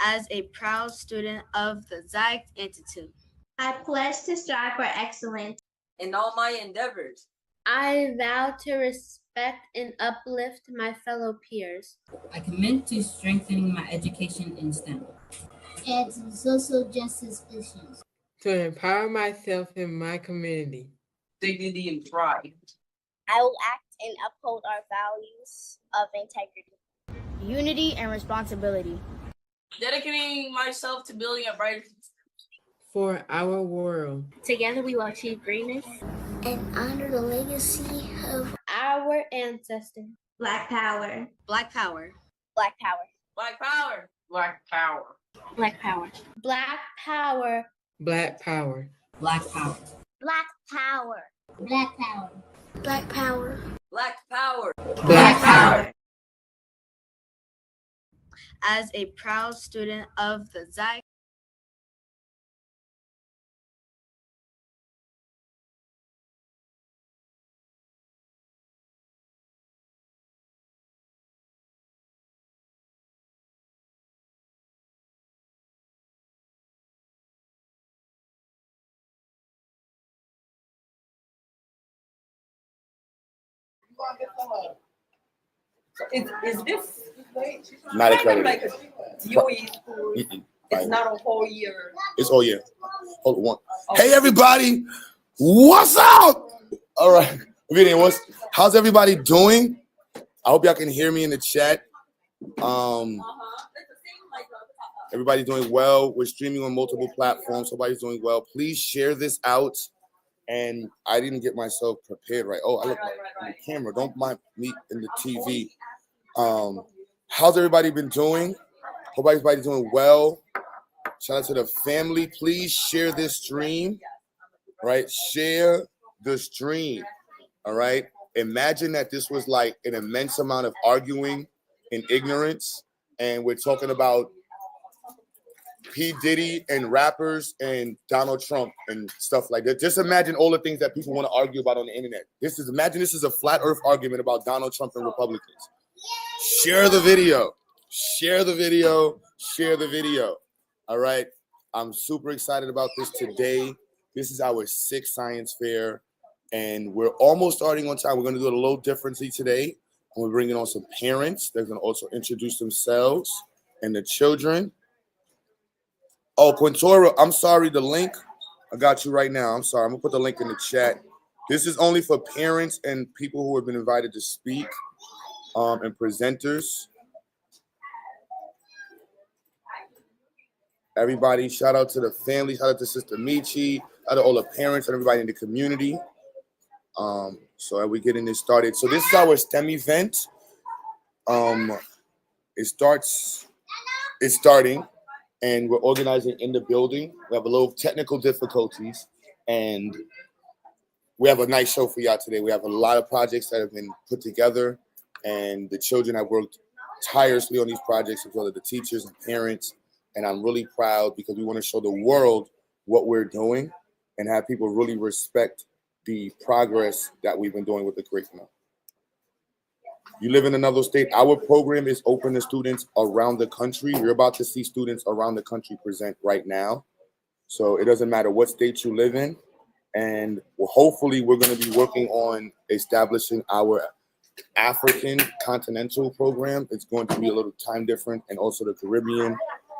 As a proud student of the Zayt Institute, I pledge to strive for excellence in all my endeavors. I vow to respect and uplift my fellow peers. I commit to strengthening my education in STEM and to social justice issues, to empower myself and my community. Dignity and pride. I will act and uphold our values of integrity, unity, and responsibility. Dedicating myself to building a brighter future for our world. Together we will achieve greatness and honor the legacy of our ancestors. Black power. Black power. Black power. Black power. Black power. Black power. Black power. Black power. Black power. Black power. Black power. Black power. Black power. Black power. As a proud student of the Zayt Is this not accredited? Like a DOE school? It's not a whole year. It's all year. Hold on. Okay. Hey everybody, what's up? All right, how's everybody doing? I hope y'all can hear me in the chat. Everybody's doing well. We're streaming on multiple platforms. Everybody's doing well. Please share this out. And I didn't get myself prepared right. Oh, I look on the camera. Don't mind me in the TV. How's everybody been doing? Hope everybody's doing well. Shout out to the family. Please share this stream. Right? Share the stream. All right. Imagine that this was like an immense amount of arguing and ignorance. And we're talking about P. Diddy and rappers and Donald Trump and stuff like that. Just imagine all the things that people want to argue about on the internet. Imagine this is a flat earth argument about Donald Trump and Republicans. Share the video. Share the video. Share the video. All right. I'm super excited about this today. This is our 6th science fair, and we're almost starting on time. We're going to do it a little differently today. And we're bringing on some parents. They're going to also introduce themselves and the children. Oh, Quintora, I'm sorry, the link, I got you right now. I'm sorry, I'm gonna put the link in the chat. This is only for parents and people who have been invited to speak and presenters. Everybody, shout out to the family, shout out to Sister Michi, shout out to all the parents and everybody in the community. So we're getting this started. So this is our STEM event. It starts is starting, and we're organizing in the building. We have a little technical difficulties, and we have a nice show for y'all today. We have a lot of projects that have been put together, and the children have worked tirelessly on these projects, as well as the teachers and parents. And I'm really proud because we want to show the world what we're doing and have people really respect the progress that we've been doing with the curriculum. You live in another state, our program is open to students around the country. You're about to see students around the country present right now. So it doesn't matter what state you live in. And hopefully we're going to be working on establishing our African continental program. It's going to be a little time different, and also the Caribbean.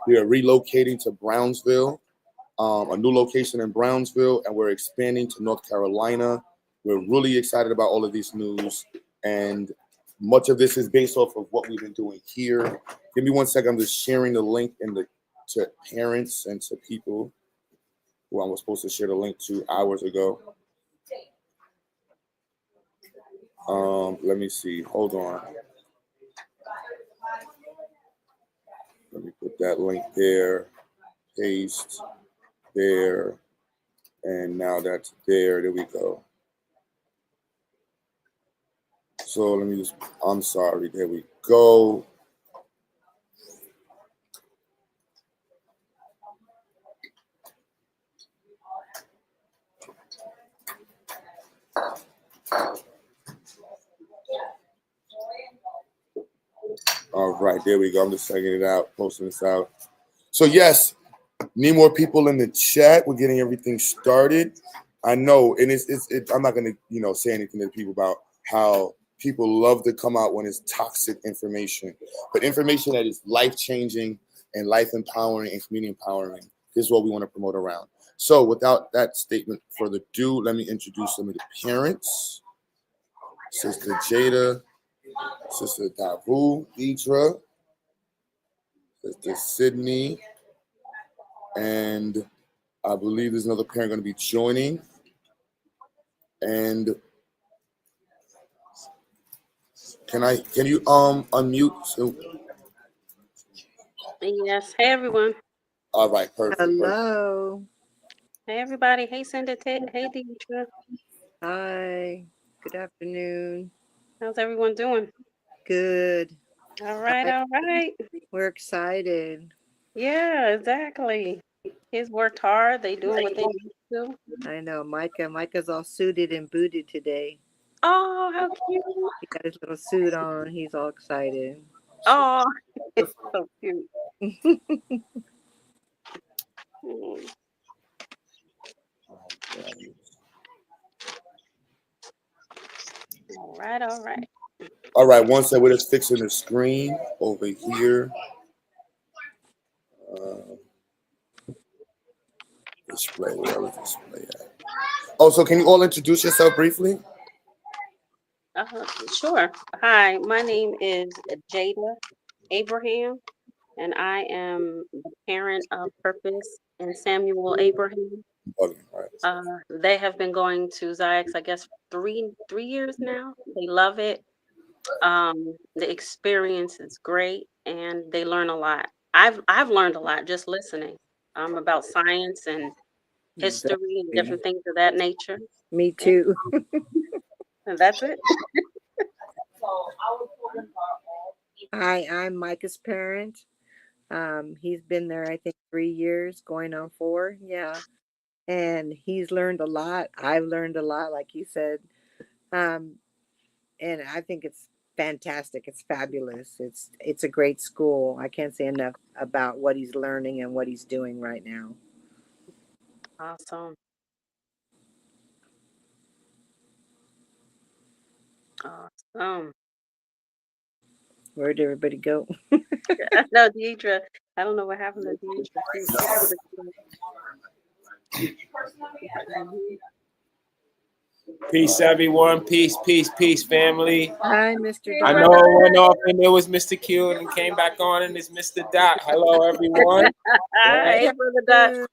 We are relocating to Brownsville, a new location in Brownsville, and we're expanding to North Carolina. We're really excited about all of this news, and much of this is based off of what we've been doing here. Give me 1 second. I'm just sharing the link to parents and to people who I was supposed to share the link to hours ago. Let me see. Hold on. Let me put that link there. Paste there. And now that's there. There we go. So let me just, I'm sorry. There we go. All right, there we go. I'm just checking it out, posting this out. So yes, need more people in the chat. We're getting everything started. I know, and I'm not gonna, say anything to people about how people love to come out when it's toxic information, but information that is life-changing and life-empowering and community-empowering is what we want to promote around. So without that statement further ado, let me introduce some of the parents. Sister Jada, Sister Davu, Deidre, Sister Sydney, and I believe there's another parent going to be joining. And can you unmute? So, yes. Hey everyone. all right, perfect. Hello. Hey everybody. Hey Cindy. Hey Deidre. Hi. Good afternoon. How's everyone doing? Good. All right. We're excited. Yeah, exactly. Kids worked hard. They doing what they need to. I know. Micah's all suited and booted today. Oh, how cute. He got his little suit on. He's all excited. Oh, it's so cute. All right. All right, one second. We're just fixing the screen over here. Display, where was display at? Oh, so can you all introduce yourself briefly? Sure. Hi, my name is Jada Abraham, and I am the parent of Purpose and Samuel Abraham. Okay, all right. They have been going to Ziax, I guess, 3 years now. They love it. The experience is great, and they learn a lot. I've learned a lot just listening about science and history and different things of that nature. Me too. And that's it. Hi, I'm Micah's parent. He's been there, I think, 3 years, going on 4. Yeah. And he's learned a lot. I've learned a lot, like you said. And I think it's fantastic. It's fabulous. It's a great school. I can't say enough about what he's learning and what he's doing right now. Awesome. Where'd everybody go? No, Deidre. I don't know what happened to Deidre. Peace, everyone. Peace, family. Hi, Mr. I know it went off and it was Mr. Q and came back on and it's Mr. Dot. Hello, everyone. Hi, Brother Dot.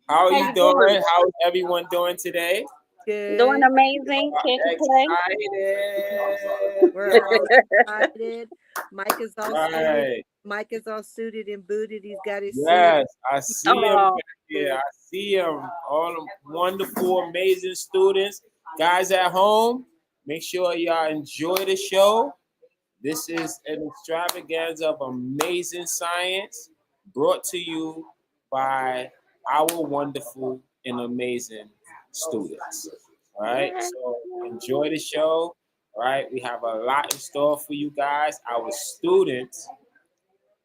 How are you doing? How is everyone doing today? Good. Doing amazing. Can't complain. Excited. We're all excited. Mike is all suited. Right. Mike is all suited and booted. He's got his Yes, I see him Oh, back here. I see him. All the wonderful, amazing students. Guys at home, make sure y'all enjoy the show. This is an extravaganza of amazing science brought to you by our wonderful and amazing students. All right, so enjoy the show. All right, we have a lot in store for you guys. Our students,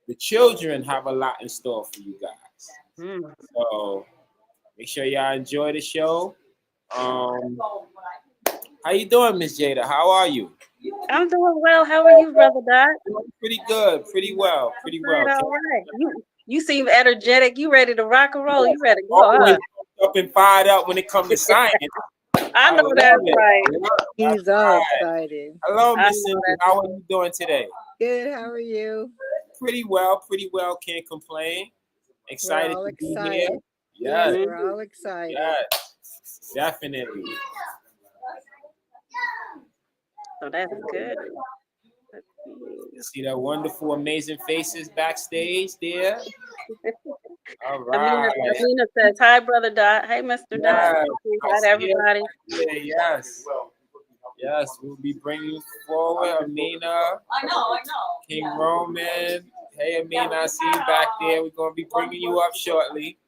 the children, have a lot in store for you guys. Mm. So make sure y'all enjoy the show. How you doing, Miss Jada? How are you? I'm doing well. How are you, Brother Dot? Pretty good. Pretty well. Pretty well. All right. You seem energetic. You ready to rock and roll? You ready to go? Always Huh? up and fired up when it comes to science. I know love that's it. right. He's all excited. Hello, I Miss know Cindy. that's How are you doing today? Good. How are you? Pretty well. Pretty well. Can't complain. Excited all to be excited. here. Yes. We're all excited. Yes. Definitely. So that's good. You see that wonderful, amazing faces backstage there. All right. Amina says, hi, Brother Dot. Hey, Mr. Dot. Yes. Hi to everybody. Yes. Yes, we'll be bringing forward Amina. I know. King Roman. Hey, Amina, I see you back there. We're going to be bringing you up shortly.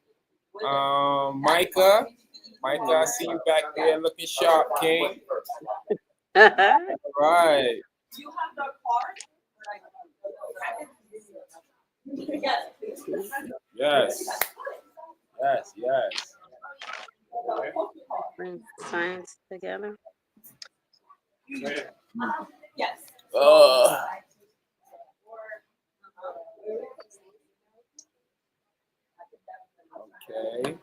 Micah, I see you back there looking sharp, King. All right. Do you have the card? Yes. Yes, yes. Bring science together. Yes. Okay.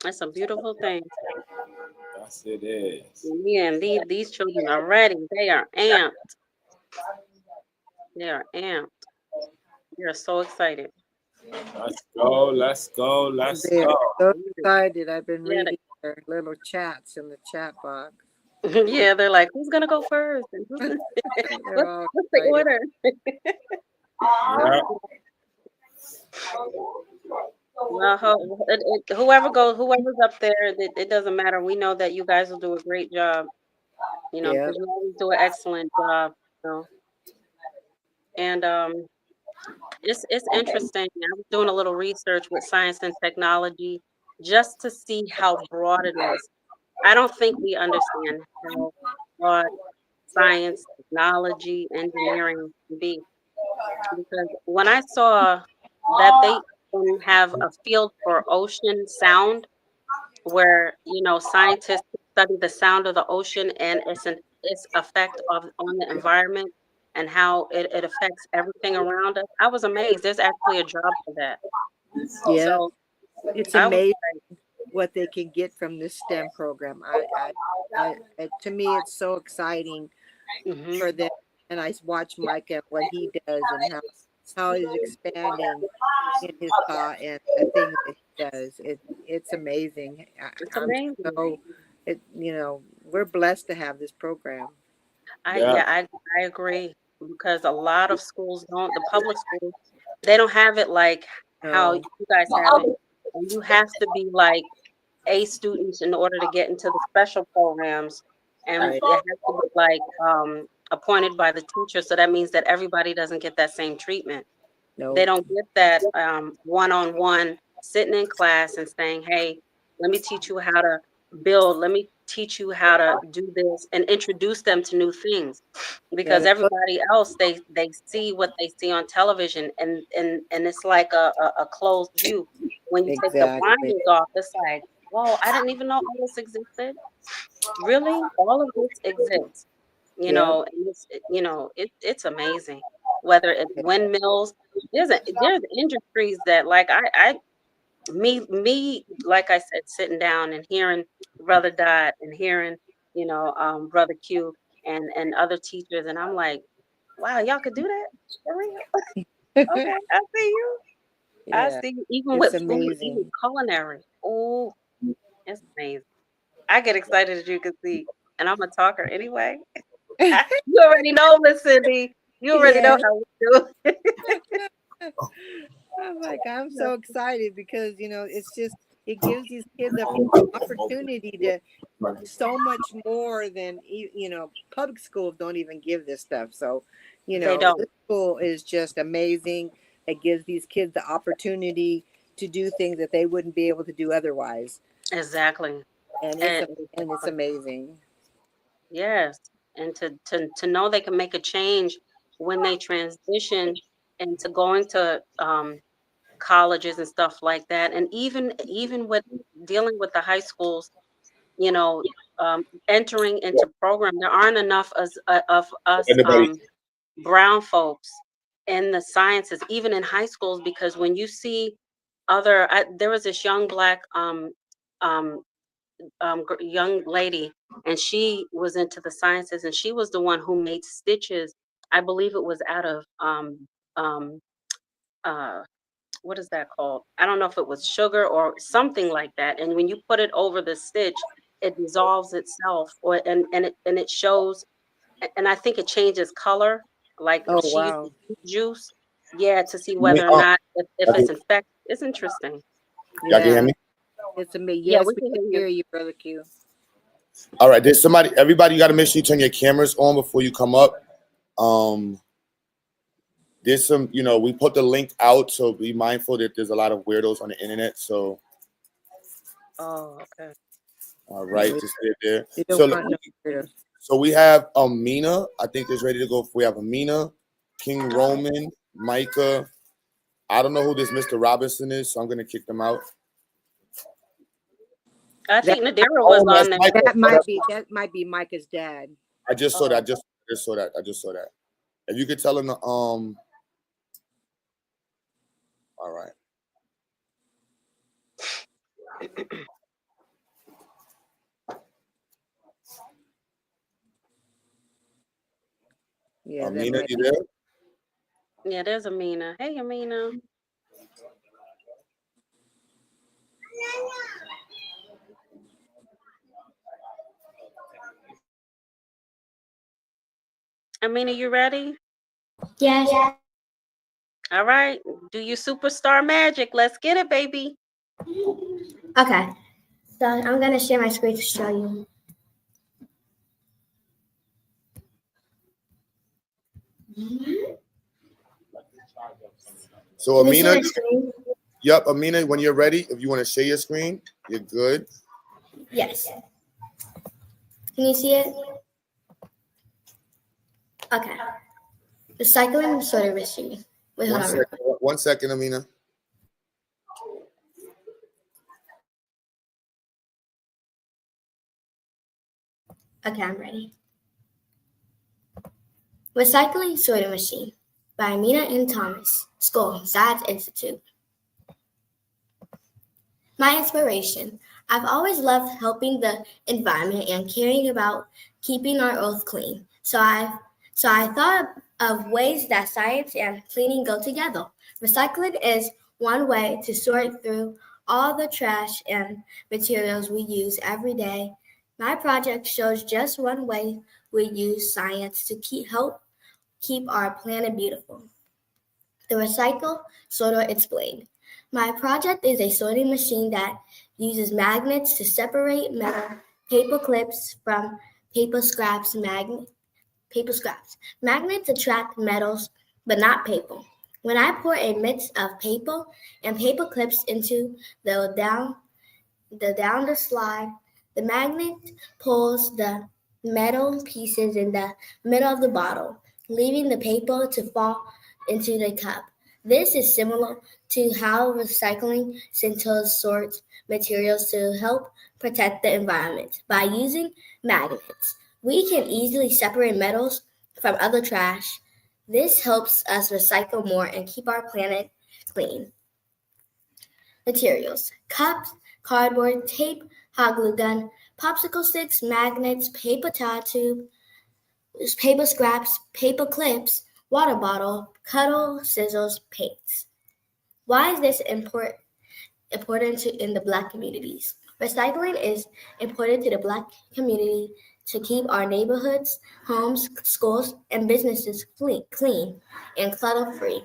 That's a beautiful thing. Yes, it is. Man, these children are ready. They are amped. They are amped. We are so excited. Let's go. Let's go. Let's They're go. so excited. I've been Yeah, reading their little chats in the chat box. Yeah, they're like, who's gonna go first? And who's gonna... They're all what's the excited. order? Yeah. Well, whoever's up there, it doesn't matter. We know that you guys will do a great job. You know, Yeah. because you always do an excellent job. You know? And it's interesting. I was doing a little research with science and technology just to see how broad it is. I don't think we understand how broad science, technology, engineering can be. Because when I saw that they have a field for ocean sound, where scientists study the sound of the ocean and its effect on the environment and how it affects everything around us, I was amazed. There's actually a job for that. Yeah. So It's I was amazing what they can get from this STEM program. To me, it's so exciting for them. And I watch Mike and what he does and how he's expanding in his thought and the things that he does. It's amazing. It's amazing. We're blessed to have this program. I agree, because a lot of schools don't. The public schools, they don't have it like how you guys have it. And you have to be like A students in order to get into the special programs, and Right. it has to be like appointed by the teacher. So that means that everybody doesn't get that same treatment. No. They don't get that one-on-one sitting in class and saying, hey, let me teach you how to build. Let me teach you how to do this, and introduce them to new things, because Yeah. everybody else, they see what they see on television, and it's like a closed view. When you take the Exactly. blinders off, it's like, whoa, I didn't even know all this existed. Really? All of this exists. You Yeah. know, and it's amazing. Whether it's windmills, there's industries that, like, me, like I said, sitting down and hearing Brother Dot and hearing, Brother Q, and other teachers, and I'm like, wow, y'all could do that for real. Okay, I see you. I Yeah, see you. Even it's with food, even amazing. culinary. Oh, it's amazing. I get excited as you can see, and I'm a talker anyway. You already know, Miss Cindy. You already know Yes. how we do. I'm like, I'm so excited because, it's just, it gives these kids an opportunity to so much more than, public schools don't even give this stuff. So, They don't. this school is just amazing. It gives these kids the opportunity to do things that they wouldn't be able to do otherwise. Exactly. And And it's amazing. yes, and to know they can make a change when they transition into going to colleges and stuff like that, and even with dealing with the high schools, you know, entering into program, there aren't enough of us Anybody? brown folks in the sciences, even in high schools, because when you see there was this young black um, young lady, and she was into the sciences, and she was the one who made stitches. I believe it was out of um, uh, what is that called? I don't know if it was sugar or something like that. And when you put it over the stitch, it dissolves itself, and it shows. And I think it changes color. Like Oh, she used wow. to use juice, yeah, to see Me, whether or not if it's infected. It's interesting. y'all can hear Yeah, me? it's amazing. Yeah, Yes, we we can can hear hear you. you, Brother Q. All right, there's somebody. Everybody, you got to make sure you turn your cameras on before you come up. There's some, we put the link out, so be mindful that there's a lot of weirdos on the internet. So, Oh, okay. all right, We, just stay there. we So, don't want no weirdos. so we have Amina. I think is ready to go. We have Amina, King Roman, Micah. I don't know who this Mr. Robinson is, so I'm gonna kick them out. I That think Nadira was Oh, that's on there. Micah. that might be Micah's dad. I just saw Oh, that. I just saw that. If you could tell him, all right. Yeah, that Amina, might you be. there? yeah, there's Amina. Hey, Amina. Amina, you ready? Yes. All right. Do you superstar magic? Let's get it, baby. Okay. So I'm gonna share my screen to show you. So Can you see Amina, my screen? yep, Amina, when you're ready, if you want to share your screen, you're good. Yes. Can you see it? Okay. Recycling sorter machine. Wait, hold on. 1 second, Amina. Okay, I'm ready. Recycling sorter machine by Amina N. Thomas, School, Science Institute. My inspiration. I've always loved helping the environment and caring about keeping our earth clean. So I thought of ways that science and cleaning go together. Recycling is one way to sort through all the trash and materials we use every day. My project shows just one way we use science to help keep our planet beautiful. The Recycle Sorter explained. My project is a sorting machine that uses magnets to separate metal paper clips from paper scraps. Magnets attract metals, but not paper. When I pour a mix of paper and paper clips into down the slide, the magnet pulls the metal pieces in the middle of the bottle, leaving the paper to fall into the cup. This is similar to how recycling centers sort materials to help protect the environment. By using magnets, we can easily separate metals from other trash. This helps us recycle more and keep our planet clean. Materials: cups, cardboard, tape, hot glue gun, popsicle sticks, magnets, paper towel tube, paper scraps, paper clips, water bottle, cuddle, scissors, paints. Why is this important in the Black communities? Recycling is important to the Black community to keep our neighborhoods, homes, schools, and businesses clean and clutter-free.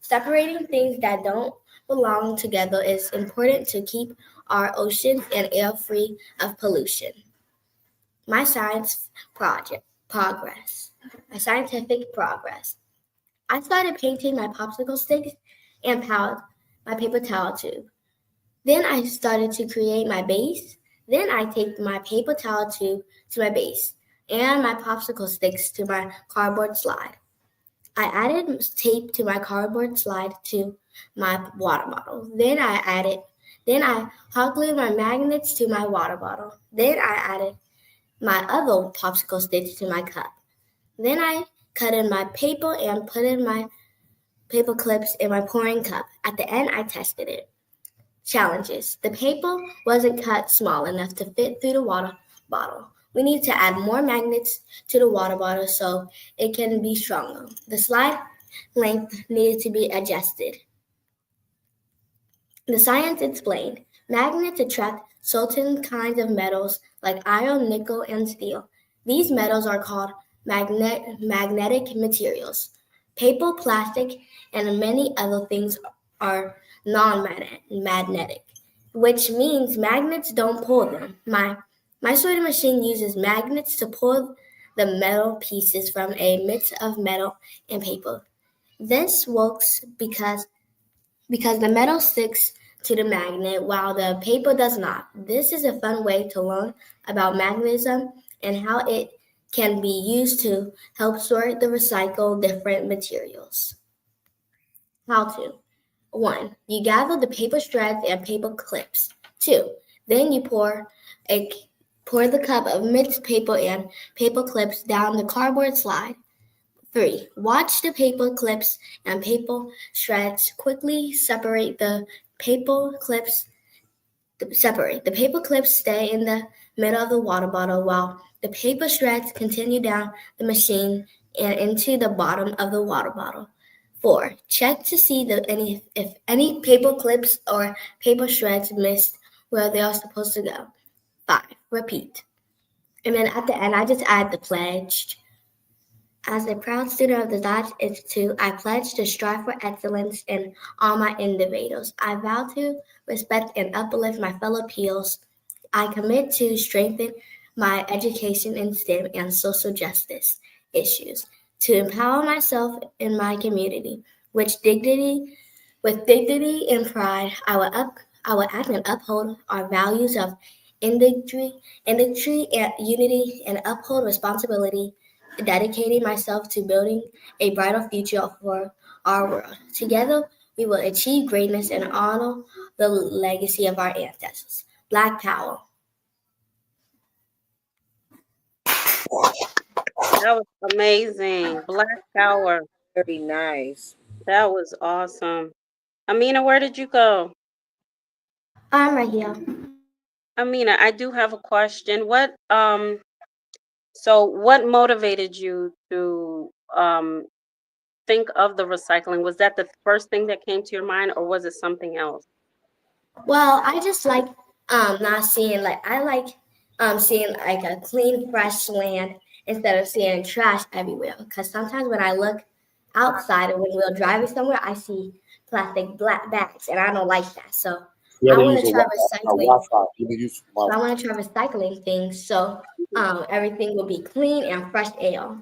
Separating things that don't belong together is important to keep our oceans and air free of pollution. My science progress. My scientific progress. I started painting my popsicle sticks and my paper towel tube. Then I started to create my base. Then I taped my paper towel tube to my base and my popsicle sticks to my cardboard slide. I added tape to my cardboard slide to my water bottle. Then I hot glued my magnets to my water bottle. Then I added my other popsicle sticks to my cup. Then I cut in my paper and put in my paper clips in my pouring cup. At the end, I tested it. Challenges. The paper wasn't cut small enough to fit through the water bottle. We need to add more magnets to the water bottle so it can be stronger. The slide length needed to be adjusted. The science explained. Magnets attract certain kinds of metals like iron, nickel, and steel. These metals are called magnetic materials. Paper, plastic, and many other things are non-magnetic, which means magnets don't pull them. My sorting machine uses magnets to pull the metal pieces from a mix of metal and paper. This works because the metal sticks to the magnet while the paper does not. This is a fun way to learn about magnetism and how it can be used to help sort the recycle different materials. How to. 1. You gather the paper shreds and paper clips. 2. Then you pour the cup of mixed paper and paper clips down the cardboard slide. 3. Watch the paper clips and paper shreds quickly separate. The paper clips stay in the middle of the water bottle while the paper shreds continue down the machine and into the bottom of the water bottle. 4. Check to see if any paper clips or paper shreds missed where they are supposed to go. 5. Repeat. And then at the end, I just add the pledge. As a proud student of the Dodge Institute, I pledge to strive for excellence in all my endeavors. I vow to respect and uplift my fellow peers. I commit to strengthen my education in STEM and social justice issues, to empower myself in my community. With dignity and pride, I will act and uphold our values of industry and unity and uphold responsibility, dedicating myself to building a brighter future for our world. Together, we will achieve greatness and honor the legacy of our ancestors. Black Power. That was amazing. Black Power. Very nice. That was awesome. Amina, where did you go? I'm right here. Amina, I do have a question. What motivated you to think of the recycling? Was that the first thing that came to your mind, or was it something else? Well, I just like seeing a clean, fresh land instead of seeing trash everywhere. Because sometimes when I look outside and when we're driving somewhere, I see plastic black bags, and I don't like that. So I want to try recycling things so everything will be clean and fresh air.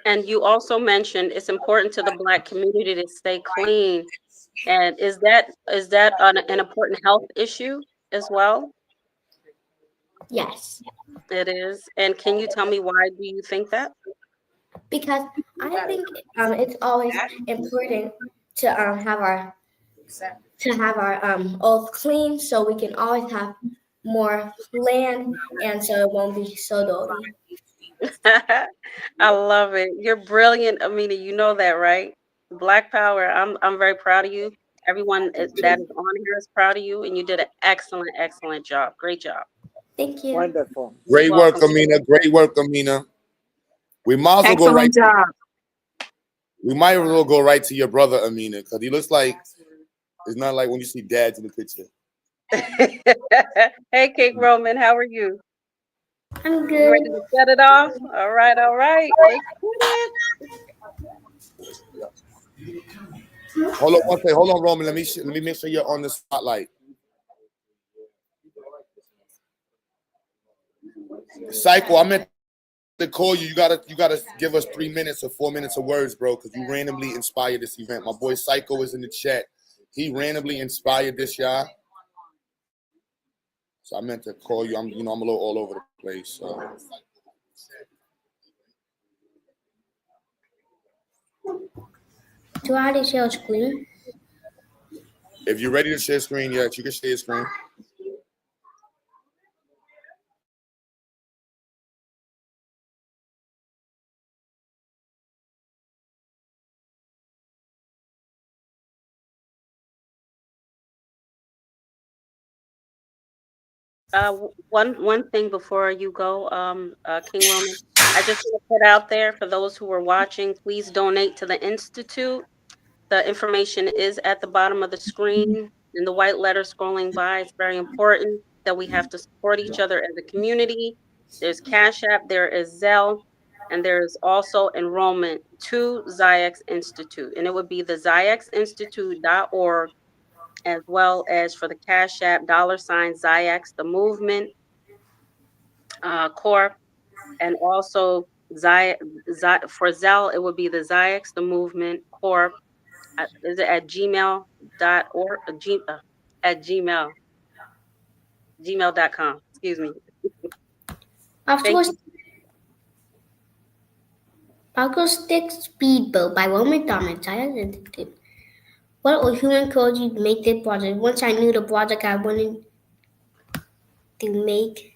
And you also mentioned it's important to the Black community to stay clean. And is that an important health issue as well? Yes. It is. And can you tell me why do you think that? Because I think it's always important to have our earth clean so we can always have more land and so it won't be so dirty. I love it. You're brilliant, Amina. You know that, right? Black Power. I'm very proud of you. Everyone that is on here is proud of you, and you did an excellent job. Great job. Thank you. Wonderful. Great work, Amina. Great work, Amina. We might as well go right. Excellent job. We might as well go right to your brother, Amina, because he looks like it's not like when you see dads in the picture. Hey, King Roman, how are you? I'm You good. ready to set it off? All right, all right. Let's get it. Hold on, one second. Hold on, Roman. Let me make sure you're on the spotlight. Psycho, I meant to call you. You gotta give us 3 minutes or 4 minutes of words, bro, because you randomly inspired this event. My boy Psycho is in the chat. He randomly inspired this, y'all. So I meant to call you. I'm a little all over the place. So. Do I have to share screen? If you're ready to share screen, yes, you can share screen. One thing before you go, King Roman, I just want to put out there for those who are watching, please donate to the Institute. The information is at the bottom of the screen in the white letters scrolling by. It's very important that we have to support each other as a community. There's Cash App, there is Zelle, and there's also enrollment to Ziax Institute. And it would be the ziaxinstitute.org, as well as for the Cash App, $ Ziax, the movement, Corp, and also for Zelle, it would be the Ziax, the movement, Corp. Is it at gmail.org? At gmail.com. Excuse me. Paco Stick Speedboat by Roman Thomas. What would human code you to make this project? Once I knew the project I wanted to make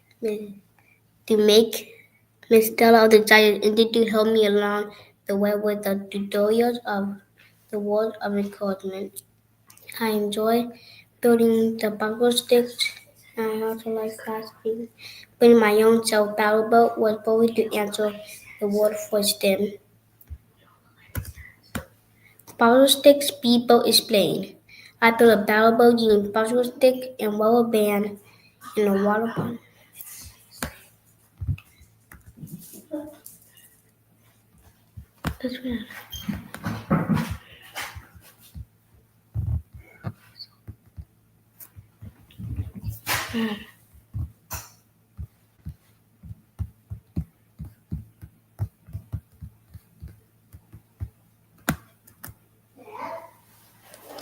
Miss Stella of the Giant ended to help me along the way with the tutorials of the world of encouragement. I enjoy building the Paco sticks, and I also like classing. Building my own self-battle boat was bold to answer the world for STEM. Paddle stick speedboat is playing. I built a battle boat using paddle stick and rubber band in a water pond.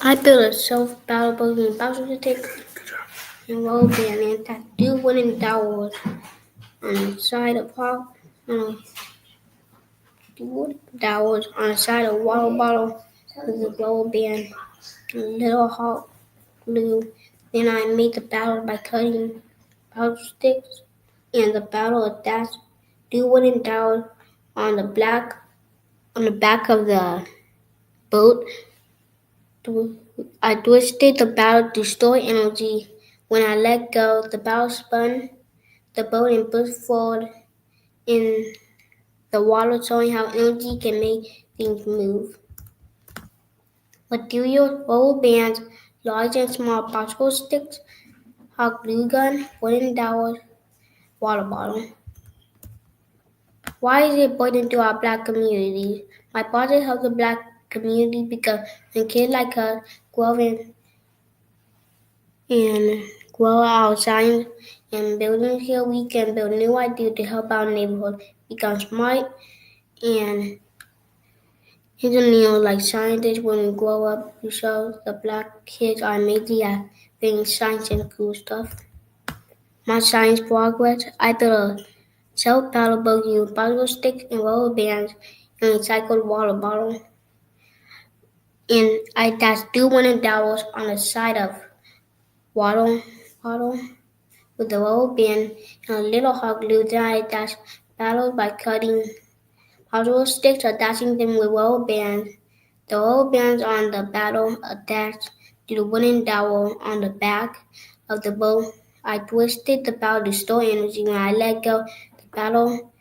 I built a self-battle boat using paddle stick and rubber band and tattoo wooden dowels on the side of water bottle with a rubber band and a little hot glue. Then I made the battle by cutting paddle sticks and the battle attached two wooden dowels on the back of the boat. I twisted the battle to store energy. When I let go, the battle spun the boat and pushed forward in the water, showing how energy can make things move. Materials: rubber bands, large and small popsicle sticks, hot glue gun, wooden dowels, water bottle. Why is it important to our Black community? My project helps the Black community because when kids like us grow our science and building here, we can build new ideas to help our neighborhood become smart and engineers like scientists when we grow up to show the Black kids are amazing at doing science and cool stuff. My science progress: I built a self-paddle boat using paddle sticks and rubber bands and recycled water bottle. And I attached two wooden dowels on the side of water bottle with the rubber band and a little hot glue. Then I attached paddles by cutting paddle sticks, attaching them with rubber bands. The rubber bands on the paddle attached to the wooden dowel on the back of the boat. I twisted the paddle to store energy. When I let go, the paddle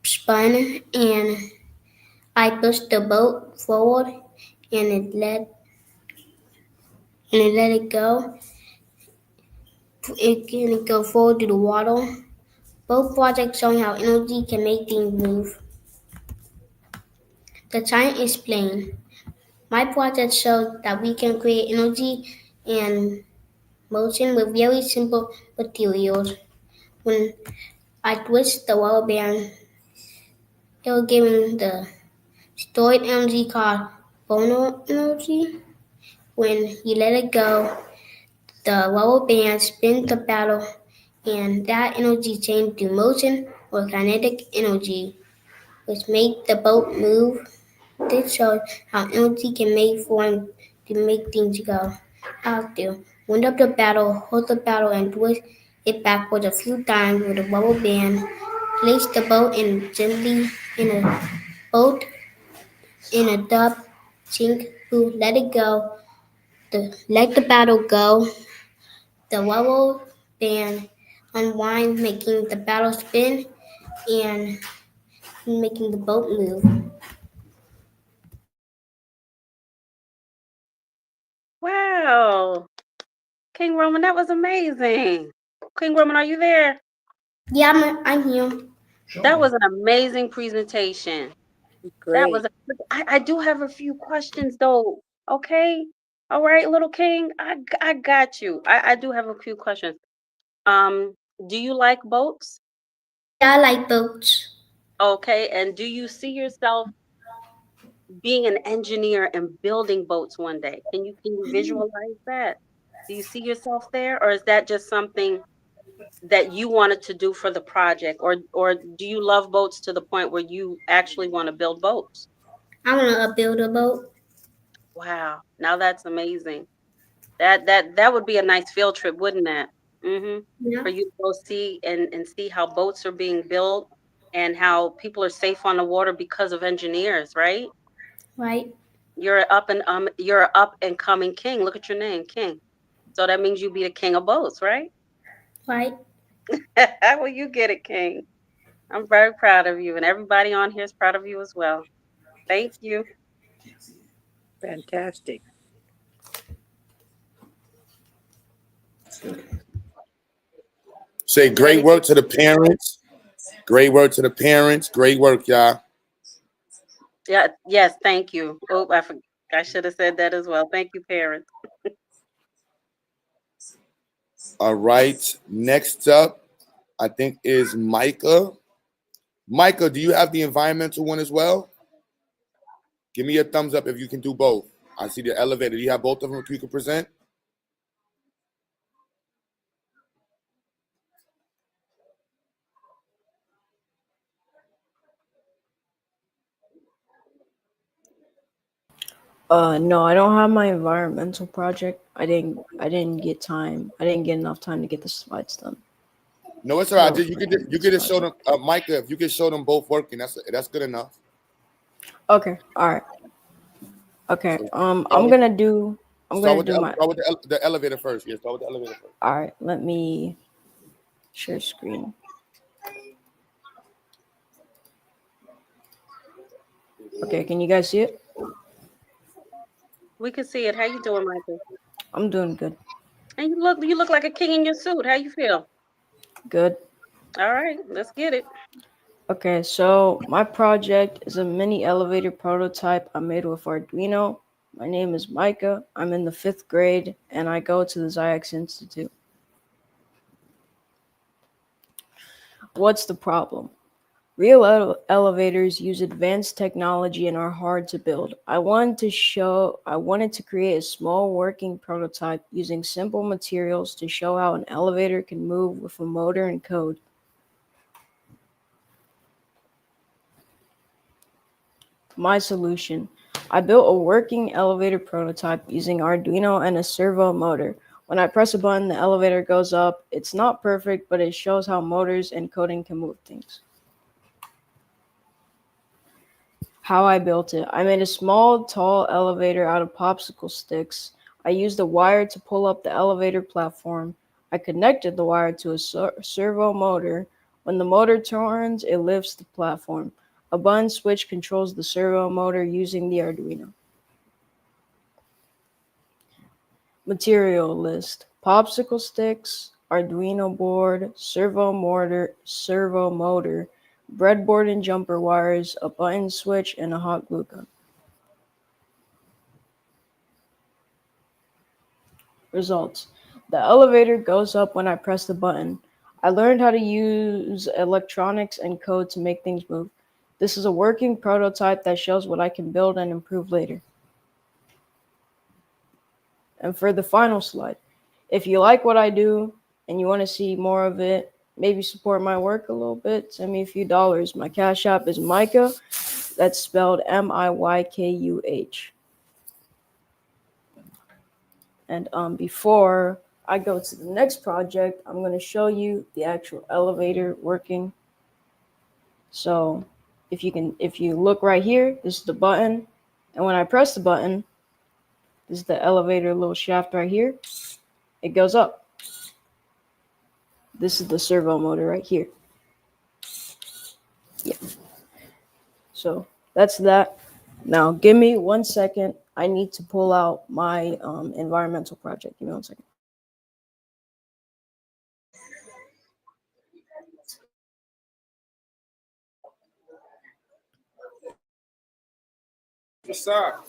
spun, and I pushed the boat forward, and let it go. It can go forward to the water. Both projects showing how energy can make things move. The science explained. My project showed that we can create energy and motion with very simple materials. When I twist the rubber band, it will give me the stored energy called phono energy. When you let it go, the rubber band spins the paddle, and that energy changes to motion or kinetic energy, which makes the boat move. This shows how energy can make form to make things go. How to wind up the paddle, hold the paddle, and twist it backwards a few times with a rubber band. Place the boat gently in a boat in a dub sink. Let it go. Let the paddle go. The rubber band unwind, making the paddle spin and making the boat move. Wow. King Roman, that was amazing. King Roman, are you there? Yeah, I'm here. That was an amazing presentation. That was. Great. I do have a few questions though. Okay. All right, little King. I got you. I do have a few questions. Do you like boats? Yeah, I like boats. Okay. And do you see yourself being an engineer and building boats one day? Can you visualize that? Do you see yourself there, or is that just something that you wanted to do for the project, or do you love boats to the point where you actually want to build boats? I want to build a boat. Wow, now that's amazing. That would be a nice field trip, wouldn't that? Yeah, For you to go see and see how boats are being built and how people are safe on the water because of engineers, right? right, You're an up and coming king. Look at your name, King. So that means you be the king of boats, right? right. Well, you get it, King. I'm very proud of you, and everybody on here is proud of you as well. Thank you. Fantastic. Say great work to the parents. Great work to the parents. Great work, y'all. Yeah, yes, thank you. Oh, I should have said that as well. Thank you, parents. All right. Next up, I think is Micah. Micah, do you have the environmental one as well? Give me a thumbs up if you can do both. I see the elevator. Do you have both of them you can present? No, I don't have my environmental project. I didn't get time. I didn't get enough time to get the slides done. No, it's all right. You could just show them, Micah. If you could show them both working, that's good enough. Okay, all right. Okay, I'm gonna do the elevator first. Yeah, start with the elevator first. All right, let me share screen. Okay, can you guys see it? We can see it. How you doing, Michael? I'm doing good. And you look like a king in your suit. How you feel? Good. All right, let's get it. Okay, so my project is a mini elevator prototype I made with Arduino. My name is Micah. I'm in the 5th grade, and I go to the Zyx Institute. What's the problem? Real elevators use advanced technology and are hard to build. I wanted to create a small working prototype using simple materials to show how an elevator can move with a motor and code. My solution. I built a working elevator prototype using Arduino and a servo motor. When I press a button, the elevator goes up. It's not perfect, but it shows how motors and coding can move things. How I built it. I made a small, tall elevator out of popsicle sticks. I used a wire to pull up the elevator platform. I connected the wire to a servo motor When the motor turns, it lifts the platform. A button switch controls the servo motor using the Arduino. Material list: popsicle sticks, Arduino board, servo motor, breadboard and jumper wires, a button switch, and a hot glue gun. Results: the elevator goes up when I press the button. I learned how to use electronics and code to make things move. This is a working prototype that shows what I can build and improve later. And for the final slide, if you like what I do and you want to see more of it, maybe support my work a little bit, send me a few dollars. My Cash App is Micah. That's spelled Miykuh. And before I go to the next project, I'm going to show you the actual elevator working. So if you look right here, this is the button. And when I press the button, this is the elevator little shaft right here. It goes up. This is the servo motor right here. Yeah. So that's that. Now give me 1 second. I need to pull out my environmental project. Give me 1 second. What's up?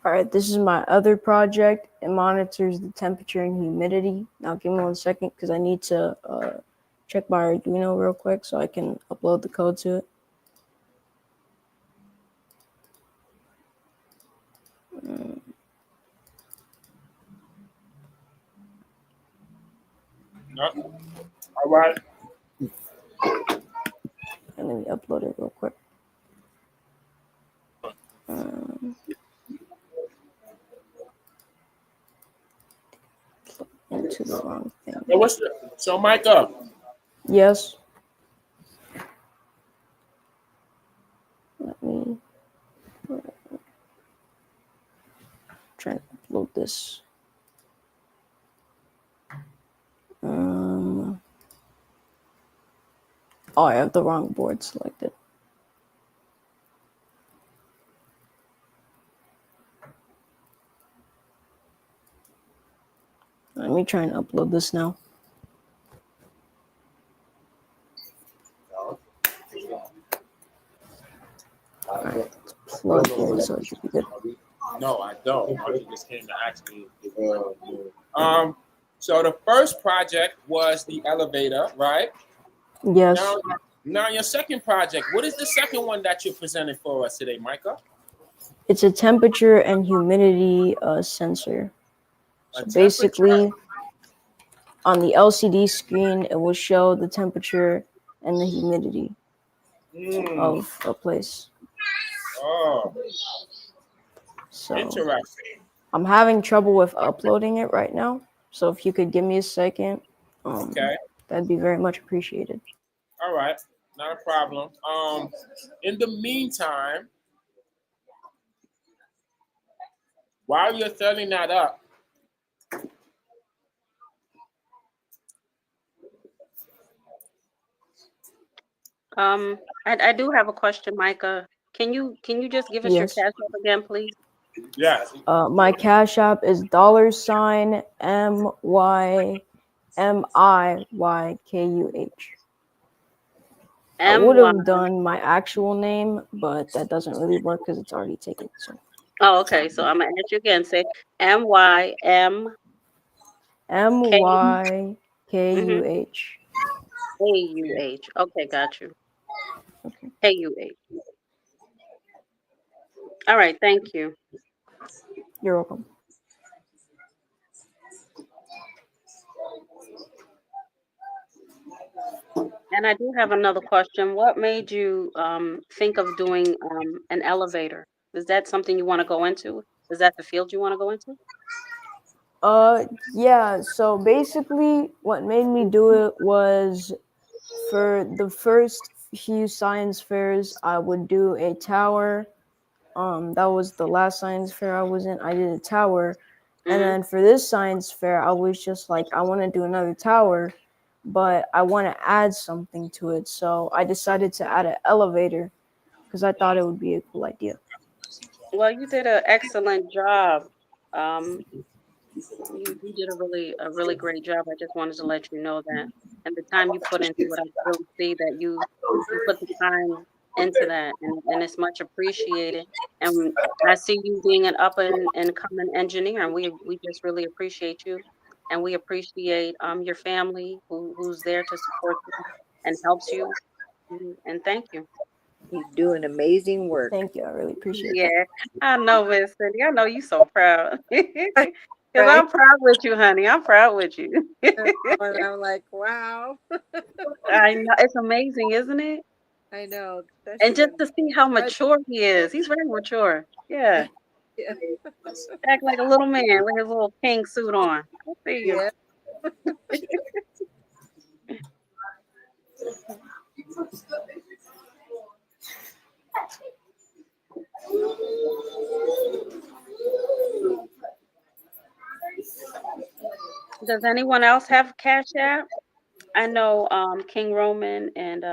All right, this is my other project. It monitors the temperature and humidity. Now give me 1 second because I need to check my Arduino real quick so I can upload the code to it. All right. And let me upload it real quick. Into the wrong thing. So Micah? Yes. Let me try to upload this. Oh, I have the wrong board selected. Let me try and upload this now. All right, let's plug in so it should be good. No, I don't. You just came to ask me. So the first project was the elevator, right? Yes. Now your second project. What is the second one that you presented for us today, Micah? It's a temperature and humidity sensor. So basically, on the LCD screen, it will show the temperature and the humidity of a place. Oh, so interesting. I'm having trouble with uploading it right now. So if you could give me a second, Okay. that'd be very much appreciated. All right. Not a problem. In the meantime, while you're setting that up, I do have a question, Micah. Can you just give us your Yes. cash app again, please? yes. My Cash App is $MYMIYKUH. I would have done my actual name, but that doesn't really work because it's already taken. So. Oh, okay. So I'm gonna ask you again. Say MYMKUH. KUH. Okay, got you. Okay. KUH. All right, thank you. You're welcome. And I do have another question. What made you think of doing an elevator? Is that something you want to go into? Is that the field you want to go into? Yeah, so basically what made me do it was for the first few science fairs, I would do a tower. That was the last science fair I was in. I did a tower. And then for this science fair, I was just like, I want to do another tower, but I want to add something to it. So I decided to add an elevator because I thought it would be a cool idea. Well, you did an excellent job. You did a really great job. I just wanted to let you know that. And the time you put into it, I really see that you put the time into that, and it's much appreciated. And I see you being an up and coming engineer, and we just really appreciate you, and we appreciate your family who's there to support you and helps you. And thank you. You do an amazing work. Thank you. I really appreciate Yeah, that. I know, Miss Cindy. I know you so proud. Because Right. I'm proud with you, honey. I'm proud with you. And I'm like, wow. I know. It's amazing, isn't it? I know. And just to see how mature he is. He's very mature. Yeah. Yeah. Act like a little man with his little pink suit on. I see you. Yeah. Does anyone else have Cash App? I know King Roman and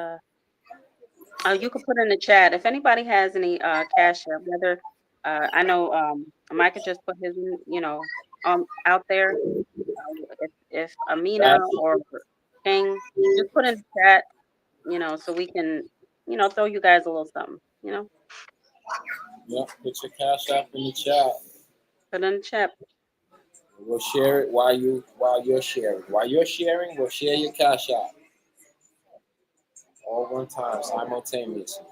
you can put in the chat if anybody has any Cash App. Whether I know Mike could just put his out there. If Amina or King, just put in the chat, so we can throw you guys a little something. Yeah, put your Cash App in the chat. Put in the chat. We'll share it while you're sharing. While you're sharing, we'll share your Cash App. All one time, simultaneously.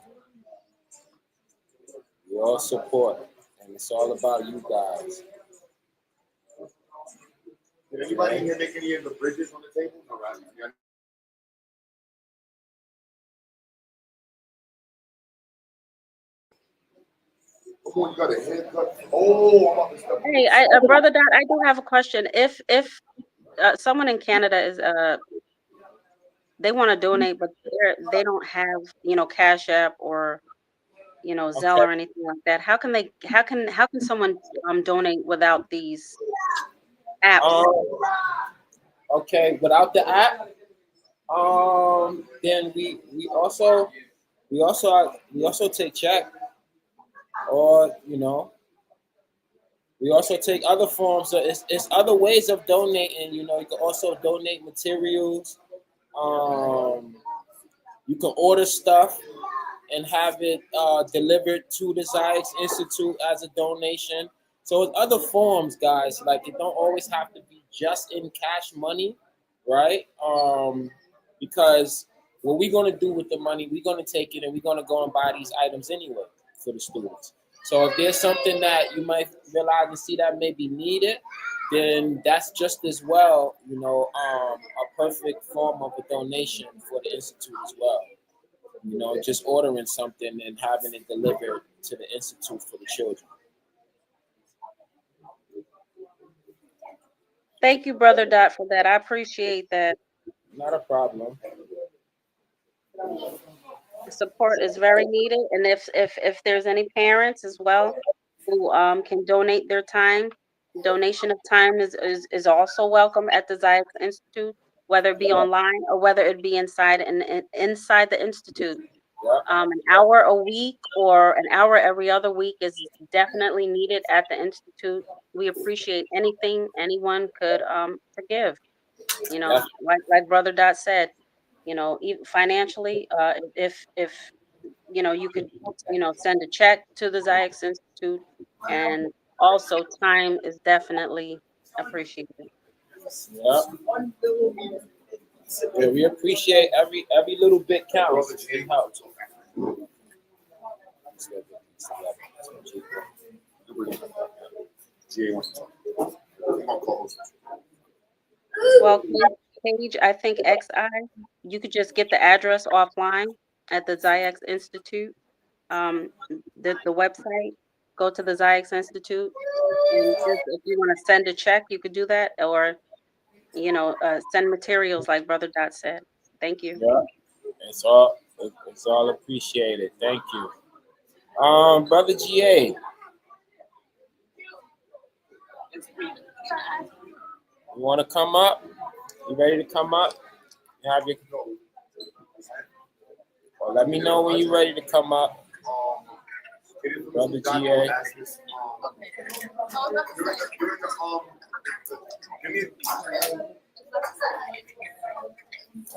We all support, and it's all about you guys. Did anybody here make any of the bridges on the table? No, right? Yeah. Oh, you got a haircut. Oh, I'm about to step. Hey, Brother Dot, I do have a question. If someone in Canada is they want to donate, but they don't have Cash App or Zelle or anything like that, how can someone donate without these apps? Okay, without the app, then we also take check, or we also take other forms. So it's other ways of donating. You can also donate materials. You can order stuff and have it delivered to the Zions Institute as a donation. So it's other forms, guys. Like, it don't always have to be just in cash money, right? Because what we're gonna do with the money, we're gonna take it and we're gonna go and buy these items anyway for the students. So if there's something that you might realize and see that may be needed, then that's just as well, a perfect form of a donation for the Institute as well. Just ordering something and having it delivered to the Institute for the children. Thank you, Brother Dot, for that. I appreciate that. Not a problem. Support is very needed, and if there's any parents as well who can donate their time, donation of time is also welcome at the Ziax Institute, whether it be online or whether it be inside the institute. An hour a week or an hour every other week is definitely needed at the institute. We appreciate anything anyone could give. You know, like Brother Dot said, you know, even financially, if you know, you could, you know, send a check to the Ziax Institute, and also time is definitely appreciated. Yeah. Yeah, we appreciate every little bit counts. It helps. Well, Paige, I think XI, you could just get the address offline at the Ziax Institute. The website, go to the Ziax Institute, and just, if you want to send a check, you could do that, or, you know, send materials like Brother Dot said. Thank you. Yeah, it's all appreciated. Thank you. Brother GA. You want to come up? You ready to come up? You have your control. Well, let me know when you're ready to come up. Brother GA.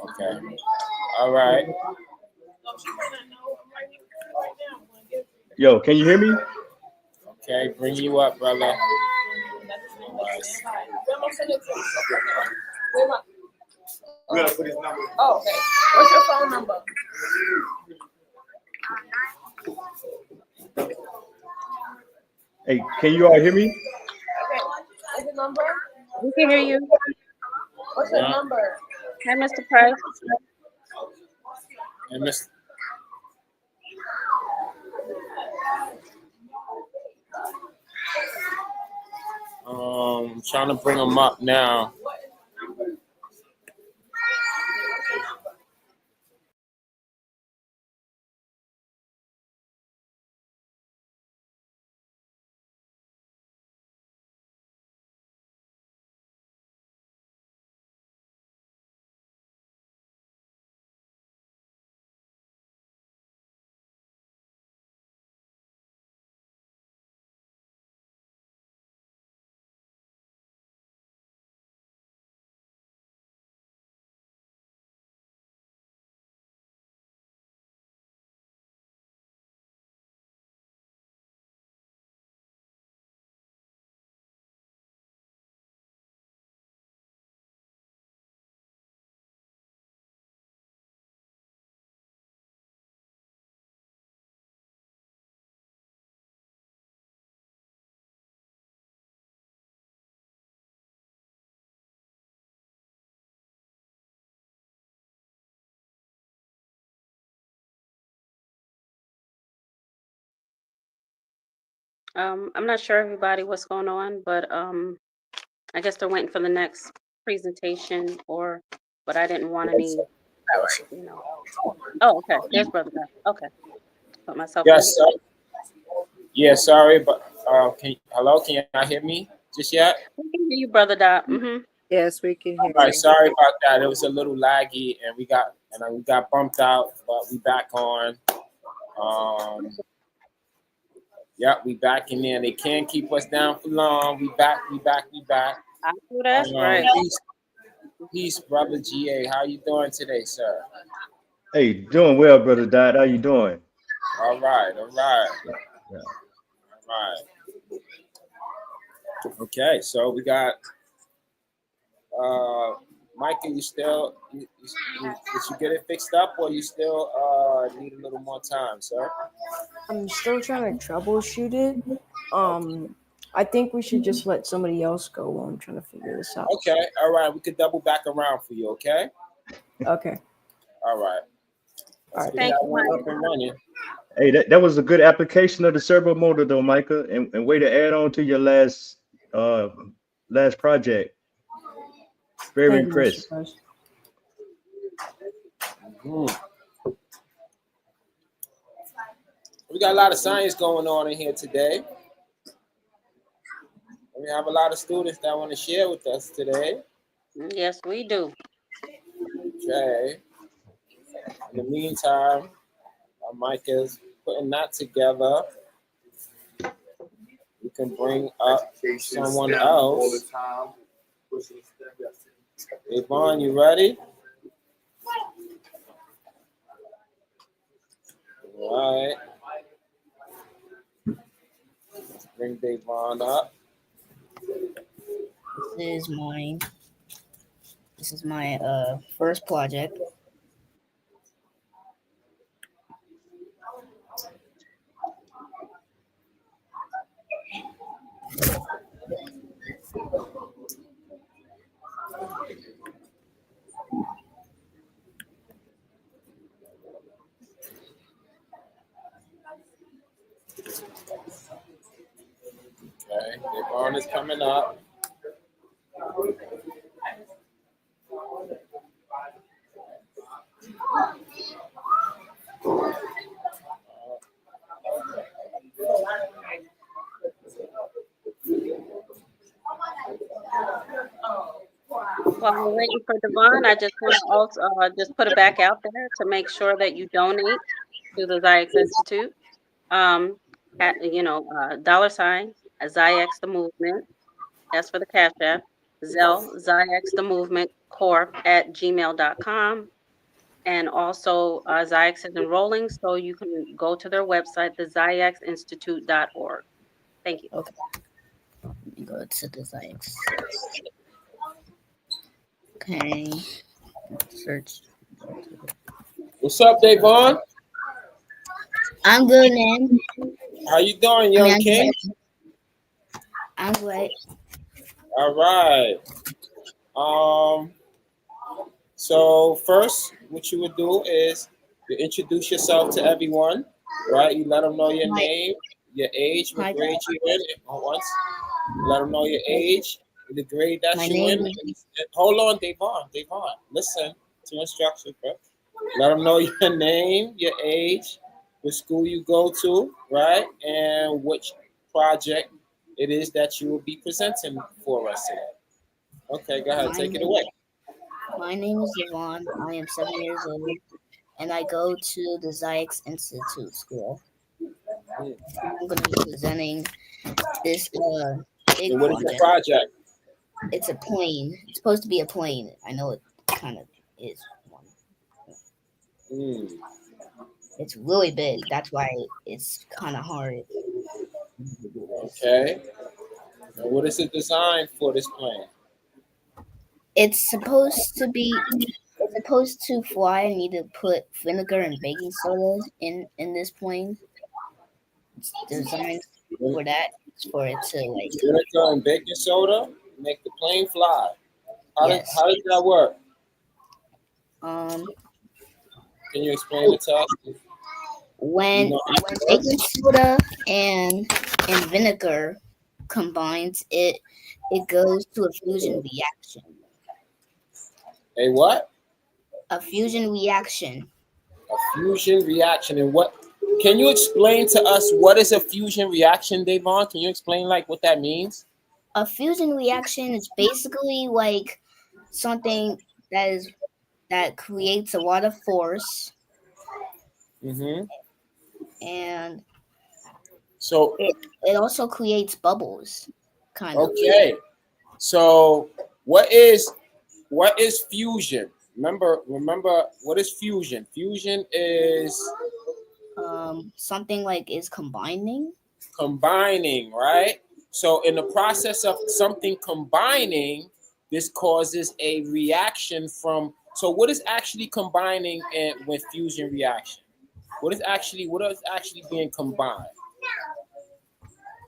Okay. All right. Yo, can you hear me? Okay, bring you up, brother. Oh, okay. What's your phone number? Hey, can you all hear me? Okay. What's your number? We can hear you. What's your number? Hi, Mr. Price. Hey, Mr. I'm trying to bring them up now. I'm not sure everybody what's going on, but I guess they're waiting for the next presentation, but I didn't want any, you know. Oh, okay. There's Brother Dot. Okay. Put myself. Yes, sir. Yeah, sorry, but hello, can you not hear me just yet? We can hear you, Brother Dot. Mm-hmm. Yes, we can hear All right, you. sorry about that. It was a little laggy, and we got bumped out, but we back on. Yeah, we back in there. They can't keep us down for long. We back. I know that's right. Peace, Brother GA. How you doing today, sir? Hey, doing well, Brother Dot. How you doing? All right. Yeah. All right. Okay, so we got Micah, you still did you get it fixed up, or you still need a little more time, sir? I'm still trying to troubleshoot it. I think we should just let somebody else go while I'm trying to figure this out. Okay, all right. We could double back around for you, okay? Okay. All right. All right. Thank you, Up and running. Hey, that was a good application of the servo motor, though, Micah, and way to add on to your last project. Very Thank you, Mr. impressed. President. We got a lot of science going on in here today. We have a lot of students that want to share with us today. Yes, we do. Okay. In the meantime, Mike is putting that together. We can bring up someone else. Yvonne, you ready? All right. Let's bring Devon up. This is my first project. Okay, Devon is coming up. While we're waiting for Devon, I just want to also just put it back out there to make sure that you donate to the Ziax Institute. At $ Ziax the Movement. That's for the Cash App. Zelle Ziax the Movement Corp at gmail.com. And also Ziax is enrolling, so you can go to their website, theziaxinstitute.org. Thank you. Okay. Let me go to the Ziax. Okay. Search. What's up, Devon? I'm good, man. How you doing, young I'm king? great. I'm great. All right. So first, what you would do is you introduce yourself to everyone, right? You let them know your name, your age, what grade you're in. Once let them know your age, the grade that you're in. Hold on, Devon. Listen to instructions, bro. Let them know your name, your age, what school you go to, right? And which project it is that you will be presenting for us today. Okay, go ahead, take it away. My name is Yvonne. I am 7 years old, and I go to the Ziax Institute school. I'm going to be presenting this big And what is the project? It's a plane. It's supposed to be a plane. I know it kind of is one. It's really big. That's why it's kind of hard. Okay. And what is the design for this plane? It's supposed to fly. I need to put vinegar and baking soda in this plane. It's designed for that. It's for it to like Vinegar and baking soda make the plane fly. How does that work? Can you explain it to us? When baking soda and vinegar combines, it goes to a fusion reaction. A what? A fusion reaction. A fusion reaction. And what? Can you explain to us what is a fusion reaction, Devon? Can you explain like what that means? A fusion reaction is basically like something that creates a lot of force. And so it also creates bubbles, kind of. Okay. So what is fusion? Remember what is fusion? Fusion is something like is combining, right? So in the process of something combining, this causes a reaction from. So what is actually combining with fusion reaction? What is actually being combined?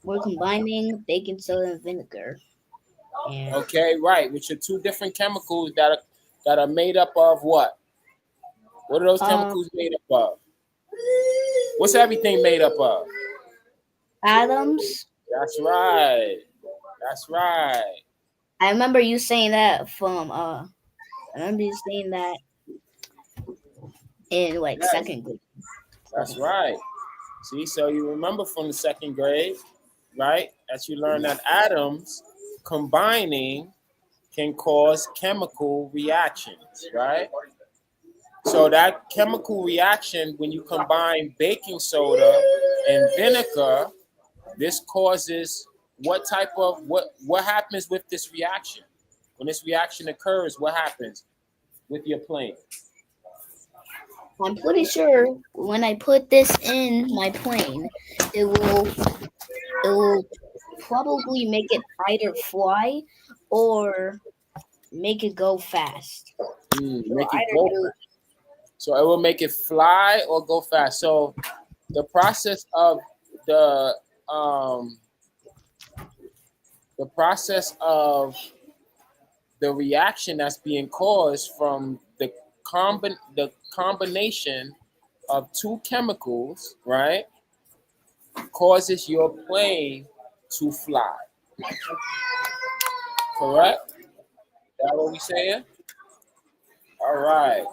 We're combining baking soda and vinegar. Okay, right, which are two different chemicals that are made up of what? What are those chemicals made up of? What's everything made up of? Atoms. That's right. I remember you saying that from I remember you saying that in like Yes, second grade. that's right. See, so you remember from the second grade, right? That you learned that atoms combining can cause chemical reactions, right? So that chemical reaction, when you combine baking soda and vinegar, this causes what happens with this reaction? When this reaction occurs, what happens with your plane? I'm pretty sure when I put this in my plane, it will probably make it either fly or make it go fast. Make it go fast. So it will make it fly or go fast. So the process of the reaction that's being caused from the combination of two chemicals, right, causes your plane to fly. Correct? That what we saying? All right.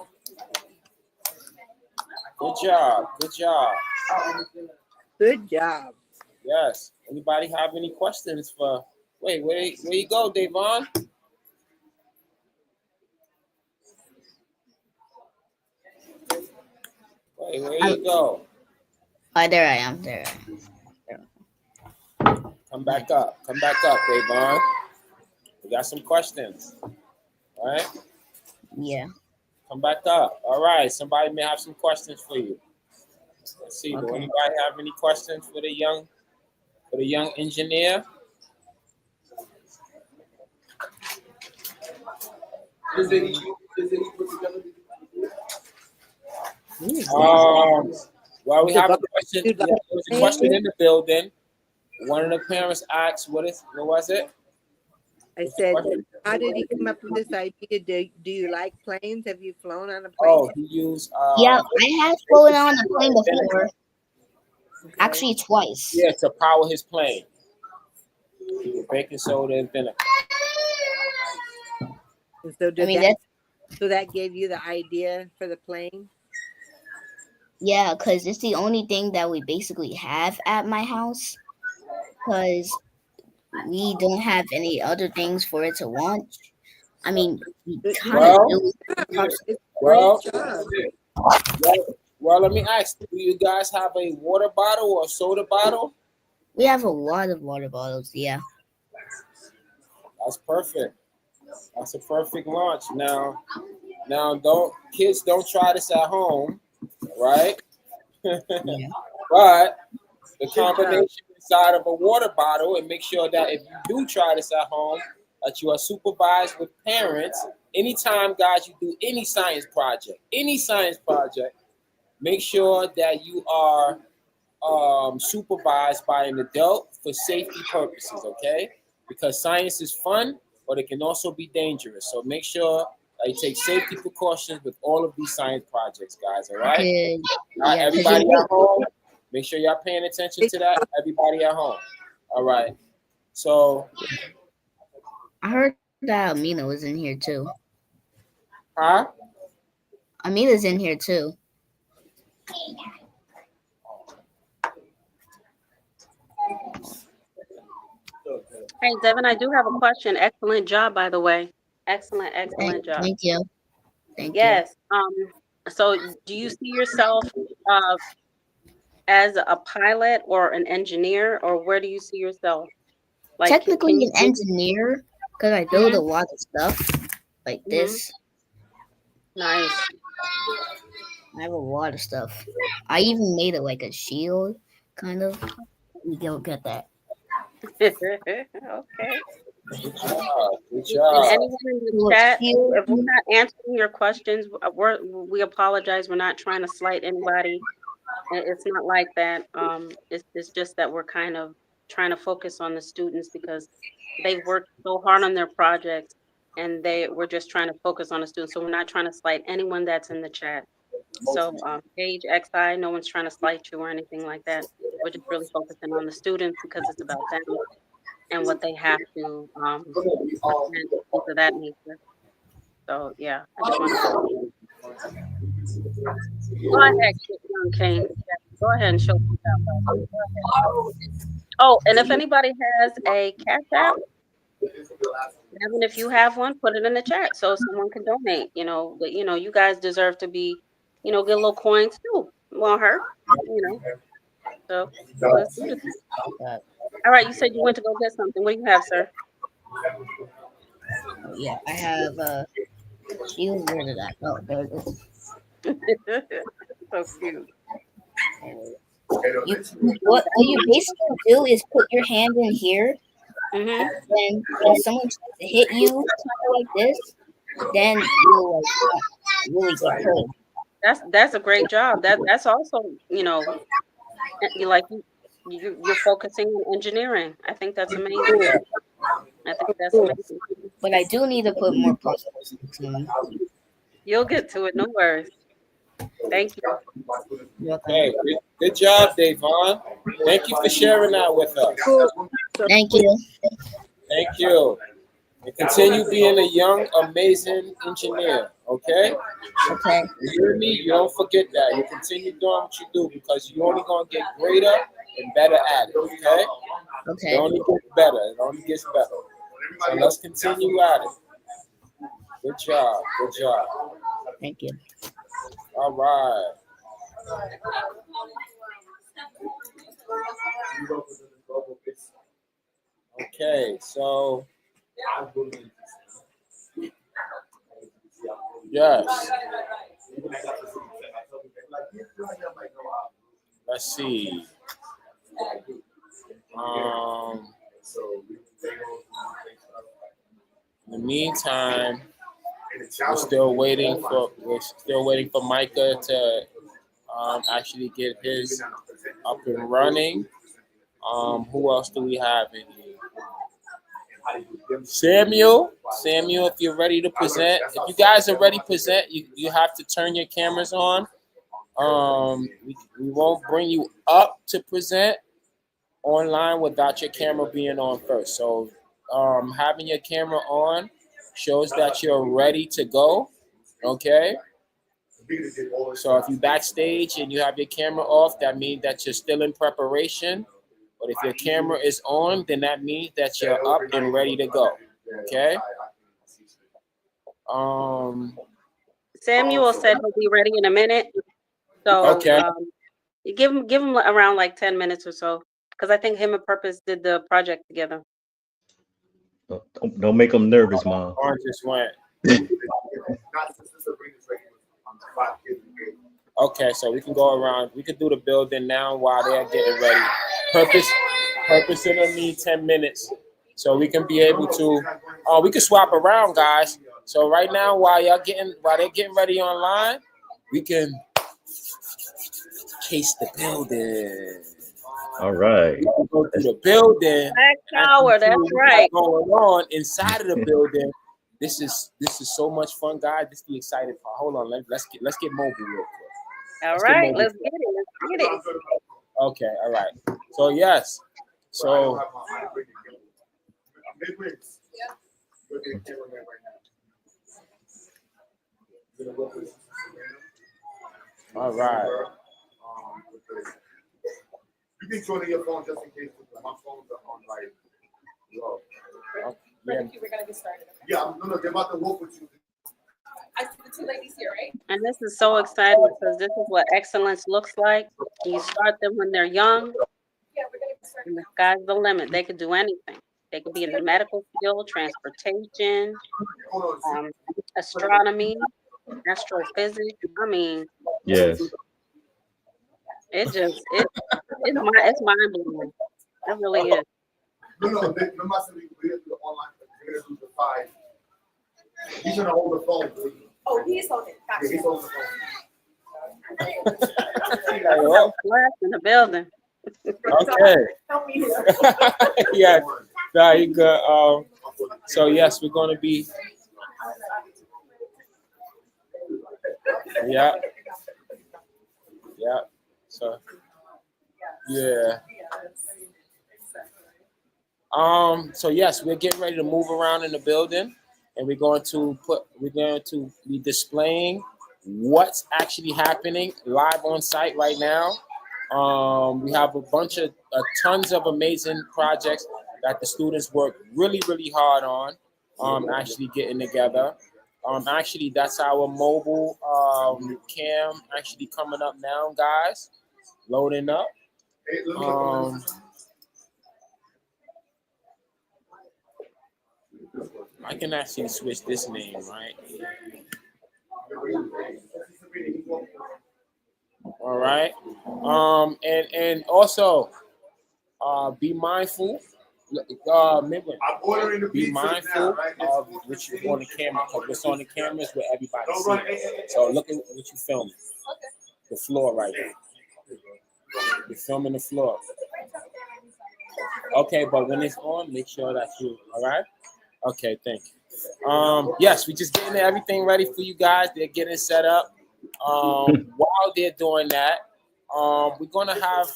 Good job. Good job. Good job. Yes. Anybody have any questions for? Wait, where you go, Davon? Wait, where you go? Oh, there I am. There I am. Come back up. Come back up, Davon. We got some questions. All right. Yeah. Come back up. All right. Somebody may have some questions for you. Let's see. Do Okay. anybody have any questions for the young engineer? Well, we have a question. Yeah, there's a question in the building. One of the parents asked, "What was it?" I said, how did he come up with this idea? Do you like planes? Have you flown on a plane? Oh, he used. Yeah, I have flown on a plane before. Actually, twice. Yeah, to power his plane. Baking soda and vinegar. And so that gave you the idea for the plane? Yeah, because it's the only thing that we basically have at my house. Because we don't have any other things for it to launch. I mean, we kind of do. Well, let me ask: do you guys have a water bottle or a soda bottle? We have a lot of water bottles. Yeah. That's perfect. That's a perfect launch. Now, kids don't try this at home, right? But the combination inside of a water bottle, and make sure that if you do try this at home, that you are supervised with parents. Anytime, guys, you do any science project, make sure that you are supervised by an adult for safety purposes, okay? Because science is fun, but it can also be dangerous. So make sure that you take safety precautions with all of these science projects, guys, all right? All right, everybody at home, make sure y'all paying attention to that. Everybody at home. All right. So I heard that Amina was in here too. Huh? Amina's in here too. Hey, Devin, I do have a question. Excellent job, by the way. Excellent job. Thank you. Yes. So do you see yourself as a pilot or an engineer, or where do you see yourself? Like, Technically an engineer, because I build a lot of stuff like this. Nice. I have a lot of stuff. I even made it like a shield, kind of. You go get that. Okay. Good job. And anyone in the chat, if we're not answering your questions, we apologize. We're not trying to slight anybody. It's not like that. It's just that we're kind of trying to focus on the students because they've worked so hard on their projects, and we're just trying to focus on the students. So we're not trying to slight anyone that's in the chat. So Paige, XI, no one's trying to slight you or anything like that. We're just really focusing on the students because it's about them. and what they have to things of that nature. So yeah, I just want to go ahead, young Kane. Yeah, go ahead and show them that. Go ahead. Oh, and if anybody has a Cash App, Evan, if you have one, put it in the chat so someone can donate. But you guys deserve to be, get a little coins too. Won't hurt, So let's do this. All right, you said you went to go get something. What do you have, sir? Yeah, I have shield. Where did I? Oh, there it is. So cute. What you basically do is put your hand in here, Mm-hmm. and when someone tries to hit you like this, then you'll really get hurt. That's a great job. That's also you're focusing on engineering. I think that's amazing. But I do need to put more puzzles. You'll get to it. No worries. Thank you. Hey, good job, Davon. Thank you for sharing that with us. Thank you. Thank you. And continue being a young, amazing engineer. Okay? Okay. You hear me? You don't forget that. You continue doing what you do because you're only gonna get greater and better at it. Okay? Okay. It only gets better. It only gets better. So let's continue at it. Good job. Good job. Thank you. All right. Okay, so yes. Let's see. In the meantime, we're still waiting for Micah to actually get his up and running. Who else do we have in here? Samuel, if you're ready to present. If you guys are ready to present, you have to turn your cameras on. We won't bring you up to present online without your camera being on first. So having your camera on shows that you're ready to go. Okay. So if you backstage and you have your camera off, that means that you're still in preparation. But if your camera is on, then that means that you're up and ready to go. Okay. Samuel said he'll be ready in a minute. So okay. You give him around like 10 minutes or so, because I think him and Purpose did the project together. Don't make them nervous, Mom. Orange just went. Okay, so we can go around. We can do the building now while they're getting ready. Purpose in a need 10 minutes, so we can be able to. We can swap around, guys. So right now, while they're getting ready online, we can case the building. All right. We can go to the building. Black Power, that's right. Going on inside of the building. This is so much fun, guys. This is the exciting part. Hold on, let's get mobile real quick. All right, let's get it. Okay, all right. So yes, so all right. You can turn your phone just in case my phones are on like low. We're gonna get started. Okay? Yeah, no, they're about to work with you. I see the two ladies here, right? And this is so exciting because this is what excellence looks like. You start them when they're young. Yeah, we're gonna get started. And the sky's the limit. They could do anything. They could be in the medical field, transportation, astronomy, astrophysics. I mean, Yes. it's mind blowing. It really is. No, they must be weird to the online. They're gonna do the 5. He's gonna hold the phone. Oh, he's holding. Yeah, he's holding the phone. Flash in the building. Okay. Help me here. Yeah, no, you good. So yes, we're gonna be. Yeah. So. Yeah. So yes, we're getting ready to move around in the building, and we're going to be displaying what's actually happening live on site right now. We have tons of amazing projects that the students work really, really hard on, actually getting together. Actually, that's our mobile cam actually coming up now, guys, loading up. I can actually switch this name, right? All right. And also, be mindful. Remember, be mindful of what you on the camera, because what's on the camera is what everybody sees. So look at what you're filming. The floor right now. You're filming the floor. Okay, but when it's on, make sure that you, all right? Okay, thank you. Yes, we just getting everything ready for you guys. They're getting set up. While they're doing that, we're gonna have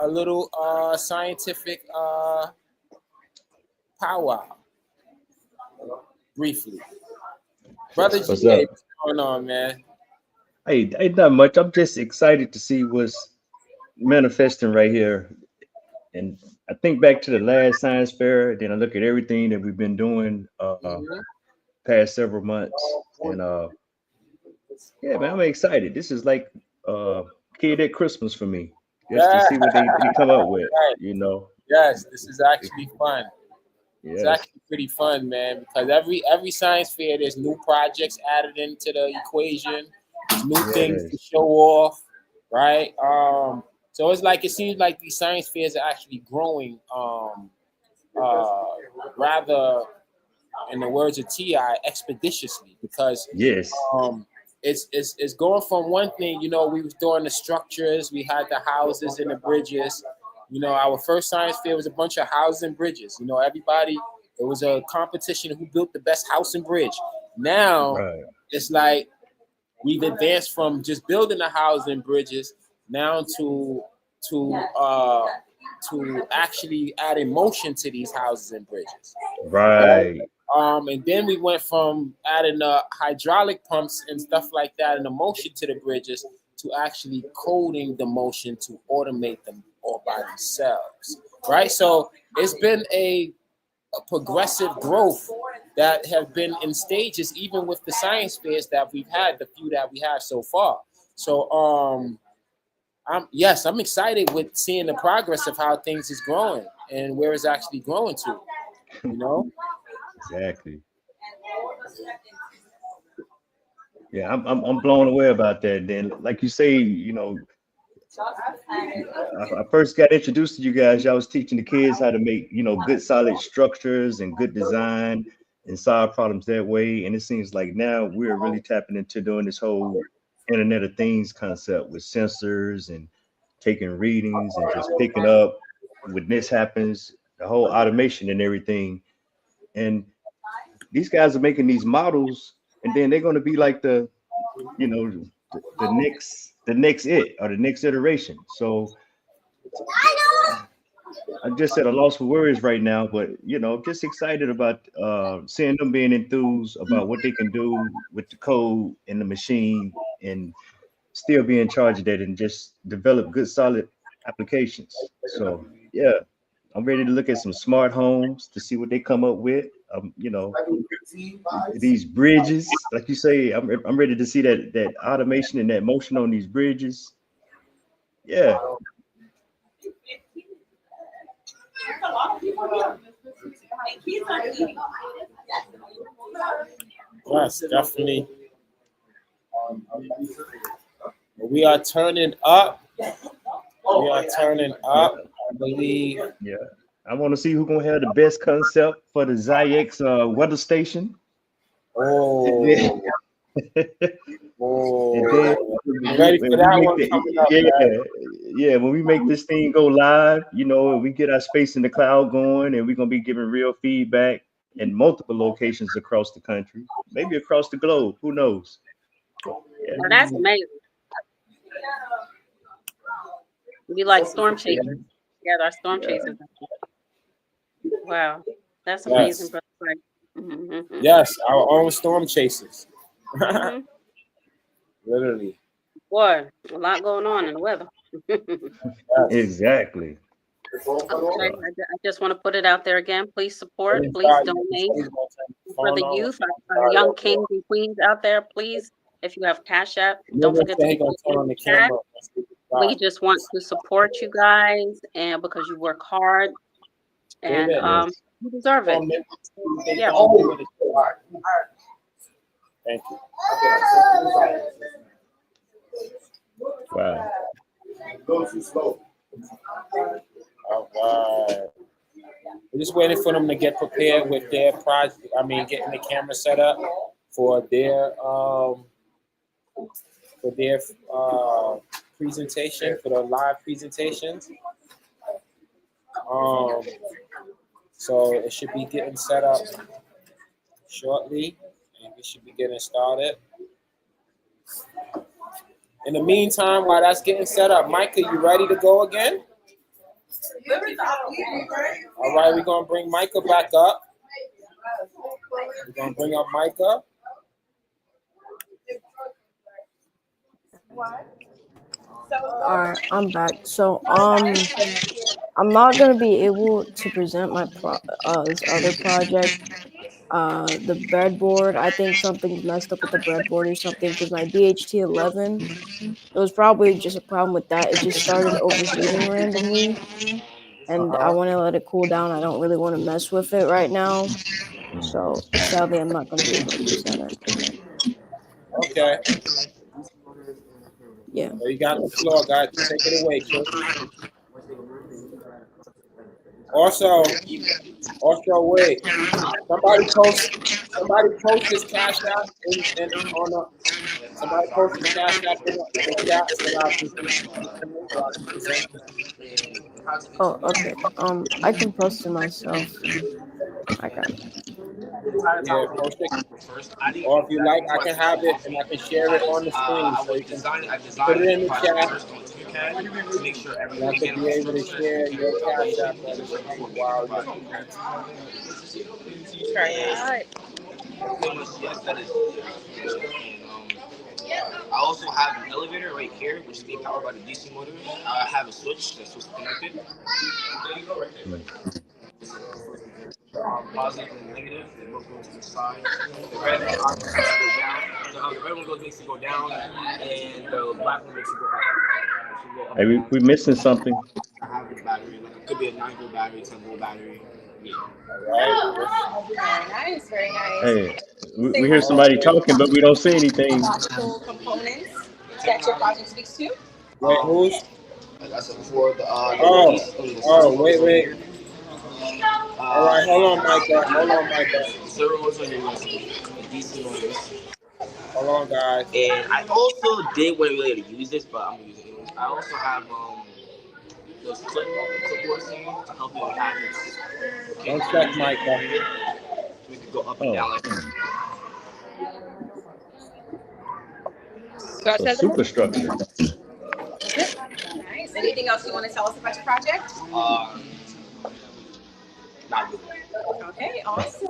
a little scientific powwow briefly. Brother What's GA, up? what's going on, man? Hey, ain't not much. I'm just excited to see what's manifesting right here. And I think back to the last science fair, then I look at everything that we've been doing past several months. And yeah, man, I'm excited. This is like kid at Christmas for me. Just to see what they come up with, Right. you know. Yes, this is actually fun. It's Yes. actually pretty fun, man, because every science fair, there's new projects added into the equation, there's new things to Yes. show off, right? So it's like, it seems like these science fairs are actually growing, rather, in the words of T.I., expeditiously, because Yes. it's going from one thing, you know, we was doing the structures, we had the houses and the bridges. You know, our first science fair was a bunch of houses and bridges. You know, everybody, it was a competition who built the best house and bridge. Now, Right. it's like we've advanced from just building a house and bridges now to actually add emotion to these houses and bridges. Right. And then we went from adding hydraulic pumps and stuff like that and the motion to the bridges to actually coding the motion to automate them all by themselves, right? So it's been a progressive growth that have been in stages, even with the science fairs that we've had, the few that we have so far. So I'm excited with seeing the progress of how things is growing and where it's actually growing to, you know? Exactly. Yeah, I'm blown away about that. Then, like you say, you know, I first got introduced to you guys. I was teaching the kids how to make, you know, good solid structures and good design and solve problems that way. And it seems like now we're really tapping into doing this whole Internet of Things concept with sensors and taking readings and just picking up when this happens, the whole automation and everything. And these guys are making these models, and then they're going to be like the, you know, the next it or the next iteration. So I'm just at a loss for words right now, but you know, just excited about seeing them being enthused about what they can do with the code and the machine, and still be in charge of that and just develop good solid applications. So yeah, I'm ready to look at some smart homes to see what they come up with. You know, these bridges, like you say, I'm ready to see that automation and that motion on these bridges. Yeah. Yes, definitely. We are turning up. We are turning up, I believe. Yeah. I want to see who's gonna have the best concept for the ZIX weather station. Oh. Ready for that one coming up, yeah, when we make this thing go live, you know, and we get our space in the cloud going, and we're gonna be giving real feedback in multiple locations across the country, maybe across the globe. Who knows? Yeah. Well, that's amazing. We like storm chasers. Yeah, our storm chasers. Wow, that's Yes. amazing, brother Frank. Mhm. Yes, our own storm chasers. Mhm. Literally. Boy, a lot going on in the weather. Exactly. Okay, I just want to put it out there again. Please support, Please, please God, you donate please don't turn the for phone the on. youth, our young kings and queens out there. Please, if you have Cash App, don't Never forget say to he put gonna it turn in on the the chat. camera. We just want to support you guys, and because you work hard, and you deserve it. Yeah. Oh. Thank you. Wow. Go too slow. All right. We're just waiting for them to get prepared with their project. I mean, getting the camera set up for their presentation, for the live presentations. So it should be getting set up shortly, and we should be getting started. In the meantime, while that's getting set up, Micah, you ready to go again? All right, we're gonna bring Micah back up. We're gonna bring up Micah. All right, I'm back. So I'm not gonna be able to present my this other project. The breadboard. I think something's messed up with the breadboard or something because my DHT11. It was probably just a problem with that. It just started overheating randomly, and I want to let it cool down. I don't really want to mess with it right now. So sadly, I'm not gonna be able to present it. Okay. Yeah. So you got the floor, guys. Take it away, Chris. Also, wait. Somebody post his Cash App in on the. Somebody post his Cash App in the chat so I can. Oh, okay. I can post it myself. I got it. Yeah, post it. Or if you like, I can have it and I can share it on the screen. So you can put it in the chat. And I could be able to share your Cash App on the screen while I also have an elevator right here, which is being powered by the DC motor. I have a switch that's supposed to connect it. There you go, right there. Positive and negative, they both go to the side. The red one makes it go down. The red one makes it go down, and the black one makes it go up. Hey, we missing something. I have a battery, like it could be a 9-volt battery, 10-volt battery. Yeah. Very nice, very nice. Hey, we hear somebody talking, but we don't say anything. Logical components that your project speaks to. Wait, who's? That's for the. Wait. All right, hold on, Micah. Servo motors and DC motors. Hold on, guys. And I also did want to really use this, but I'm gonna use it anyways. I also have those clipboards here to help you with habits. Don't check Micah. We could go up and down like that. So superstructure. Nice. Anything else you want to tell us about your project? Not really. Okay, awesome.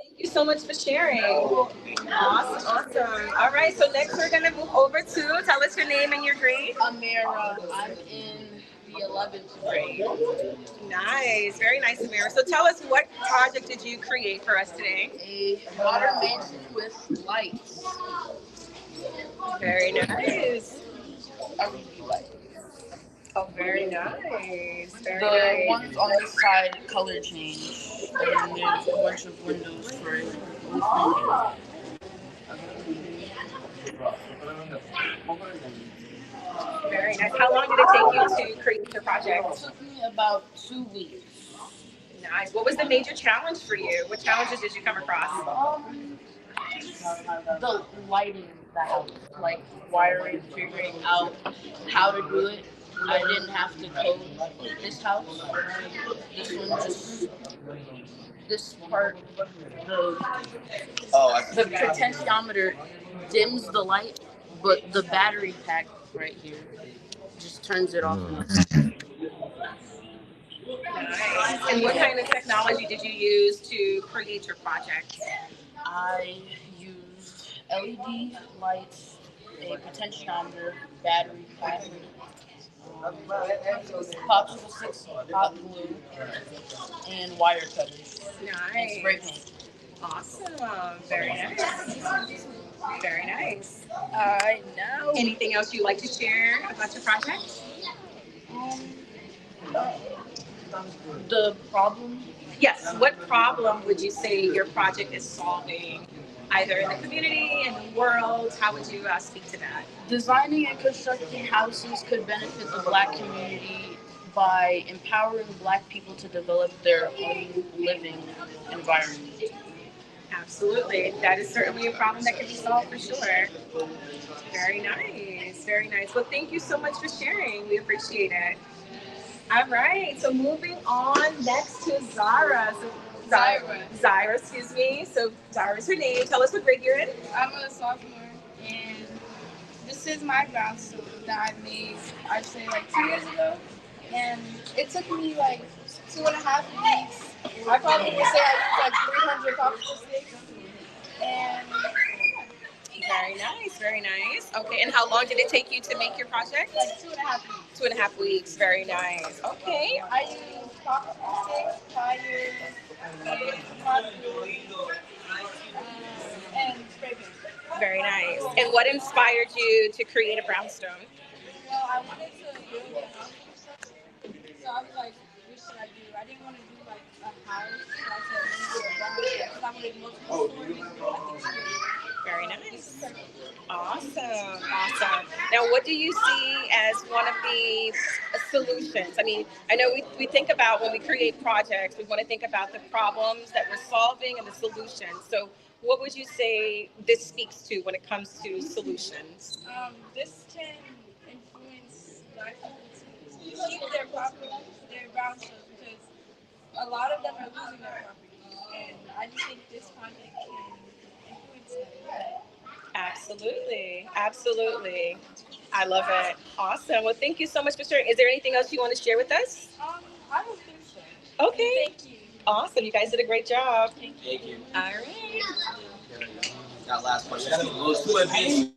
Thank you so much for sharing. Awesome. All right, so next we're gonna move over to tell us your name and your grade. Amira, I'm in the 11th grade. Nice, very nice, Amira. So tell us, what project did you create for us today? A modern mansion with lights. Very nice. LED lights. Oh, very nice. Very The nice. ones on this side color change, and then there's a bunch of windows for it. Very nice. How long did it take you to create your project? It took me about 2 weeks. Nice. What was the major challenge for you? What challenges did you come across? The lighting of the house, like wiring, figuring out how to do it. I didn't have to code this house. This one just, this part, the potentiometer dims the light, but the battery pack right here just turns it off. Nice. And what kind of technology did you use to create your project? I used LED lights, a potentiometer, battery pack, popsicle sticks, hot glue, and wire cutters. Nice. And spray paint. Awesome. Very nice. Very nice. Now Anything else you'd like to share about your project? The problem? Yes. What problem would you say your project is solving, either in the community, in the world? How would you speak to that? Designing and constructing houses could benefit the Black community by empowering Black people to develop their own living environment. Absolutely. That is certainly a problem that can be solved for sure. Very nice. Very nice. Well, thank you so much for sharing. We appreciate it. All right. So moving on next to Zara. So Zyra, excuse me. So Zyra's her name. Tell us what grade you're in. I'm a sophomore, and this is my brownstone that I made, I'd say, like 2 years ago. And it took me like 2.5 weeks. I probably would say I used like 300 popsicle sticks. And very nice, very nice. Okay, and how long did it take you to make your project? Like 2.5 weeks. 2.5 weeks. Very nice. Okay. I used popsicle sticks, tires, and hot glue, and spray paint. Very nice. And what inspired you to create a brownstone? Well, I wanted to build a house, so I was like, what should I do? I didn't want to do like a house, so I said, let me do a brownstone, because I wanted multiple stories. I think very nice. Awesome. Awesome. Now, what do you see as one of the solutions? I mean, I know we think about when we create projects, we want to think about the problems that we're solving and the solutions. So what would you say this speaks to when it comes to solutions? This can influence Black people to keep their property, their brownstones, because a lot of them are losing their property. And I just think this project can influence them. Absolutely. Absolutely. I love it. Awesome. Well, thank you so much for sharing. Is there anything else you want to share with us? I don't think so. Okay. Thank you. Awesome. You guys did a great job. Thank you. All right. That last question. Those two advanced.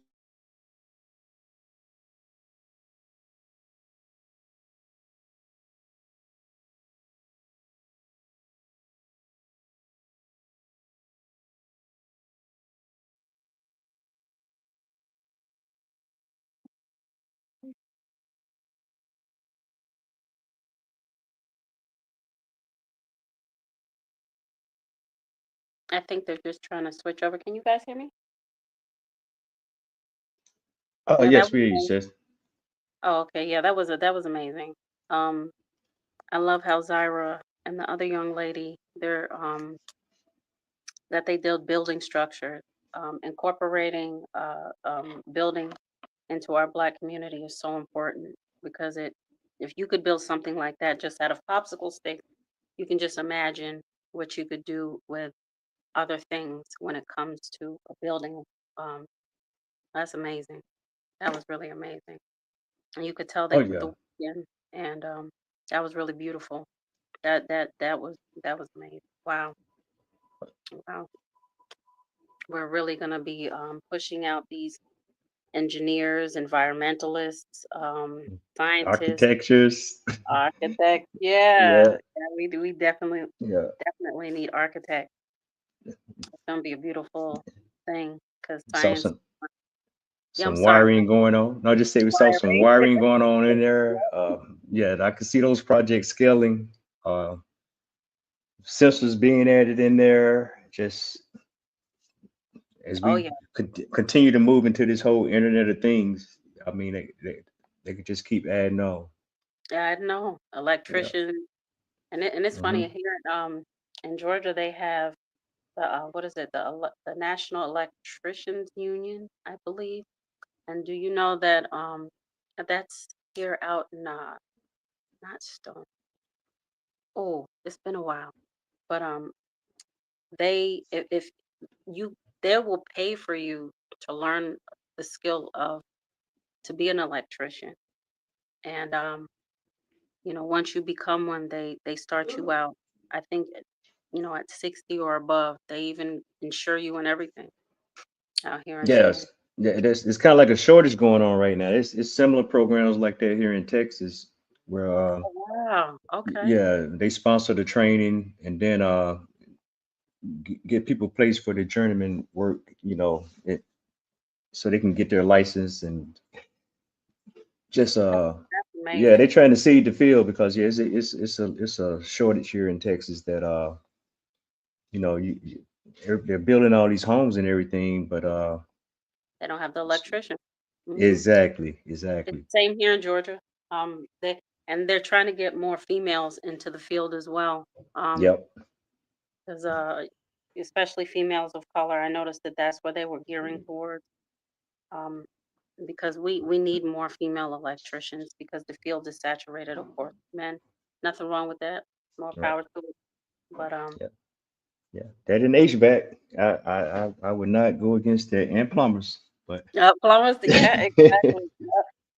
I think they're just trying to switch over. Can you guys hear me? Oh, Yeah, yes, that we hear you, was sis. oh, okay. Yeah, that was amazing. I love how Zyra and the other young lady, they're that they build building structure, incorporating building into our Black community is so important because if you could build something like that just out of popsicle sticks, you can just imagine what you could do with other things when it comes to a building. Um, that's amazing. That was really amazing. And you could tell they Oh, put yeah. the work in, and that was really beautiful. That was amazing. Wow, wow. We're really gonna be pushing out these engineers, environmentalists, scientists, Architectures. architects. Yeah, Yeah, yeah. We yeah. definitely need architects. It's gonna be a beautiful thing because Saw science. some Yeah, I'm some sorry. wiring going on. No, I just say we saw some Wiring. wiring going on in there. Yeah, I could see those projects scaling. Sensors being added in there. Just as Oh we yeah. continue to move into this whole Internet of Things, I mean, they could just keep adding on. Yeah, I know. Yeah. Electrician. And it's hmm funny here in Georgia they have the what is it, the National Electricians Union, I believe. And do you know that that's here out in not Stone. Oh, it's been a while. But they if you they will pay for you to learn the skill of to be an electrician. And once you become one, they start you out. I think, at 60 or above, they even insure you and everything out here in Florida. Yes, yeah, it's kind of like a shortage going on right now. It's similar programs like that here in Texas, where Oh, wow. Okay. yeah, they sponsor the training and then get people placed for the journeyman work, so they can get their license and just That's yeah, they're amazing. trying to seed the field because yeah, it's a shortage here in Texas that they're building all these homes and everything, but They don't have the electrician. exactly, It's exactly. the same here in Georgia. They're trying to get more females into the field as well. Yep. Because especially females of color, I noticed that that's where they were gearing towards. Um, because we need more female electricians because the field is saturated, of course. Men, nothing wrong with that. More Right. power to it. But Yeah. Yeah. That in HVAC, I would not go against that, and plumbers, but plumbers, yeah, exactly.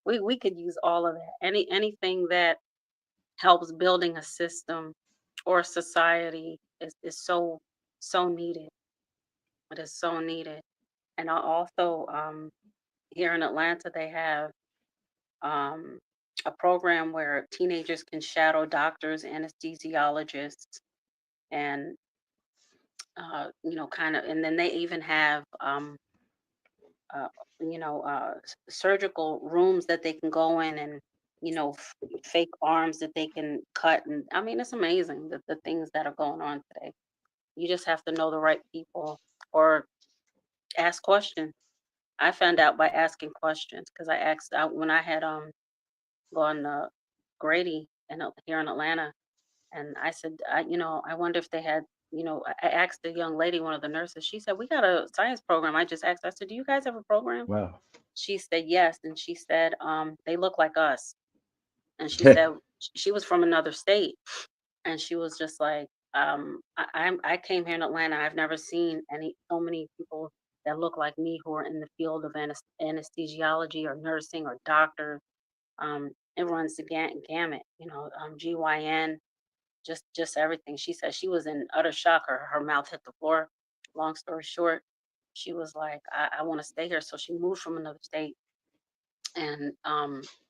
We could use all of that. Anything that helps building a system or society is so needed. It is so needed. And also, here in Atlanta, they have a program where teenagers can shadow doctors, anesthesiologists, and kind of, and then they even have uh, surgical rooms that they can go in and fake arms that they can cut, and I mean it's amazing the things that are going on today. You just have to know the right people or ask questions. I found out by asking questions because I asked out when I had gone Grady here in Atlanta, and I said, I wonder if they had, I asked the young lady, one of the nurses, she said, we got a science program. I just asked, I said, do you guys have a program? wow. She said, yes. And she said, they look like us. And she said, she was from another state. And she was just like, I came here in Atlanta. I've never seen so many people that look like me who are in the field of anesthesiology or nursing or doctors. It runs the gamut, GYN, just everything. She said she was in utter shock. Her mouth hit the floor. Long story short, she was like, I want to stay here. So she moved from another state and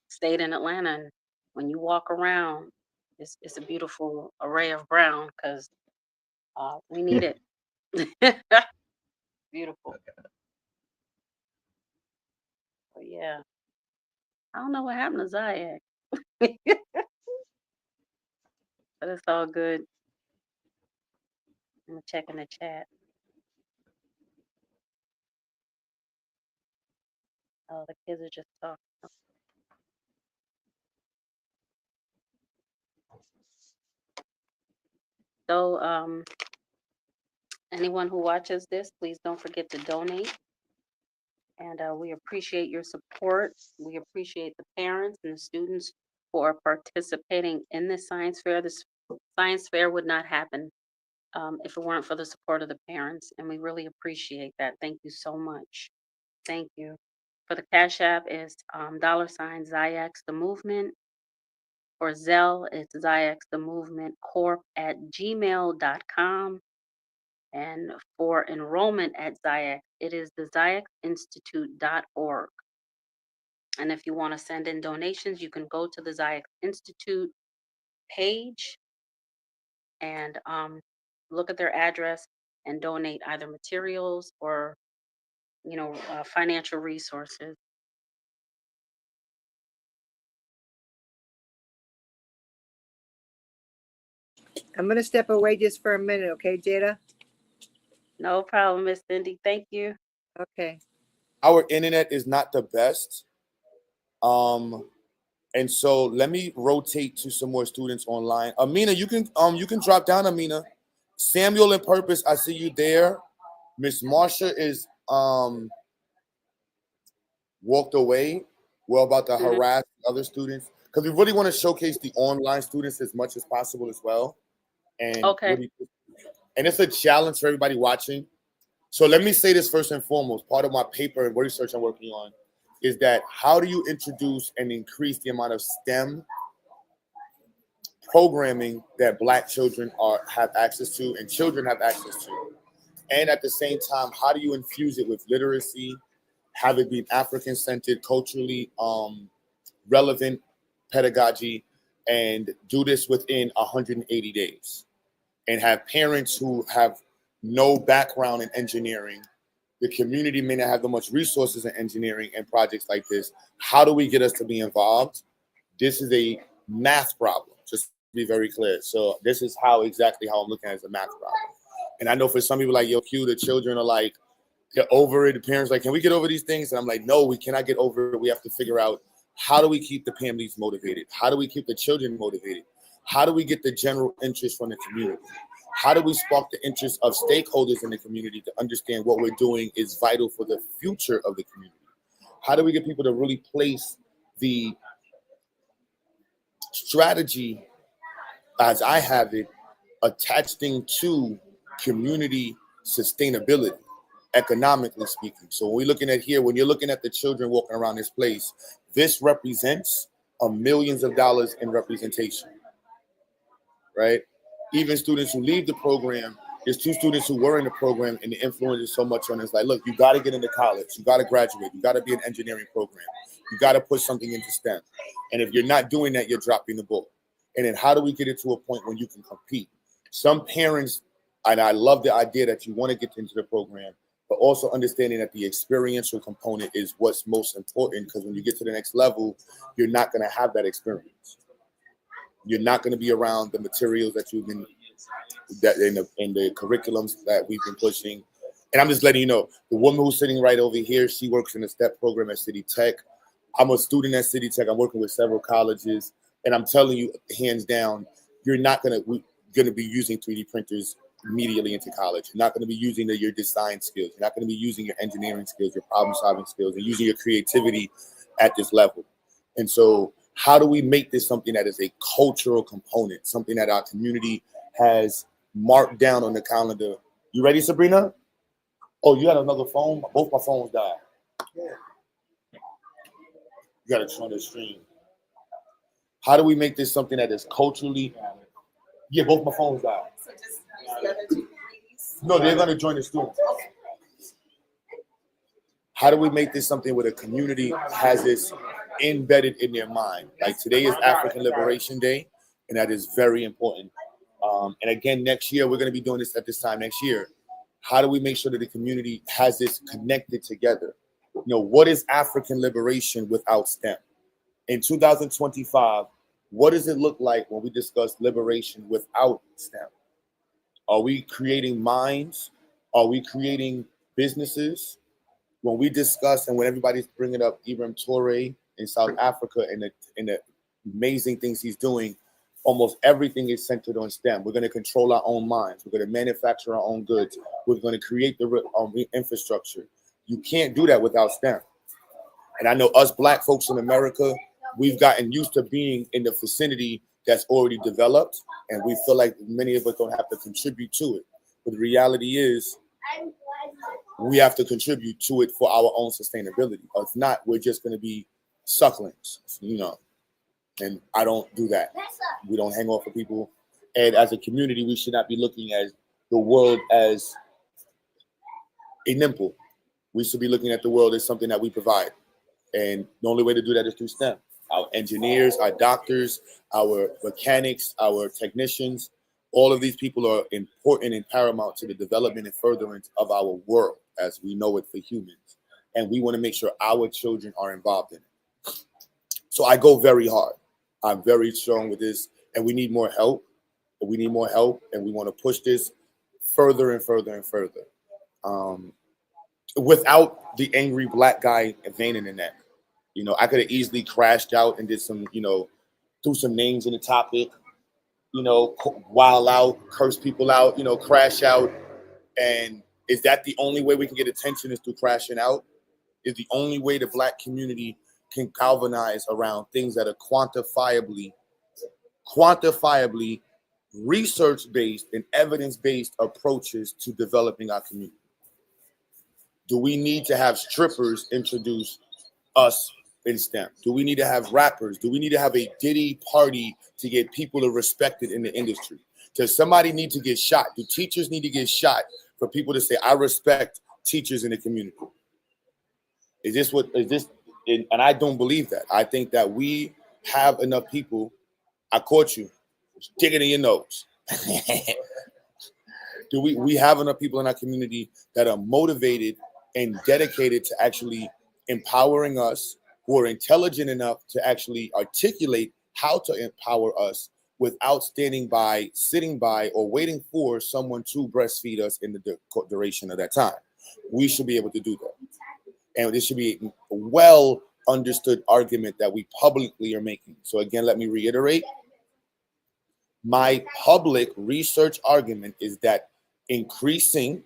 stayed in Atlanta. And when you walk around, it's a beautiful array of brown because we need it. Beautiful. But yeah, I don't know what happened to Zayak, but it's all good. I'm checking the chat. Oh, the kids are just talking. So, anyone who watches this, please don't forget to donate. And we appreciate your support. We appreciate the parents and the students who are participating in this science fair. This science fair would not happen if it weren't for the support of the parents. And we really appreciate that. Thank you so much. Thank you. For the Cash App is $ Zayax the Movement. For Zelle, it's Zayax the Movement Corp at gmail.com. And for enrollment at Zayax, it is the ZayaxInstitute.org. And if you want to send in donations, you can go to the Zayax Institute page and look at their address and donate either materials or, financial resources. I'm going to step away just for a minute, okay, Jada? No problem, Miss Cindy. Thank you. Okay. Our internet is not the best. And so let me rotate to some more students online. Amina, you can drop down, Amina. Samuel and Purpose, I see you there. Miss Marsha is walked away. We're about to harass other students because we really want to showcase the online students as much as possible as well. And okay. And it's a challenge for everybody watching. So let me say this first and foremost. Part of my paper and research I'm working on is that how do you introduce and increase the amount of STEM programming that Black children have access to and children have access to. And at the same time, how do you infuse it with literacy, have it be African-centered, culturally relevant pedagogy, and do this within 180 days? And have parents who have no background in engineering, the community may not have that much resources in engineering and projects like this. How do we get us to be involved? This is a math problem, just to be very clear. So this is exactly how I'm looking at it as a math problem. And I know for some people like, yo, Q, the children are like, they're over it. The parents are like, can we get over these things? And I'm like, no, we cannot get over it. We have to figure out, how do we keep the families motivated? How do we keep the children motivated? How do we get the general interest from the community? How do we spark the interest of stakeholders in the community to understand what we're doing is vital for the future of the community? How do we get people to really place the strategy, as I have it, attaching to community sustainability, economically speaking? So when we're looking at here, when you're looking at the children walking around this place, this represents millions of dollars in representation, right? Even students who leave the program, there's 2 students who were in the program, and the influence is so much on us. Like, look, you got to get into college. You got to graduate. You got to be an engineering program. You got to put something into STEM. And if you're not doing that, you're dropping the ball. And then how do we get it to a point when you can compete? Some parents, and I love the idea that you want to get into the program, but also understanding that the experiential component is what's most important, because when you get to the next level, you're not going to have that experience. You're not going to be around the materials that you've been, that in the curriculums that we've been pushing. And I'm just letting you know, the woman who's sitting right over here, she works in the STEP program at City Tech. I'm a student at City Tech. I'm working with several colleges, and I'm telling you, hands down, we're going to be using 3D printers immediately into college. You're not going to be using your design skills. You're not going to be using your engineering skills, your problem-solving skills, and using your creativity at this level. And so how do we make this something that is a cultural component, something that our community has marked down on the calendar? You ready, Sabrina? Oh, you got another phone? Both my phones died. Yeah. You got to join the stream. How do we make this something that is culturally? Yeah, both my phones died. So just use the other 2 ladies. No, they're going to join the students. Okay. How do we make this something where the community has this embedded in their mind? Like, today is African Liberation Day, and that is very important. And again, next year, we're going to be doing this at this time next year. How do we make sure that the community has this connected together? You know, what is African liberation without STEM? In 2025, what does it look like when we discuss liberation without STEM? Are we creating minds? Are we creating businesses? When we discuss and when everybody's bringing up Ibrahim Toure in South Africa and the amazing things he's doing, almost everything is centered on STEM. We're going to control our own minds. We're going to manufacture our own goods. We're going to create the infrastructure. You can't do that without STEM. And I know us Black folks in America, we've gotten used to being in the vicinity that's already developed, and we feel like many of us don't have to contribute to it. But the reality is, we have to contribute to it for our own sustainability. If not, we're just going to be sucklings, you know. And I don't do that. We don't hang off for people. And as a community, we should not be looking at the world as a nimble. We should be looking at the world as something that we provide. And the only way to do that is through STEM. Our engineers, our doctors, our mechanics, our technicians, all of these people are important and paramount to the development and furtherance of our world as we know it for humans. And we want to make sure our children are involved in it. So I go very hard. I'm very strong with this, and we need more help. We need more help, and we want to push this further and further and further. Without the angry Black guy vein in the neck. You know, I could have easily crashed out and did some, you know, threw some names in the topic, you know, wild out, curse people out, you know, crash out. And is that the only way we can get attention is through crashing out? Is the only way the Black community can galvanize around things that are quantifiably research-based and evidence-based approaches to developing our community? Do we need to have strippers introduce us in STEM? Do we need to have rappers? Do we need to have a Diddy party to get people to respect it in the industry? Does somebody need to get shot? Do teachers need to get shot for people to say, I respect teachers in the community? Is this what is this? And I don't believe that. I think that we have enough people. I caught you. Dig it in your nose. Do we have enough people in our community that are motivated and dedicated to actually empowering us, who are intelligent enough to actually articulate how to empower us without sitting by, or waiting for someone to breastfeed us in the duration of that time? We should be able to do that. And this should be a well understood argument that we publicly are making. So again, let me reiterate. My public research argument is that increasing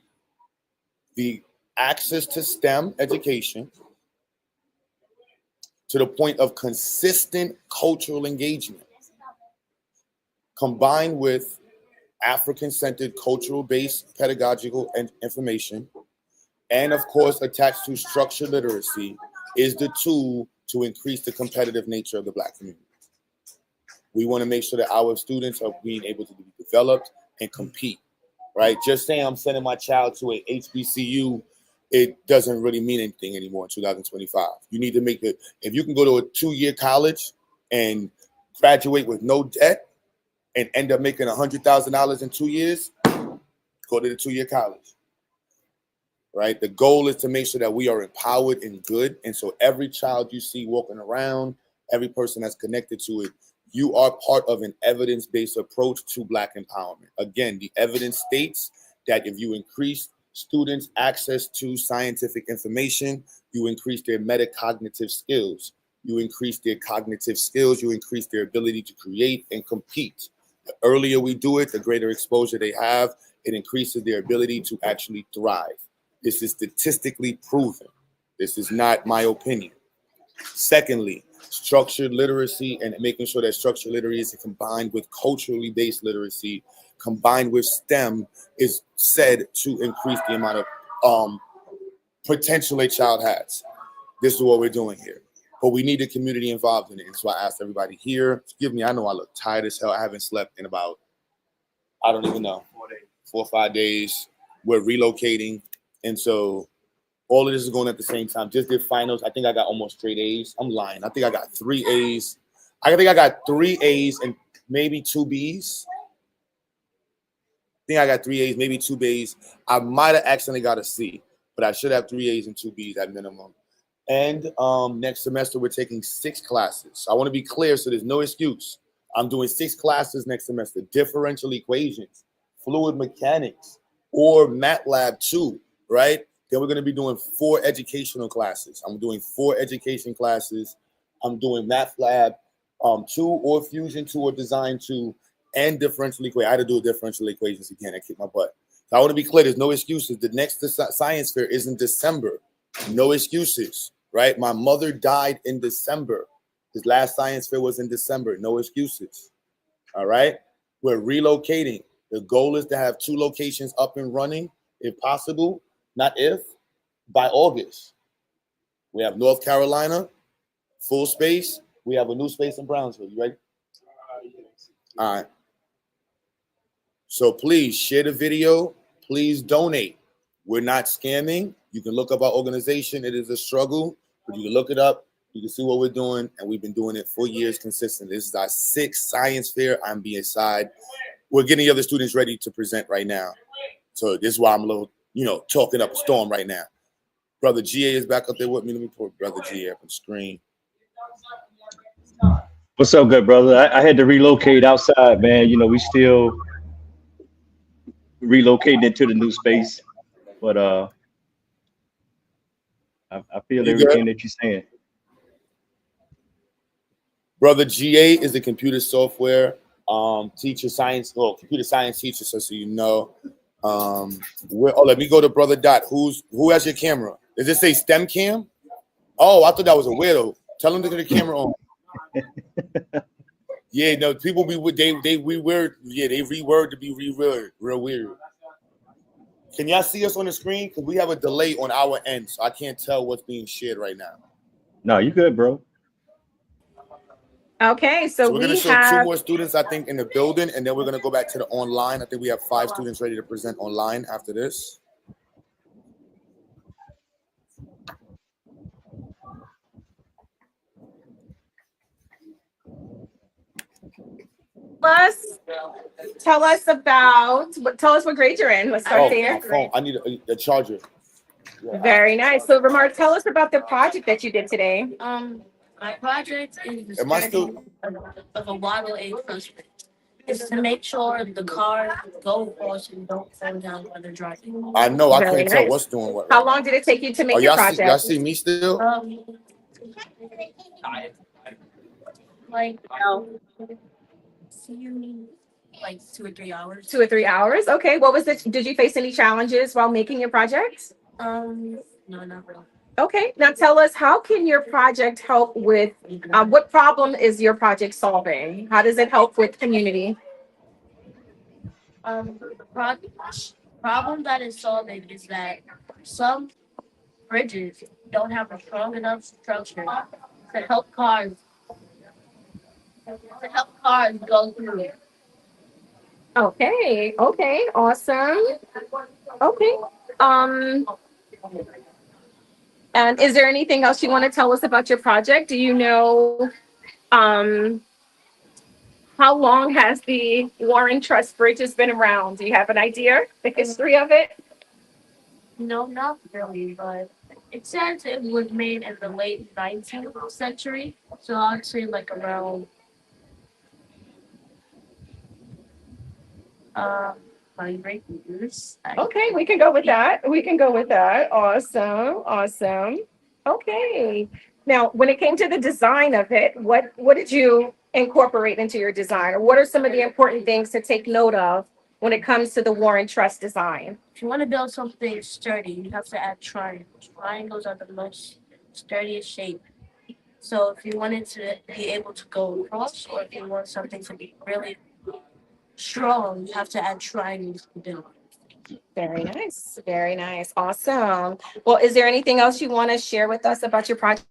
the access to STEM education to the point of consistent cultural engagement, combined with African-centered cultural-based pedagogical and information, and of course attached to structured literacy, is the tool to increase the competitive nature of the Black community. We want to make sure that our students are being able to be developed and compete, right? Just saying I'm sending my child to a HBCU, it doesn't really mean anything anymore in 2025. You need to make it, if you can go to a 2-year college and graduate with no debt and end up making $100,000 in 2 years, go to the 2-year college, right? The goal is to make sure that we are empowered and good. And so every child you see walking around, every person that's connected to it, you are part of an evidence-based approach to Black empowerment. Again, the evidence states that if you increase students' access to scientific information, you increase their metacognitive skills. You increase their cognitive skills, you increase their ability to create and compete. The earlier we do it, the greater exposure they have. It increases their ability to actually thrive. This is statistically proven. This is not my opinion. Secondly, structured literacy and making sure that structured literacy combined with culturally based literacy, combined with STEM, is said to increase the amount of potential a child has. This is what we're doing here. But we need the community involved in it. And so I asked everybody here, forgive me, I know I look tired as hell. I haven't slept in about, I don't even know, 4 or 5 days. We're relocating. And so all of this is going at the same time. Just did finals. I think I got almost straight A's. I'm lying. I think I got 3 A's. I think I got 3 A's and maybe 2 B's. I think I got 3 A's, maybe 2 B's. I might have accidentally got a C, but I should have 3 A's and 2 B's at minimum. And next semester, we're taking 6 classes. I want to be clear, so there's no excuse. I'm doing 6 classes next semester: differential equations, fluid mechanics, or MATLAB 2, right? Then we're going to be doing 4 educational classes. I'm doing 4 education classes. I'm doing MATLAB 2 or Fusion 2 or Design 2 and differential equation. I had to do differential equations again. I kicked my butt. So I want to be clear. There's no excuses. The next science fair is in December. No excuses, right? My mother died in December. His last science fair was in December. No excuses. All right. We're relocating. The goal is to have 2 locations up and running, if possible, not if, by August. We have North Carolina, full space. We have a new space in Brownsville. You ready? All right. So please share the video. Please donate. We're not scamming. You can look up our organization. It is a struggle, but you can look it up. You can see what we're doing, and we've been doing it for years consistently. This is our 6th science fair. I'm being side. We're getting the other students ready to present right now. So this is why I'm a little, talking up a storm right now. Brother GA is back up there with me. Let me put Brother GA up on the screen. What's up, good brother? I had to relocate outside, man. We still relocating into the new space, but I feel everything that you're saying. Brother GA is a computer software computer science teacher, so you know. Let me go to Brother Dot. Who has your camera? Does it say STEM cam? Oh, I thought that was a weirdo. Tell him to get the camera on. Yeah, no, people be they reword. Yeah, they reword to be real weird. Can y'all see us on the screen? Because we have a delay on our end, so I can't tell what's being shared right now. No, you good, bro. Okay, so we're gonna we show two have more students, I think, in the building, and then we're gonna go back to the online. I think we have 5 students ready to present online after this. tell us what grade you're in. Let's start Oh, there. my phone. I need a charger. Yeah. Very nice. So Ramar, tell us about the project that you did today. My project is the Am I still? study of a Model A Plus. It's to make sure the cars go across and don't fall down while they're driving. I know. I Very can't tell nice. what's doing what. How long did it take you to make Oh, your y'all project? see me still? Like No. like 2 or 3 hours. 2 or 3 hours. Okay. What was it? Did you face any challenges while making your project? No, not really. Okay. Now tell us, how can your project help with what problem is your project solving? How does it help with community? The problem that is solving is that some bridges don't have a strong enough structure to help cars go through it. Okay. Okay. Awesome. Okay. Um, and is there anything else you want to tell us about your project? Do you know how long has the Warren Trust Bridges been around? Do you have an idea, the history of it? No, not really, but it says it was made in the late 19th century. So I'd say like around 100 years. Okay, we can go with that. We can go with that. Awesome. Awesome. Okay. Now, when it came to the design of it, what did you incorporate into your design? Or what are some of the important things to take note of when it comes to the Warren Trust design? If you want to build something sturdy, you have to add triangles. Triangles are the most sturdiest shape. So if you want it to be able to go across, or if you want something to be really strong, you have to add triangles to build. Very nice. Very nice. Awesome. Well, is there anything else you want to share with us about your project?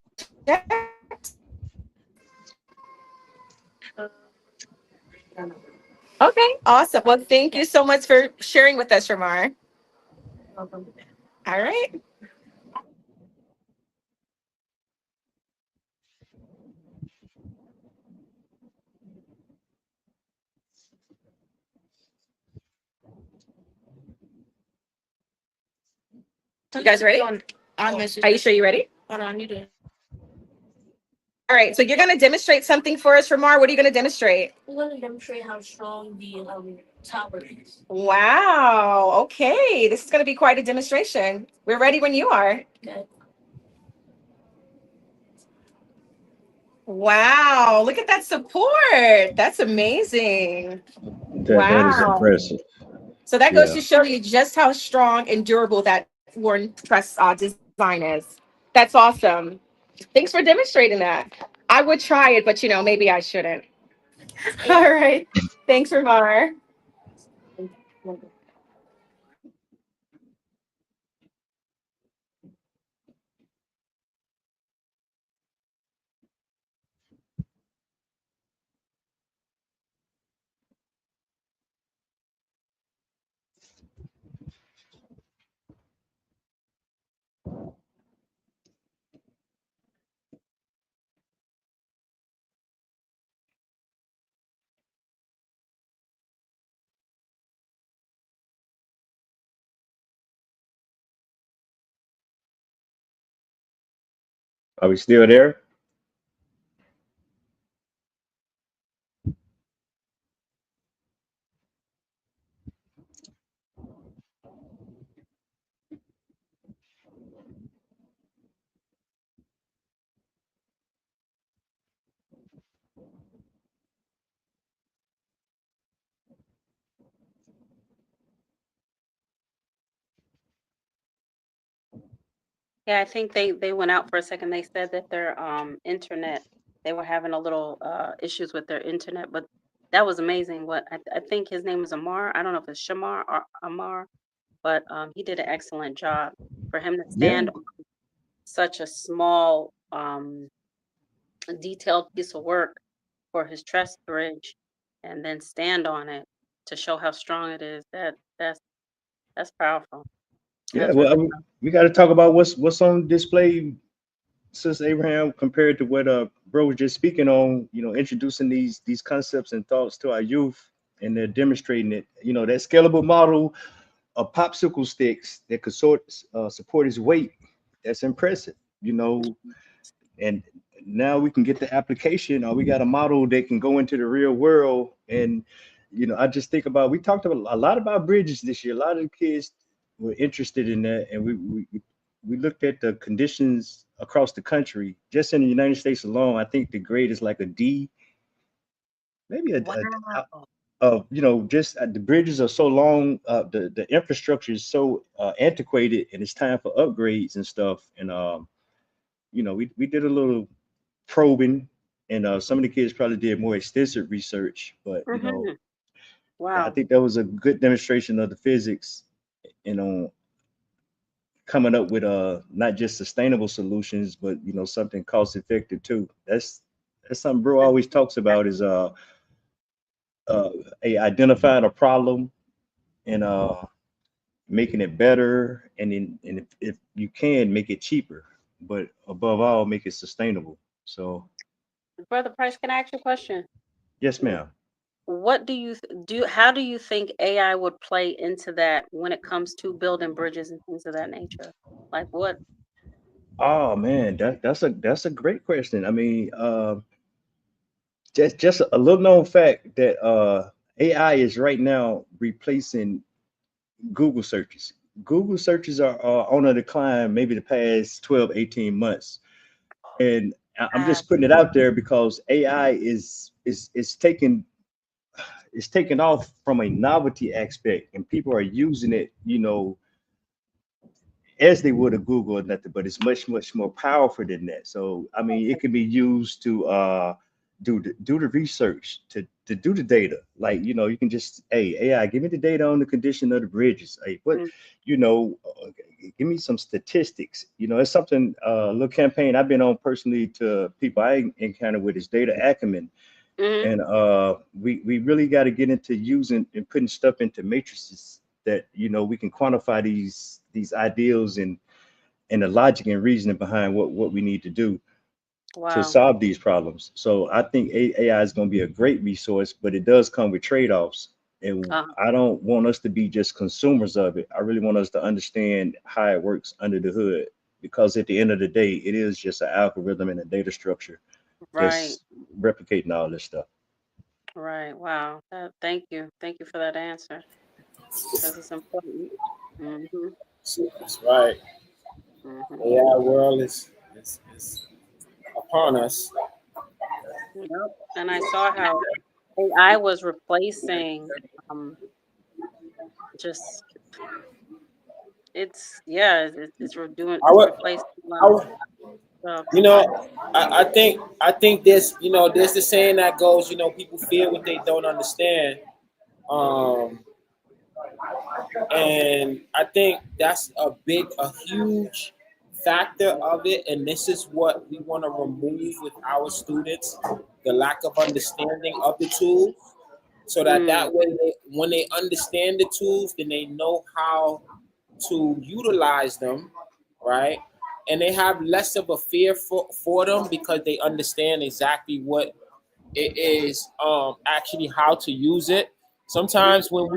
Okay, awesome. Well, thank you so much for sharing with us, Ramar. All right. You guys ready? Are you sure you're ready? Hold on, I need to. All right, so you're going to demonstrate something for us, Ramar. What are you going to demonstrate? I'm going to demonstrate how strong the tower is. Wow. Okay, this is going to be quite a demonstration. We're ready when you are. Okay. Wow, look at that support. That's amazing. That is impressive. So that goes Yeah. to show you just how strong and durable that Warren Trust design is. That's awesome. Thanks for demonstrating that. I would try it, but maybe I shouldn't. All right. Thanks, Ramar. Are we still there? Yeah, I think they went out for a second. They said that their internet, they were having a little issues with their internet, but that was amazing. What I think his name is Amar. I don't know if it's Shamar or Amar, but he did an excellent job for him to Yeah. stand on such a small detailed piece of work. for his trust bridge and then stand on it to show how strong it is. That's powerful. Yeah, That's well, really powerful. we got to talk about what's on display, Sister Abraham, compared to what bro was just speaking on. You know, introducing these concepts and thoughts to our youth, and they're demonstrating it. You know, that scalable model of popsicle sticks that could support his weight. That's impressive. You know, and now we can get the application, or we got a model that can go into the real world. And you know, I just think about, we talked about a lot about bridges this year. A lot of the kids were interested in that, and we looked at the conditions across the country. Just in the United States alone, I think the grade is like a D, maybe you know, just the bridges are so long, the infrastructure is so antiquated, and it's time for upgrades and stuff. And you know, we did a little probing, and some of the kids probably did more extensive research, but you know, wow, I think that was a good demonstration of the physics, you know, coming up with not just sustainable solutions, but you know, something cost effective too. That's something bro always talks about, is identifying a problem and making it better, and if you can, make it cheaper, but above all, make it sustainable. So Brother Price, can I ask you a question? yes, ma'am. What do you do? How do you think AI would play into that when it comes to building bridges and things of that nature? Like what? Oh man, that's a great question. I mean, just a little known fact that AI is right now replacing Google searches. Google searches are on a decline, maybe the past 12, 18 months. And I'm just putting it out there because AI is taking off from a novelty aspect, and people are using it, you know, as they would a Google or nothing, but it's much, much more powerful than that. So, I mean, it can be used to do the research, to do the data. Like, you know, you can just, hey, AI, give me the data on the condition of the bridges. Hey, what, you know, give me some statistics. You know, it's something, a little campaign I've been on personally to people I encountered with is data acumen. And we really got to get into using and putting stuff into matrices that, you know, we can quantify these ideals and the logic and reasoning behind what we need to do to solve these problems. So I think AI is going to be a great resource, but it does come with trade-offs. And I don't want us to be just consumers of it. I really want us to understand how it works under the hood, because at the end of the day, it is just an algorithm and a data structure that's replicating all this stuff. Right. Wow. Thank you. Thank you for that answer. Because it's important. That's right. AI world is upon us. Yep. And I saw how AI was replacing just it's doing replacing you know, I think there's, you know, there's the saying that goes, you know, people fear what they don't understand. And I think that's a huge factor of it. And this is what we want to remove with our students, the lack of understanding of the tools, so that way when they understand the tools, then they know how to utilize them, right? And they have less of a fear for them, because they understand exactly what it is, actually how to use it. Sometimes when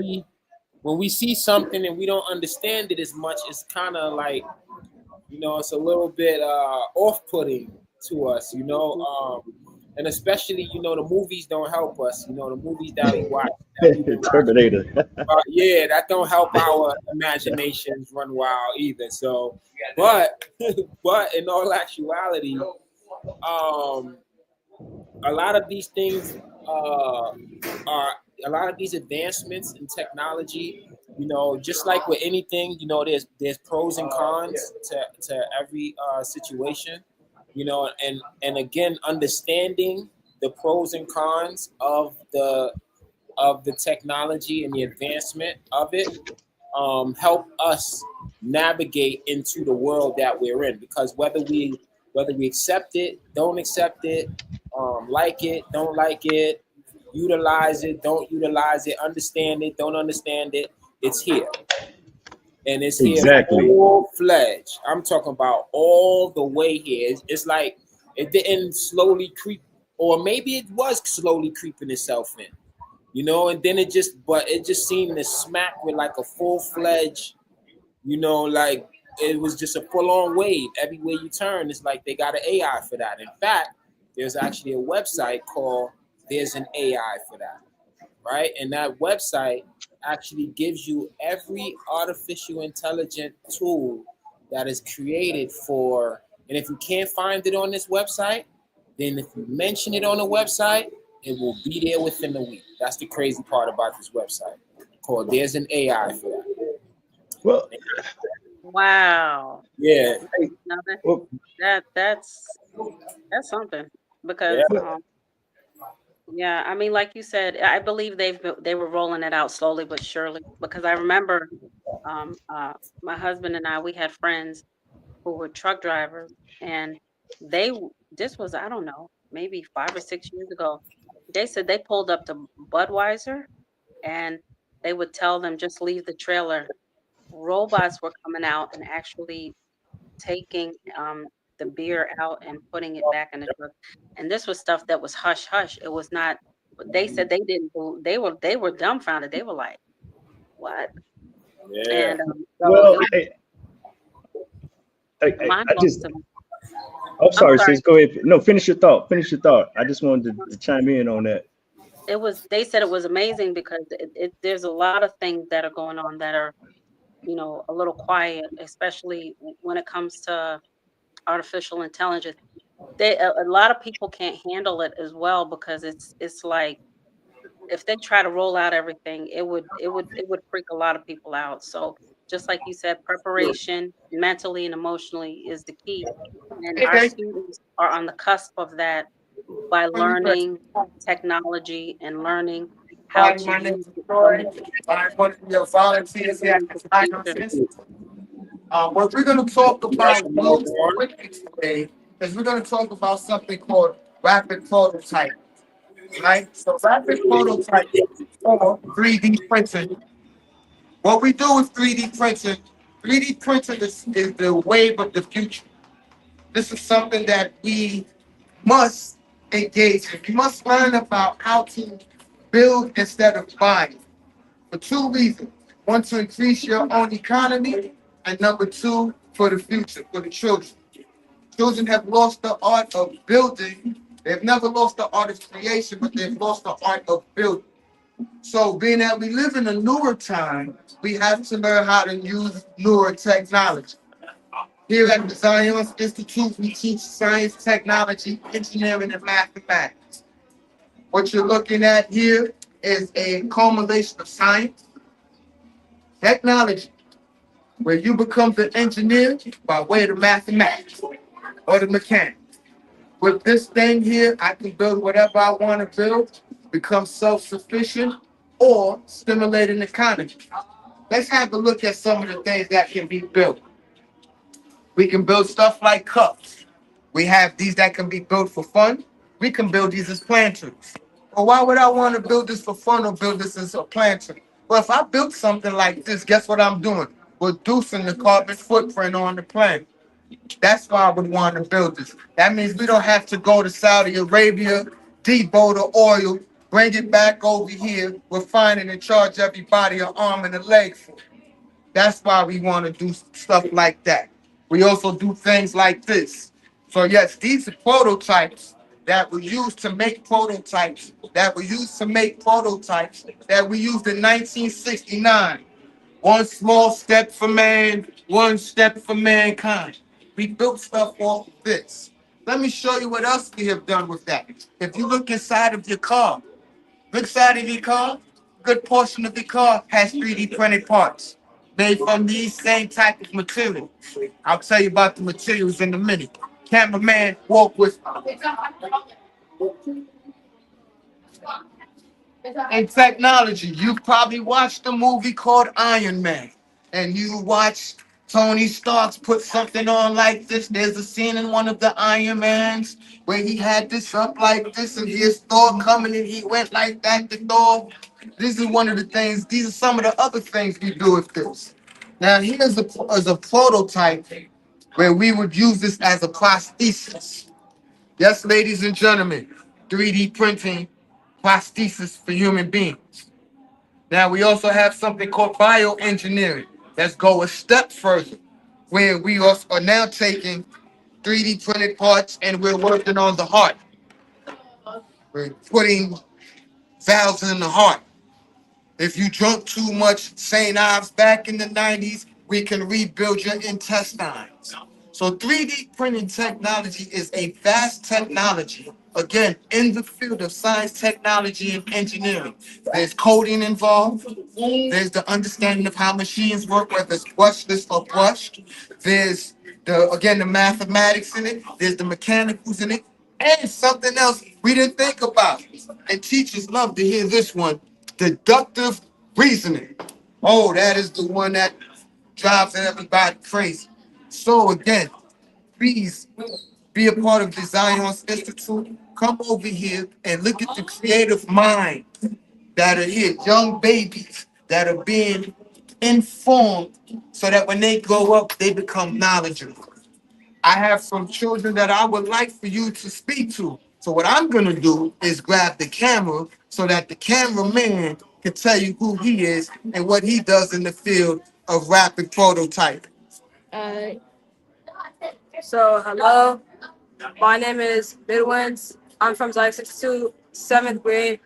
we see something and we don't understand it as much, it's kind of like, you know, it's a little bit off-putting to us, you know, and especially, you know, the movies don't help us, you know, the movies that we watch. Terminator. Yeah, that don't help our imaginations run wild either. So, but in all actuality, a lot of these things are a lot of these advancements in technology, you know, just like with anything, you know, there's pros and cons to every situation, you know, and again, understanding the pros and cons of the technology and the advancement of it help us navigate into the world that we're in, because whether we accept it, don't accept it, Like it, don't like it, utilize it, don't utilize it, understand it, don't understand it. It's here. And it's here Exactly. full fledged. I'm talking about all the way here. It's like it didn't slowly creep, or maybe it was slowly creeping itself in, you know, and then it just seemed to smack with like a full fledged, you know, like it was just a full on wave. Everywhere you turn, it's like they got an AI for that. In fact, there's actually a website called There's an AI for that, right? And that website actually gives you every artificial intelligent tool that is created for, and if you can't find it on this website, then if you mention it on the website, it will be there within a week. That's the crazy part about this website called There's an AI for that. Well, Wow. yeah. Now Well, that's something because yeah, I mean, like you said, I believe they were rolling it out slowly but surely because I remember my husband and we had friends who were truck drivers and this was, I don't know, maybe 5 or 6 years ago. They said they pulled up to Budweiser and they would tell them just leave the trailer. Robots were coming out and actually taking the beer out and putting it back in the truck. And this was stuff that was hush hush. It was not. They said they didn't. They were dumbfounded. They were like, "What?" Yeah. And well, I mind just, blown to me. I'm sorry, sorry. sis. Go ahead. No, finish your thought. Finish your thought. I just wanted to chime in on that. It was. They said it was amazing because there's a lot of things that are going on that are, you know, a little quiet, especially when it comes to artificial intelligence. A lot of people can't handle it as well because it's like if they try to roll out everything, it would freak a lot of people out. So just like you said, preparation mentally and emotionally is the key. And our students are on the cusp of that by learning technology and learning how to My name use is it. Troy. I'm one of your volunteers here at the Design Center. What we're going to talk about most today is we're going to talk about something called rapid prototype. Right? So rapid prototype or 3D printing. What we do with 3D printing is the wave of the future. This is something that we must engage in. We must learn about how to build instead of buying. For two reasons. One, to increase your own economy, and number two, for the future, for the children. Children have lost the art of building. They've never lost the art of creation, but they've lost the art of building. So being that we live in a newer time, we have to learn how to use newer technology. Here at the Zion Institute, we teach science, technology, engineering, and mathematics. What you're looking at here is a culmination of science, technology, where you become the engineer by way of the mathematics or the mechanics. With this thing here, I can build whatever I want to build, become self-sufficient, or stimulate an economy. Let's have a look at some of the things that can be built. We can build stuff like cups. We have these that can be built for fun. We can build these as planters. Well, why would I want to build this for fun or build this as a planter? Well, if I built something like this, guess what I'm doing? Reducing the carbon footprint on the planet. That's why I would want to build this. That means we don't have to go to Saudi Arabia, deboat the oil, bring it back over here, refine it and charge everybody an arm and a leg for it. That's why we want to do stuff like that. We also do things like this. So yes, these are prototypes that were used to make prototypes, that we used in 1969. One small step for man, one step for mankind. We built stuff off of this. Let me show you what else we have done with that. If you look inside of your car, good side of your car, good portion of the car has 3D printed parts made from these same type of materials. I'll tell you about the materials in a minute. Cameraman, walk with me. In technology, you probably watched a movie called Iron Man, and you watched Tony Stark's put something on like this. There's a scene in one of the Iron Mans where he had this up like this, and here's Thor coming, and he went like that to Thor. This is one of the things. These are some of the other things we do with this. Now here's a prototype where we would use this as a prosthesis. Yes, ladies and gentlemen, 3D printing prosthesis for human beings. Now we also have something called bioengineering. Let's go a step further, where we are now taking 3D printed parts and we're working on the heart. We're putting valves in the heart. If you drunk too much St. Ives back in the 90s, we can rebuild your intestines. So 3D printing technology is a vast technology, again, in the field of science, technology, and engineering. There's coding involved. There's the understanding of how machines work, whether it's brushless or brushed. There's the mathematics in it. There's the mechanicals in it. And something else we didn't think about. And teachers love to hear this one, deductive reasoning. Oh, that is the one that drives everybody crazy. So again, please be a part of Design Arts Institute. Come over here and look at the creative mind that are here, young babies that are being informed so that when they grow up, they become knowledgeable. I have some children that I would like for you to speak to. So what I'm going to do is grab the camera so that the cameraman can tell you who he is and what he does in the field of rapid prototyping. So hello, my name is Midwinds. I'm from Zyx 62, 7th grade.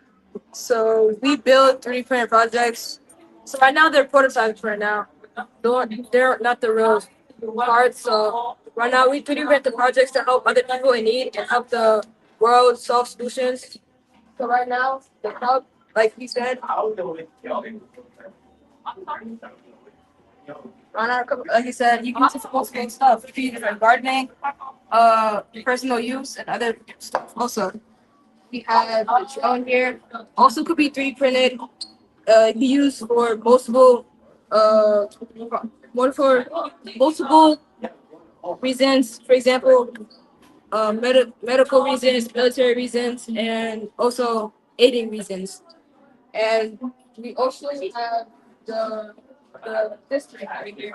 So we build 3D printed projects. So right now they're prototypes right now. They're not the real parts. So right now we 3D print the projects to help other people in need and help the world solve solutions. So right now the hub, like he said, like he said, you can use it for multiple stuff. You can use it for gardening, personal use, and other stuff. Also, we have the drone here. Also, could be 3D printed. You can use for multiple reasons. For example, medical reasons, military reasons, and also aiding reasons. And we also have this right here.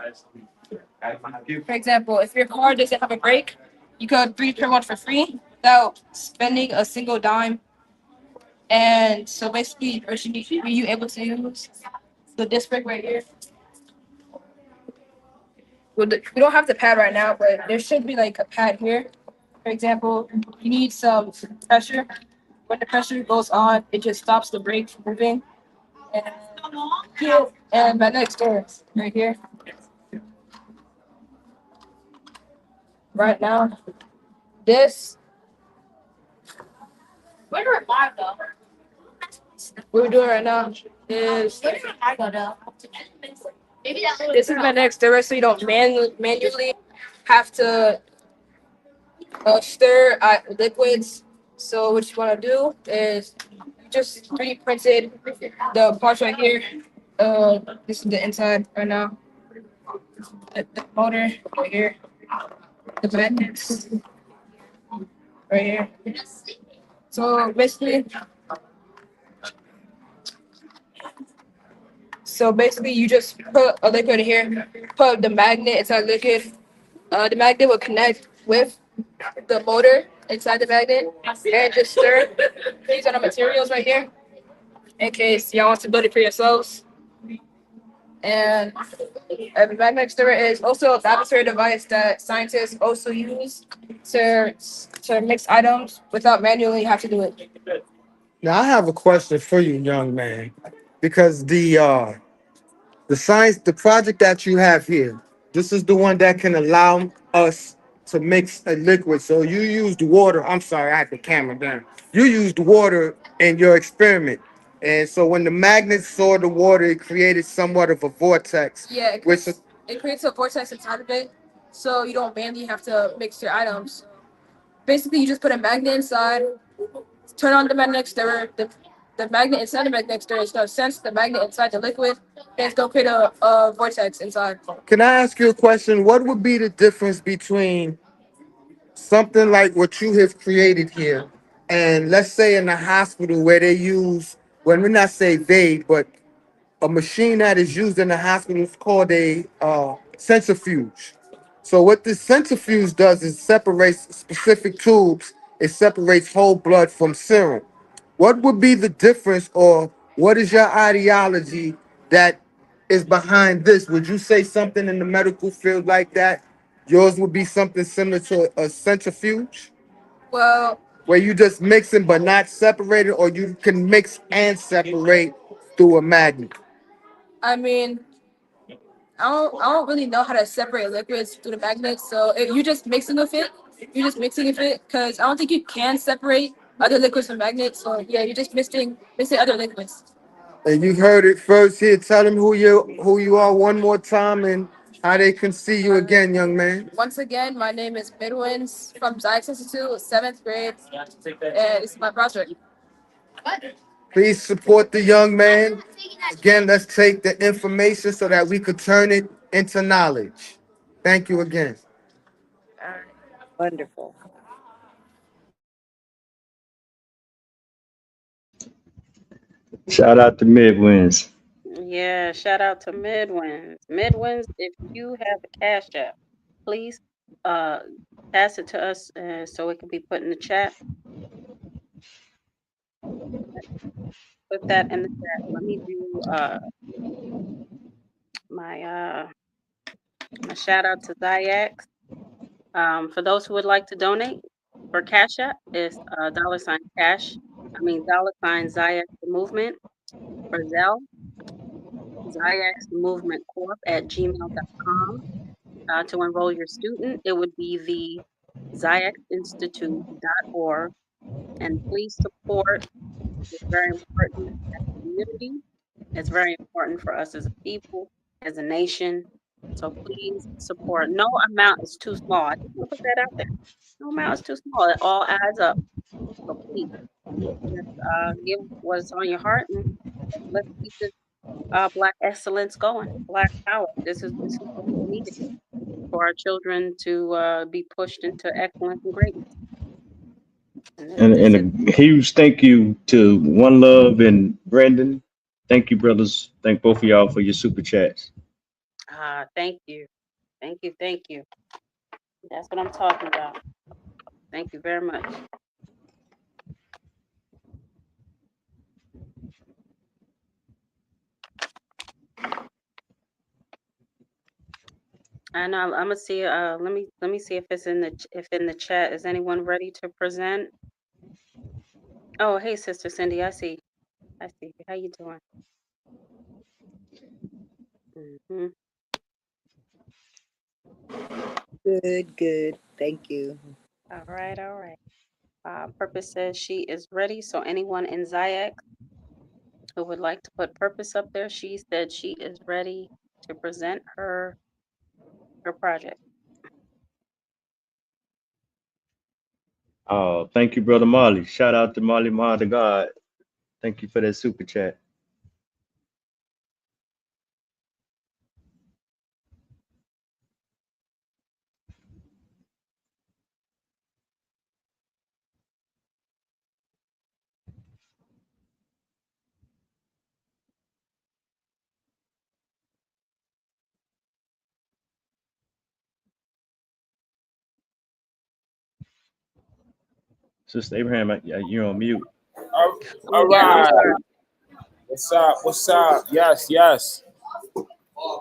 For example, if your car doesn't have a brake, you could 3D print one for free without spending a single dime. And so basically, are you able to use the disc brake right here? We don't have the pad right now, but there should be like a pad here. For example, you need some pressure. When the pressure goes on, it just stops the brake from moving. And here, and my next door right here. Right now, this. Where do I go? What we're doing right now is. Where do I go though? This is my next door, so you don't manually have to stir liquids. So what you want to do is just 3D printed the parts right here. This is the inside right now. The motor right here. The magnets right here. So basically, you just put a liquid here, put the magnet inside liquid. The magnet will connect with the motor inside the magnet and just stir. These are the materials right here in case y'all want to build it for yourselves. And a magnetic stirrer is also a laboratory device that scientists also use to mix items without manually have to do it. Now I have a question for you, young man, because the project that you have here, this is the one that can allow us to mix a liquid. So you used water. I'm sorry, I had the camera down. You used water in your experiment. And so when the magnet saw the water, it created somewhat of a vortex. Yeah, it creates a vortex inside of it, so you don't manually have to mix your items. Basically, you just put a magnet inside, turn on the magnetic stirrer, the magnet inside the magnet, there is no sense. The magnet inside the liquid, then it's gonna create a vortex inside. Can I ask you a question? What would be the difference between something like what you have created here and let's say in the hospital where they use, well, we're not say they, but a machine that is used in the hospital is called a centrifuge. So what this centrifuge does is separates specific tubes. It separates whole blood from serum. What would be the difference, or what is your ideology that is behind this? Would you say something in the medical field like that? Yours would be something similar to a centrifuge, Well, where you just mixing but not separating, or you can mix and separate through a magnet. I mean, I don't really know how to separate liquids through the magnets. So if you're just mixing with it, because I don't think you can separate other liquids from magnets. So yeah, you're just mixing other liquids. And you heard it first here. Tell them who you are one more time and how they can see you again, young man. Once again, my name is Midwins from Zyx Institute, 7th grade, and this is my project. Please support the young man. Again, let's take the information so that we could turn it into knowledge. Thank you again. Wonderful. Shout out to Midwinds. Yeah, shout out to Midwinds. Midwinds, if you have a Cash App, please pass it to us so it can be put in the chat. Put that in the chat. Let me do my shout out to Zyx. For those who would like to donate for Cash App, it's $ Zyx Movement. For Zelle, Zyx Movement Corp at gmail.com. To enroll your student, it would be the zyxinstitute.org. And please support. It's very important as a community. It's very important for us as a people, as a nation. So please support. No amount is too small. I just want to put that out there. No amount is too small. It all adds up. So please just give what's on your heart, and let's keep this Black excellence going. Black power. This is what we needed for our children to be pushed into excellence and greatness. And a huge thank you to One Love and Brandon. Thank you, brothers. Thank both of y'all for your super chats. Thank you. Thank you. Thank you. That's what I'm talking about. Thank you very much. And I'm gonna see. Let me see if it's in the chat. Is anyone ready to present? Oh, hey, Sister Cindy. I see. I see. How you doing? Mm-hmm. Good. Thank you. All right. All right. Purpose says she is ready. So anyone in Zyx who would like to put Purpose up there, she said she is ready to present her project. Oh, thank you, Brother Marley. Shout out to Marley Ma the God. Thank you for that super chat. Sister Abraham, you're on mute. All right. What's up? What's up? Yes.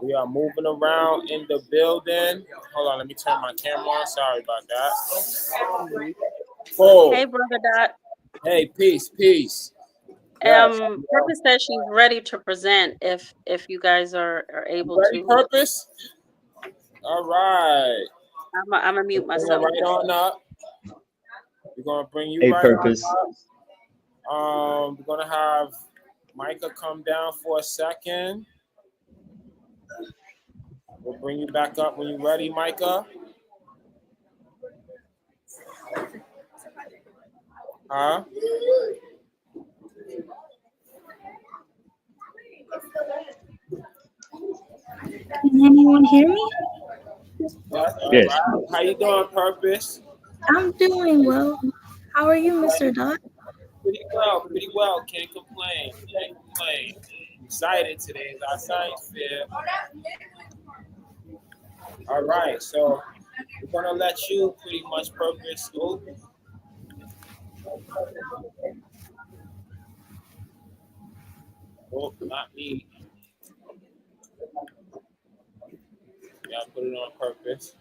We are moving around in the building. Hold on, let me turn my camera on. Sorry about that. Cool. Hey, Brother Dot. Hey, peace. Purpose says she's ready to present if you guys are able Ready, to. Purpose? All right. I'm gonna mute myself. Right on up. We're gonna bring you Hey, right Purpose. on up. We're gonna have Micah come down for a second. We'll bring you back up when you're ready, Micah. Huh? anyone hear me? Yes. How you doing, Purpose? I'm doing well. How are you, Mr. Dot? Pretty well, pretty well. Can't complain. Can't complain. Excited today is our science fair. All right, so we're gonna let you pretty much Purpose. Oh, not me. Yeah, I put it on Purpose.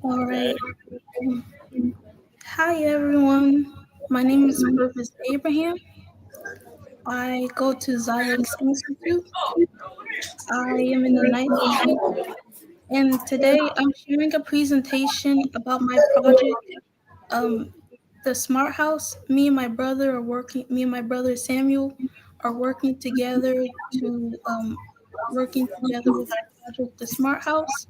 All right. Hi, everyone. My name is Purpose Abraham. I go to Zyx Institute. I am in the 9th grade. And today I'm sharing a presentation about my project, the Smart House. Me and my brother Samuel are working together with our project, the Smart House.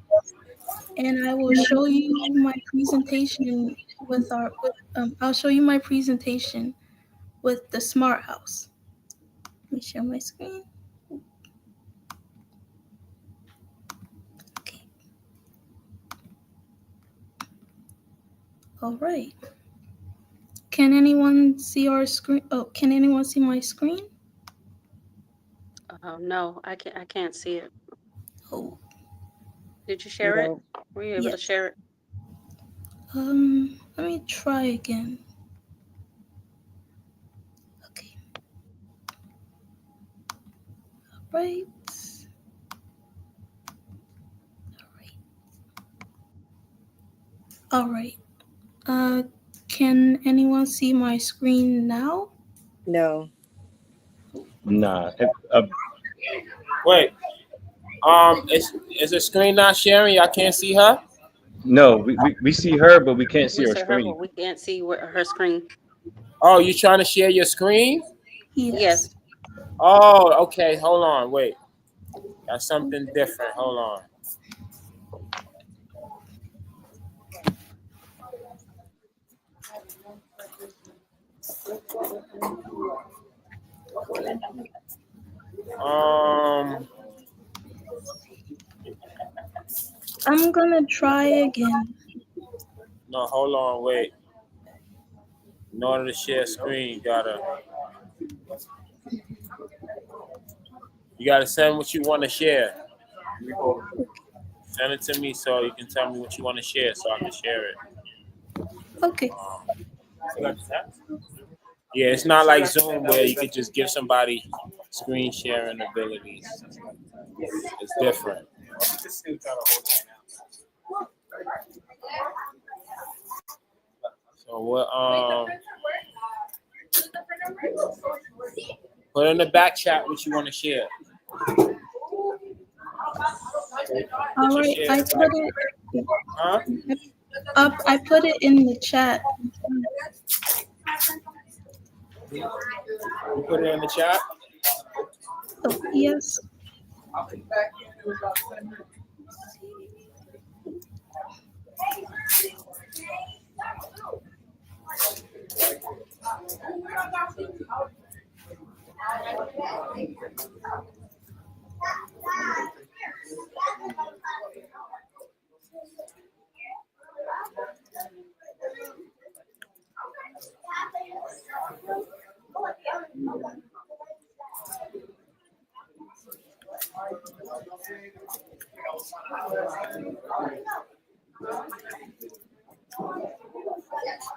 And I will show you my presentation I'll show you my presentation with the Smart House. Let me share my screen. Okay. All right. Can anyone see our screen? Oh, can anyone see my screen? No, I can't see it. Oh. Did you share it? Were you able to Yes. share it? Let me try again. Okay. All right. All right. Can anyone see my screen now? No. Nah. Wait. Is the screen not sharing? Y'all can't see her? No, we see her, but we can't see We her see her, screen. but we can't see her screen. Oh, you trying to share your screen? Yes. Oh, okay. Hold on. Wait. That's something different. Hold on. I'm gonna try again. No, hold on. Wait. In order to share screen, you gotta send what you want to share. Send it to me so you can tell me what you want to share so I can share it. Okay. Yeah, it's not like Zoom where you could just give somebody screen sharing abilities. It's different. So what? Put in the back chat what you want to share. All right. I put it. Huh? I put it in the chat. You put it in the chat? Oh, yes.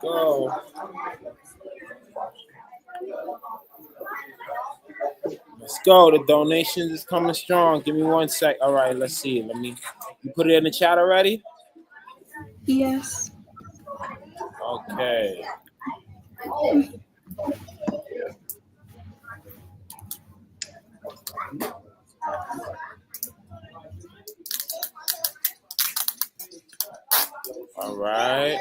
Go. Let's go. The donations is coming strong. Give me 1 sec. All right, let's see. You put it in the chat already? Yes. Okay. All right.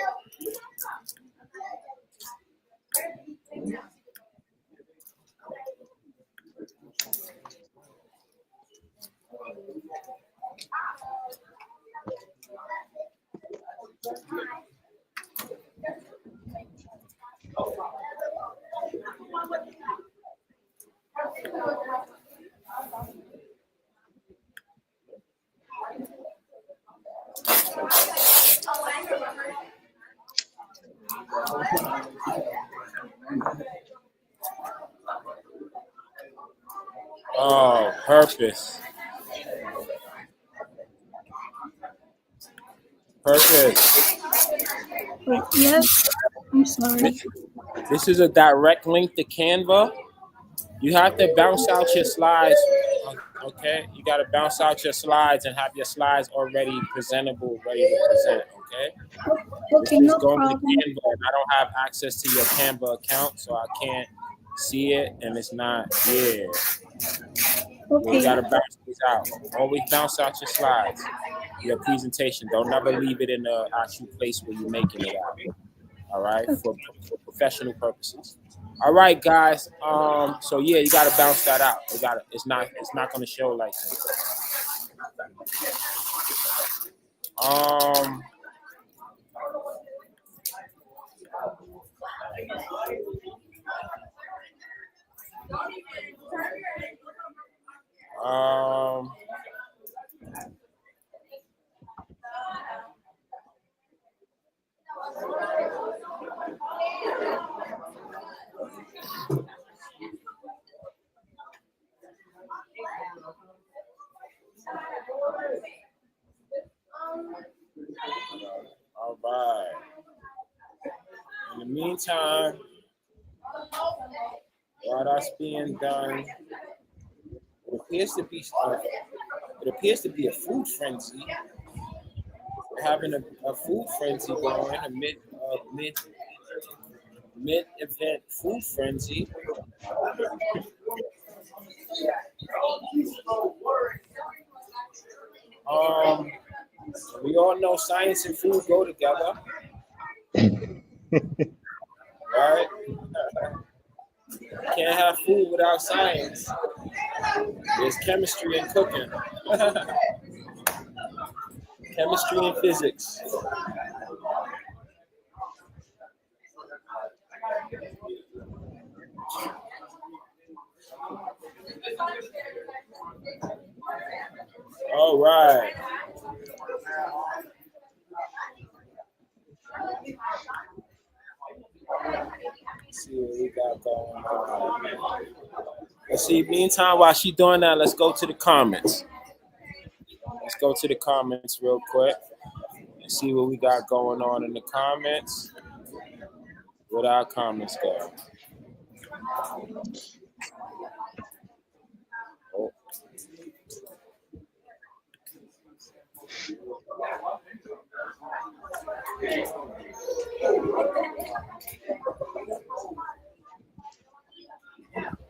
Oh, purpose. Purpose. Yes, I'm sorry. This is a direct link to Canva. You have to bounce out your slides. Okay, you got to bounce out your slides and have your slides already presentable, ready to present. Okay. Okay, This no is going to problem. Canva, and I don't have access to your Canva account, so I can't see it, and it's not. Yeah. Okay. You gotta bounce these out. Always bounce out your slides, your presentation. Don't never leave it in the actual place where you're making it out. All right, for professional purposes. All right, guys. So yeah, you gotta bounce that out. It's not gonna show like that. All right. In the meantime, while that's being done, it appears to be a food frenzy. We're having a food frenzy going, a mid-event food frenzy. We all know science and food go together, right? Can't have food without science. There's chemistry and cooking. Chemistry and physics. All right. Let's see what we got going on. Let's see. Meantime, while she's doing that, let's go to the comments. Let's go to the comments real quick and see what we got going on in the comments. What our comments go. Oh.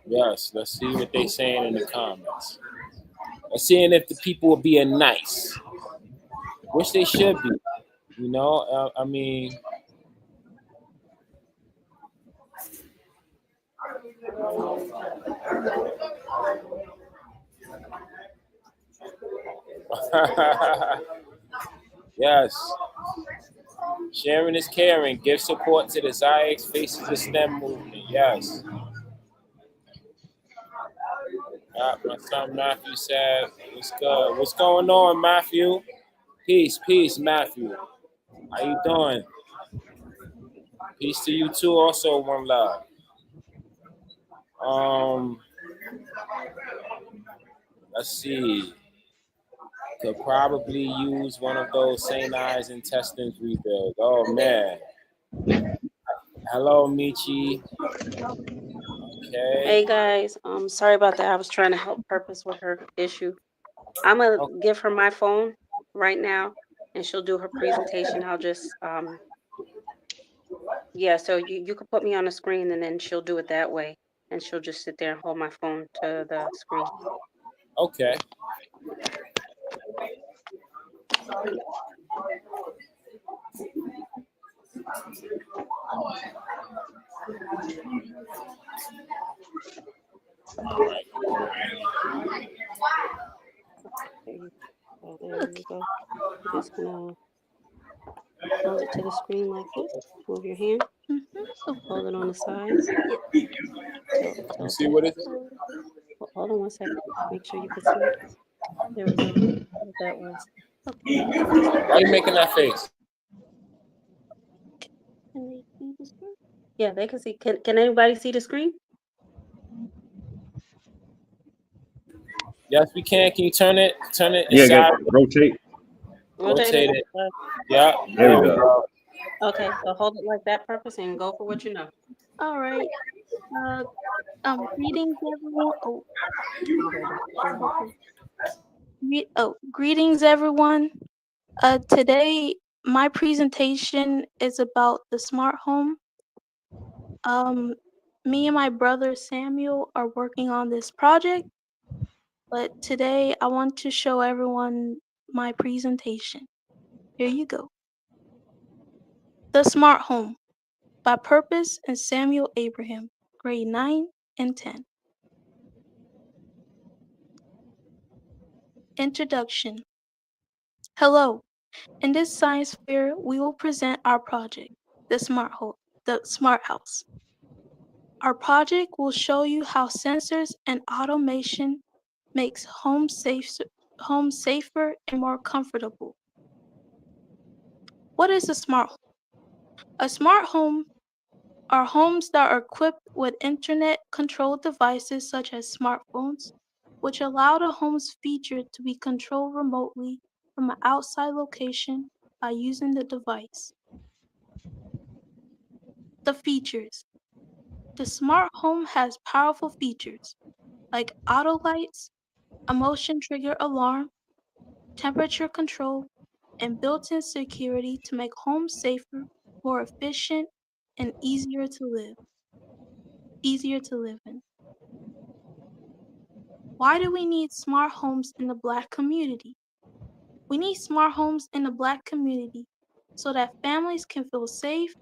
Yes, let's see what they saying in the comments. Let's see if the people are being nice, which they should be. You know, I mean, yes. Sharing is caring. Give support to the ZIAX Faces of STEM movement. Yes. My son Matthew said, "What's good? What's going on, Matthew? Peace, Matthew. How you doing? Peace to you too. Also, one love. Let's see. Could probably use one of those St. Ives intestines rebuild. Oh man. Hello, Michi. Okay. Hey guys, sorry about that. I was trying to help Purpose with her issue. I'm gonna give her my phone right now, and she'll do her presentation. I'll just yeah. So you can put me on the screen, and then she'll do it that way, and she'll just sit there and hold my phone to the screen. Okay. So there you go. Just gonna hold it to the screen like this. Move your hand. Hold it on the sides. You see what it is? Hold on one second. Make sure you can see it. There we go. What that was. Why are you making that face? Can they see the screen? Yeah, they can see. Can anybody see the screen? Yes, we can. Can you turn it Yeah, inside? rotate. Rotate it. Yeah, There we go. Okay, so hold it like that, Purpose, and go for what you know. All right. Greetings everyone. Greetings everyone. Today my presentation is about the smart home. Me and my brother Samuel are working on this project, but today I want to show everyone my presentation. Here you go. The Smart Home by Purpose and Samuel Abraham, grade 9 and 10. Introduction. Hello. In this science fair, we will present our project, the Smart House. Our project will show you how sensors and automation makes homes safer and more comfortable. What is a smart home? A smart home are homes that are equipped with internet-controlled devices such as smartphones, which allow the home's feature to be controlled remotely from an outside location by using the device. The features. The smart home has powerful features like auto lights, a motion trigger alarm, temperature control, and built-in security to make homes safer, more efficient, and easier to live in. Why do we need smart homes in the Black community? We need smart homes in the Black community so that families can feel safe,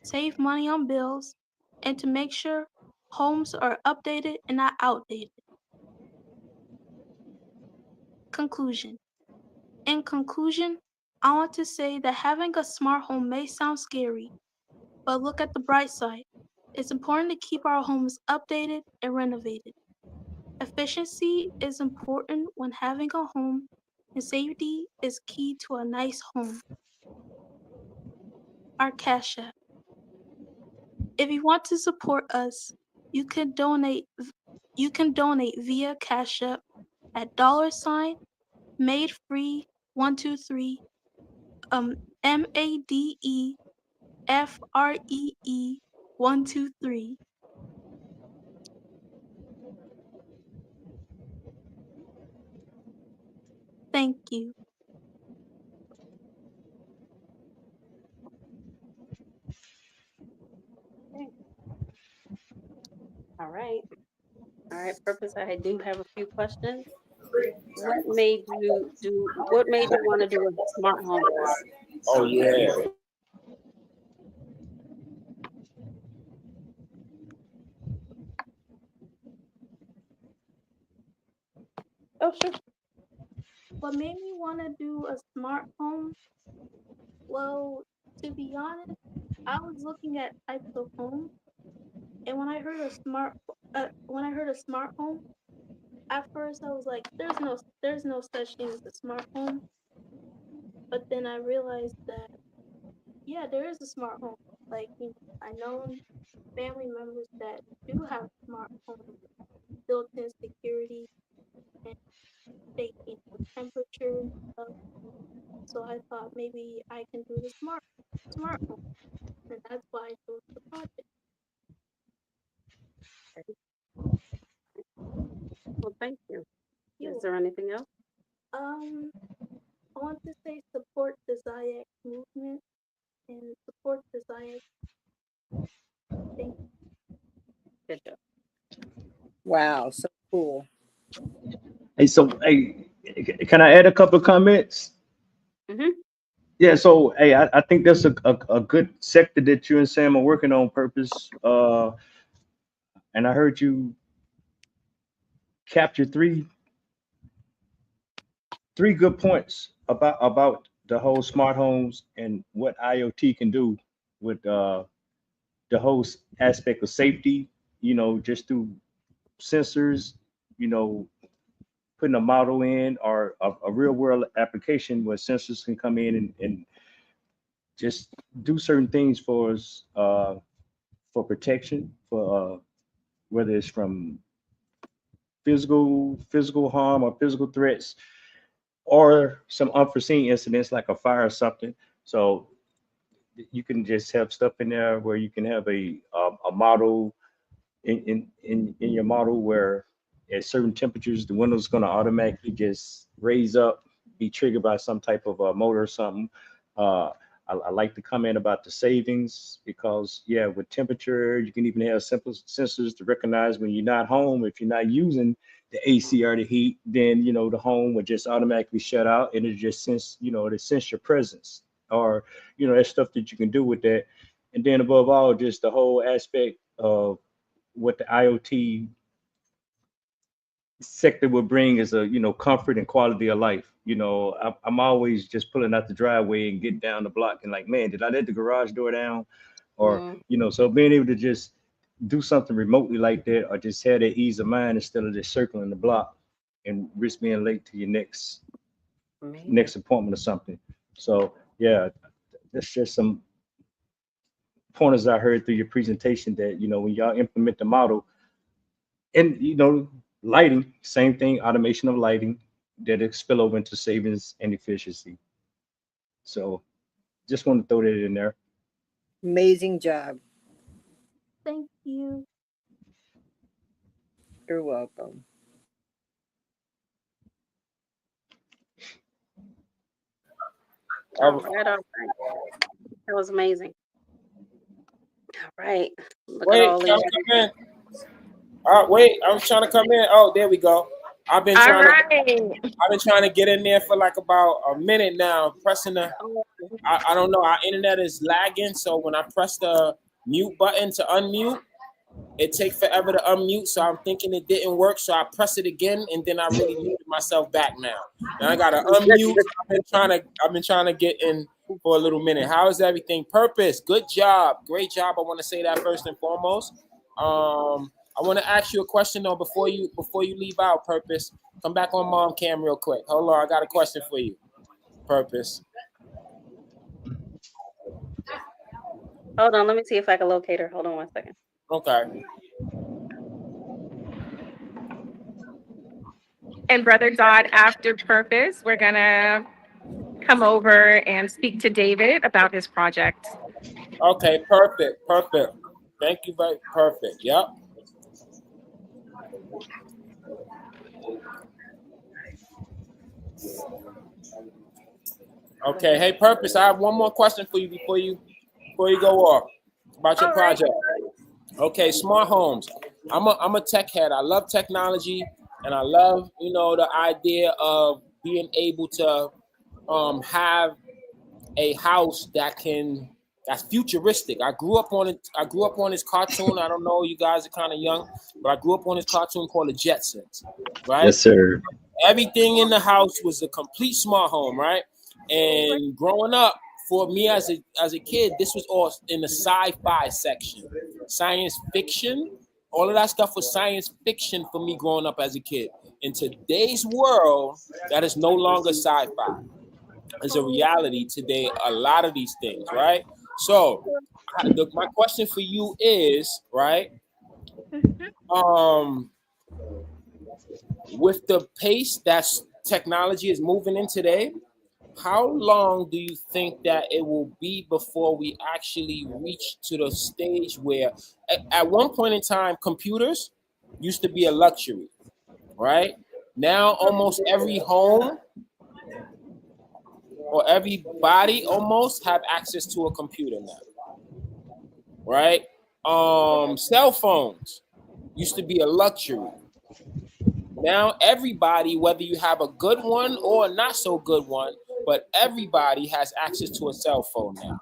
save money on bills, and to make sure homes are updated and not outdated. Conclusion. In conclusion, I want to say that having a smart home may sound scary, but look at the bright side. It's important to keep our homes updated and renovated. Efficiency is important when having a home, and safety is key to a nice home. Our Cash App. If you want to support us, you can donate via Cash App at $MadeFree123 MadeFree123. Thank you. Okay. All right. Purpose, I do have a few questions. What made you want to do a smart home? Oh yeah. Oh, sure. What made me want to do a smart home? Well, to be honest, I was looking at types of homes, and when I heard a smart home, at first I was like, there's no such thing as a smart home. But then I realized that yeah, there is a smart home. Like, I know family members that do have smart homes, built-in security, and they temperature and stuff. So I thought maybe I can do the smart home, and that's why I chose the project. Well, thank you. You're Is there anything else? I want to say support the Zayak movement and support the Zayak. Thank you. Good job. Wow, so cool. Hey, so hey, can I add a couple of comments? Mm-hmm. Yeah, so hey, I think that's a good sector that you and Sam are working on, Purpose. And I heard you capture three good points about the whole smart homes and what IoT can do with the whole aspect of safety, just through sensors, you know, putting a model in or a real world application where sensors can come in and just do certain things for us, for protection, for whether it's from physical harm or physical threats, or some unforeseen incidents like a fire or something. So you can just have stuff in there where you can have a model in your model where at certain temperatures the window's going to automatically just raise up, be triggered by some type of motor or something. I like to comment about the savings because, yeah, with temperature, you can even have simple sensors to recognize when you're not home. If you're not using the AC or the heat, then, you know, the home would just automatically shut out and it just sense, you know, it sense your presence, or, you know, there's stuff that you can do with that. And then above all, just the whole aspect of what the IoT sector will bring is a, you know, comfort and quality of life. You know, I'm always just pulling out the driveway and get down the block and like, man, did I let the garage door down? Or, you know, so being able to just do something remotely like that, or just have that ease of mind instead of just circling the block and risk being late to your next appointment or something. So yeah, that's just some pointers I heard through your presentation that, you know, when y'all implement the model, and, you know, lighting, same thing, automation of lighting, that it spill over into savings and efficiency. So just want to throw that in there. Amazing job. Thank you. You're welcome. All right. That was amazing. All right. Look Wait, at all can these. I come in? Wait, I was trying to come in. Oh, there we go. I've been All trying right. to get in there for like about a minute now, pressing the I don't know, our internet is lagging, so when I press the mute button to unmute, it takes forever to unmute, so I'm thinking it didn't work, so I press it again, and then I really muted myself back now. Now I gotta unmute. I've been trying to get in for a little minute. How is everything? Purpose, good job, great job. I want to say that first and foremost. I want to ask you a question though before you leave out. Purpose, come back on mom cam real quick. Hold on, I got a question for you. Purpose. Hold on, let me see if I can locate her. Hold on 1 second. Okay. And Brother Dodd, after Purpose, we're gonna come over and speak to David about his project. Okay, perfect. Thank you very perfect. Yep. Okay, hey Purpose, I have one more question for you before you go off about your project. Okay, smart homes. I'm a tech head. I love technology, and I love, you know, the idea of being able to have a house that's futuristic. I grew up on it. I grew up on this cartoon. I don't know, you guys are kind of young, but I grew up on this cartoon called The Jetsons, right? Yes, sir. Everything in the house was a complete smart home, right? And growing up, for me as a kid, this was all in the sci-fi section. Science fiction, all of that stuff was science fiction for me growing up as a kid. In today's world, that is no longer sci-fi. It's a reality today, a lot of these things, right? So my question for you is, right, with the pace that technology is moving in today, how long do you think that it will be before we actually reach to the stage where at one point in time, computers used to be a luxury, right? Now almost every home or everybody almost have access to a computer now, right? Cell phones used to be a luxury. Now everybody, whether you have a good one or not so good one, but everybody has access to a cell phone now.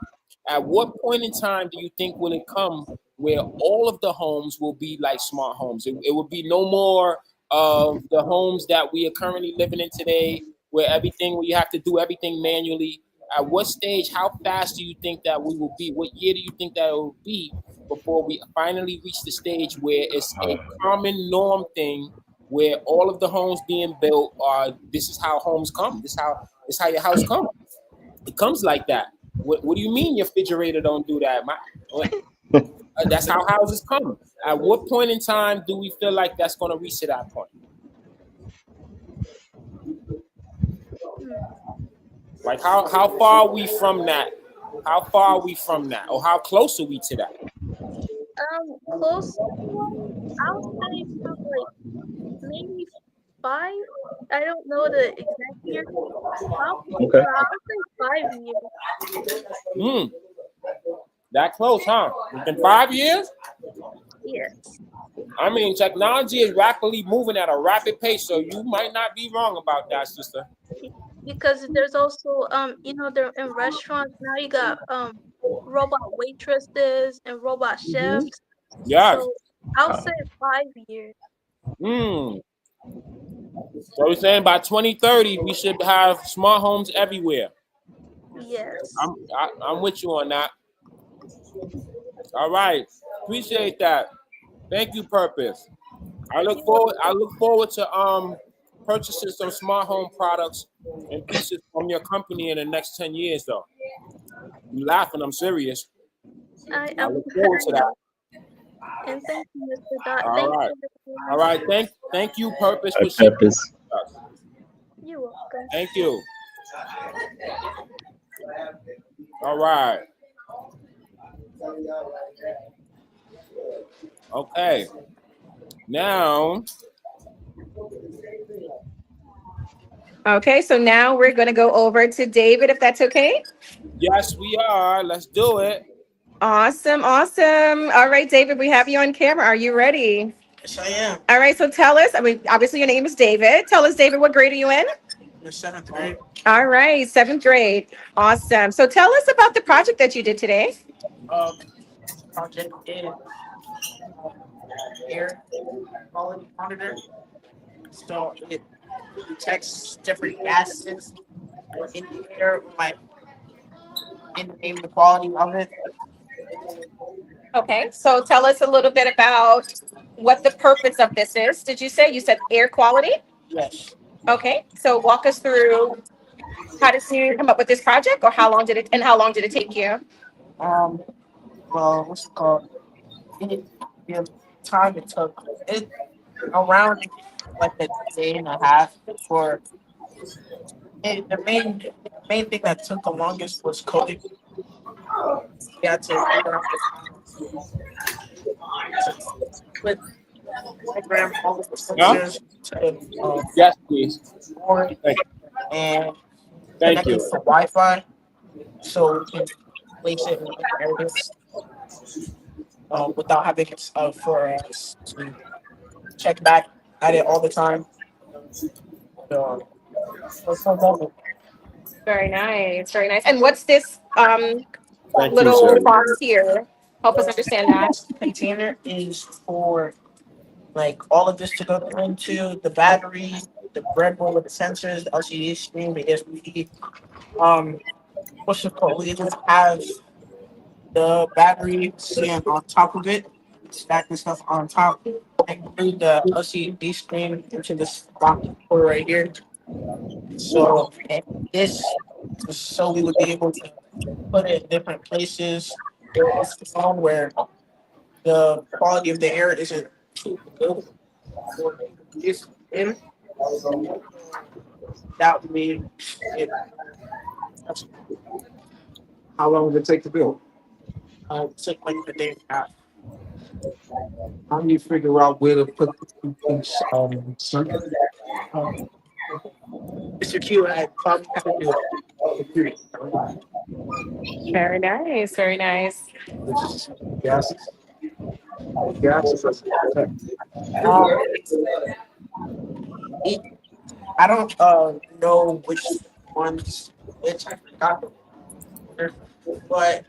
At what point in time do you think will it come where all of the homes will be like smart homes? It will be no more of the homes that we are currently living in today, where you have to do everything manually. At what stage, how fast do you think that we will be? What year do you think that it will be before we finally reach the stage where it's a common norm thing where all of the homes being built are. This is how homes come. This how your house comes. It comes like that. What do you mean your refrigerator don't do that? That's how houses come. At what point in time do we feel like that's going to reach to that point? Like how far are we from that? How far are we from that? Or how close are we to that? Close. I'll say probably maybe 5. I don't know the exact year. I'll say 5 years. That close, huh? Within 5 years? Yes. I mean, technology is rapidly moving at a rapid pace, so you might not be wrong about that, sister. Because there's also they're in restaurants now. You got robot waitresses and robot chefs. Yeah. So I'll say 5 years. So we're saying by 2030 we should have smart homes everywhere. Yes. I'm with you on that. All right. Appreciate that. Thank you, Purpose. I look forward to purchasing some smart home products and pieces from your company in the next 10 years, though. You laughing? I'm serious. I look forward to that. And thank you, Mr. Dot. All right. All right. Thank you, Purpose, for Hi, Purpose. You're welcome. Thank you. All right. Okay. Now. Okay, so now we're going to go over to David, if that's okay. Yes, we are. Let's do it. Awesome. All right, David, we have you on camera. Are you ready? Yes, I am. All right, so tell us, obviously your name is David. Tell us, David, what grade are you in? The 7th grade. All right, 7th grade. Awesome. So tell us about the project that you did today. Project is air quality monitor. So it detects different gases in the air, like in the quality of it. Okay, so tell us a little bit about what the purpose of this is. Did you say? You said air quality? Yes. Okay, so walk us through how did you come up with this project, or how long did it take you? Well, what's it called? The time it took it around like a day and a half for it. The main thing that took the longest was coding. You had to figure out with program all of the sensors to yes, please. board and Thank connect you. it to Wi-Fi, so we can place it in areas without having for us to check back at it all the time. So, Very nice, very nice. And what's this Thank you, little sir. box here? Help us understand that. This container is for like all of this to go into the battery, the breadboard with the sensors, the LCD screen, the USB. What's it called? We just have the battery sitting on top of it, stacking stuff on top, and include the LCD screen into this box right here. So and this, so we would be able to put it in different places. It's the phone where the quality of the air isn't too good. It's in. That would mean it. How long did it take to build? It took like a day and a half. How do you figure out where to put these circuits? Mr. Q, I probably have to do it. Very nice, very nice. Gases. I don't know which ones which I forgot, but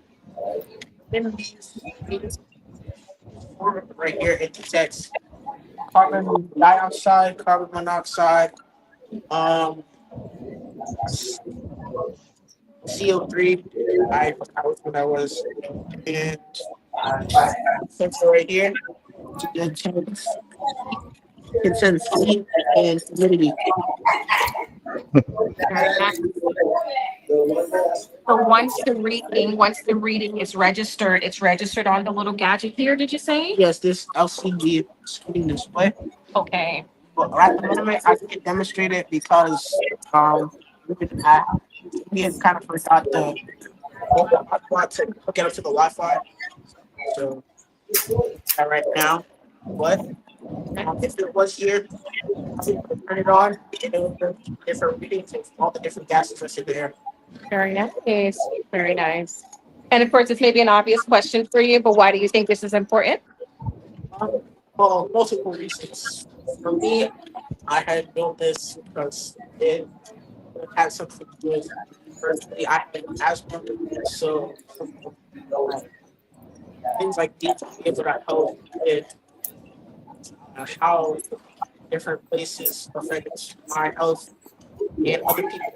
in these right here it detects carbon dioxide, carbon monoxide, CO3. I forgot which one that was, and sensor right here to detect can sense heat and humidity. So once the reading is registered, it's registered on the little gadget here, did you say? Yes, this LCD screen display. Okay. But at the moment, I can demonstrate it because we had kind of forgot the hotspot to hook it up to the Wi-Fi. So right now, but if it was here, I would turn it on and it would bring different readings of all the different gases that's in the air. Very nice. Very nice. And of course, this may be an obvious question for you, but why do you think this is important? Well, multiple reasons. For me, I had built this because it had something to do with, personally, I had asthma, so things like these be able to help with how different places affect my health and other people.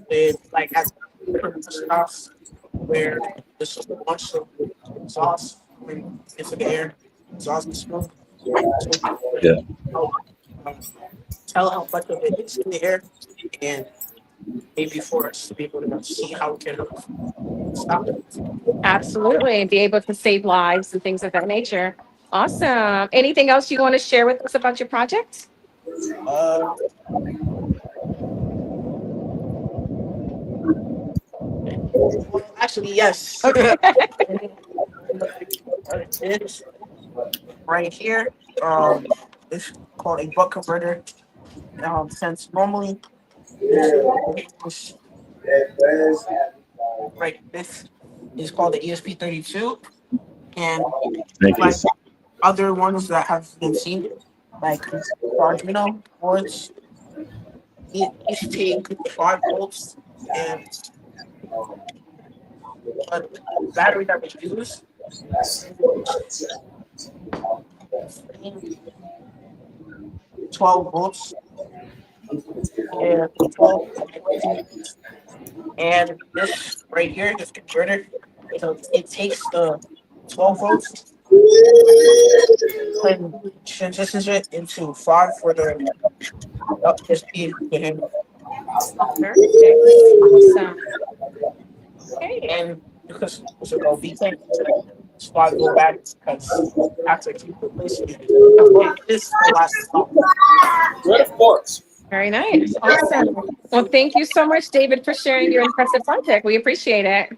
With like at different stuff where there's so much of exhaust when into the air, exhaust and smoke. Yeah. Tell how much of it is in the air and maybe for us to be able to see how we can stop it. Absolutely. And be able to save lives and things of that nature. Awesome. Anything else you want to share with us about your project? Actually, yes. It's right here. It's called a buck converter. Since normally, right, this is called the ESP32, and Thank you. like other ones that have been seen, like Arduino boards, each take 5 volts and a battery that we use 12 volts and 12, and this right here, this converter, so it takes the 12 volts and transitions it into 5 for the speed to handle. Awesome. Okay. And because it's a go beat thing, that's why I go back because I have to keep replacing it. This is the last stop. Good, of course. Very nice. Awesome. Well, thank you so much, David, for sharing your impressive project. We appreciate it.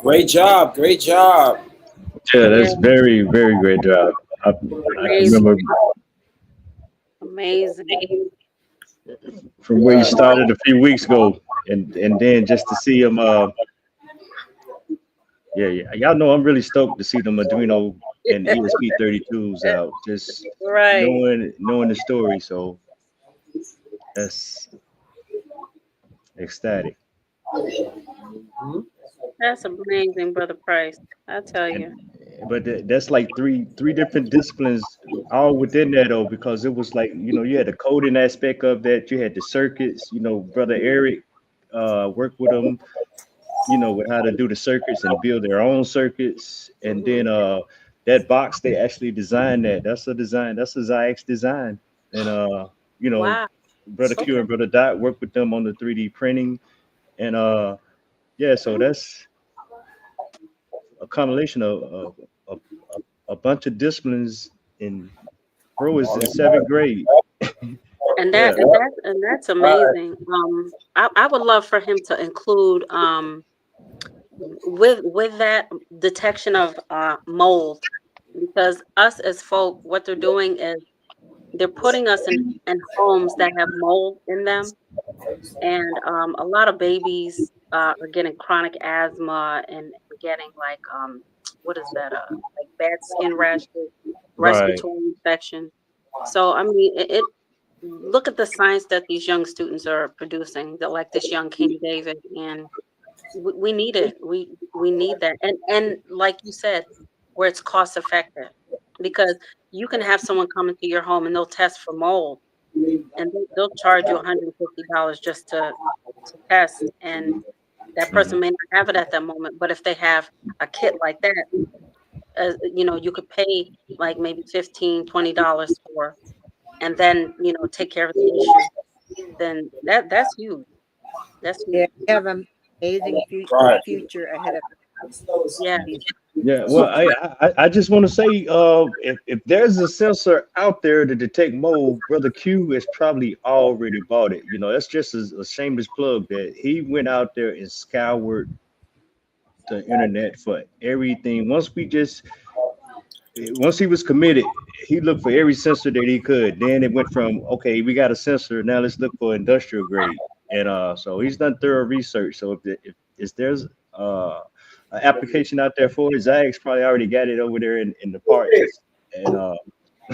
Great job. Great job. Yeah, that's very, very great job. I remember Amazing. from where you started a few weeks ago, and then just to see them. Yeah, y'all know I'm really stoked to see them Arduino and ESP32s out. Just Right. knowing the story, so that's ecstatic. That's amazing, Brother Price. I tell you. But that's like three different disciplines all within there though, because it was like, you had the coding aspect of that, you had the circuits, Brother Eric worked with them, with how to do the circuits and build their own circuits. And then that box, they actually designed that. That's a Zyx design. And Wow. Brother Q and Brother Dot worked with them on the 3D printing. And yeah, so that's a combination of a bunch of disciplines in bro is in 7th grade. And that's amazing. I would love for him to include with that detection of mold, because us as folk, what they're doing is they're putting us in homes that have mold in them, and a lot of babies are getting chronic asthma and getting like what is that like bad skin rashes, respiratory infection. So I mean it look at the science that these young students are producing, that like this young King David, and we need it. We need that, and like you said, where it's cost effective, because you can have someone come into your home and they'll test for mold, and they'll charge you $150 just to to test, and that person may not have it at that moment. But if they have a kit like that, you know, you could pay like maybe $15-$20 for, and then, you know, take care of the issue. Then that's huge. That's Yeah, huge. we have an amazing future ahead of us. Yeah. Yeah, well, I just want to say, if there's a sensor out there to detect mold, Brother Q has probably already bought it. You know, that's just a shameless plug that he went out there and scoured the internet for everything. Once he was committed, he looked for every sensor that he could. Then it went from, okay, we got a sensor, now let's look for industrial grade. And so he's done thorough research. So if there's an application out there for it, Zag's probably already got it over there in the parts. And I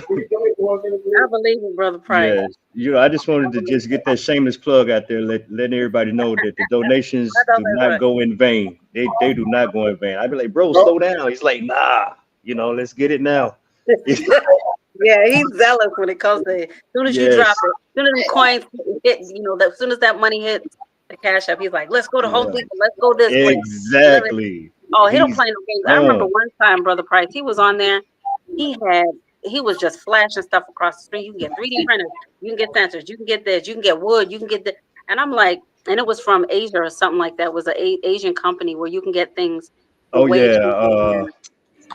believe it, Brother Price. yeah, you know, I just wanted to just get that shameless plug out there, letting everybody know that the donations do not go in vain. They do not go in vain. I'd be like, bro, slow down. He's like, nah, you know, let's get it now. Yeah, he's zealous when it comes to, as soon as you drop it, as soon as the coins hit, you know, as soon as that money hits the Cash App, he's like, let's go to Home Depot, let's go this way. Exactly. Oh, he don't play no games. I remember one time, Brother Price, he was on there. He was just flashing stuff across the street. You can get 3D printers, you can get sensors, you can get this, you can get wood, you can get this. And I'm like, and it was from Asia or something like that. It was an Asian company where you can get things. Oh yeah,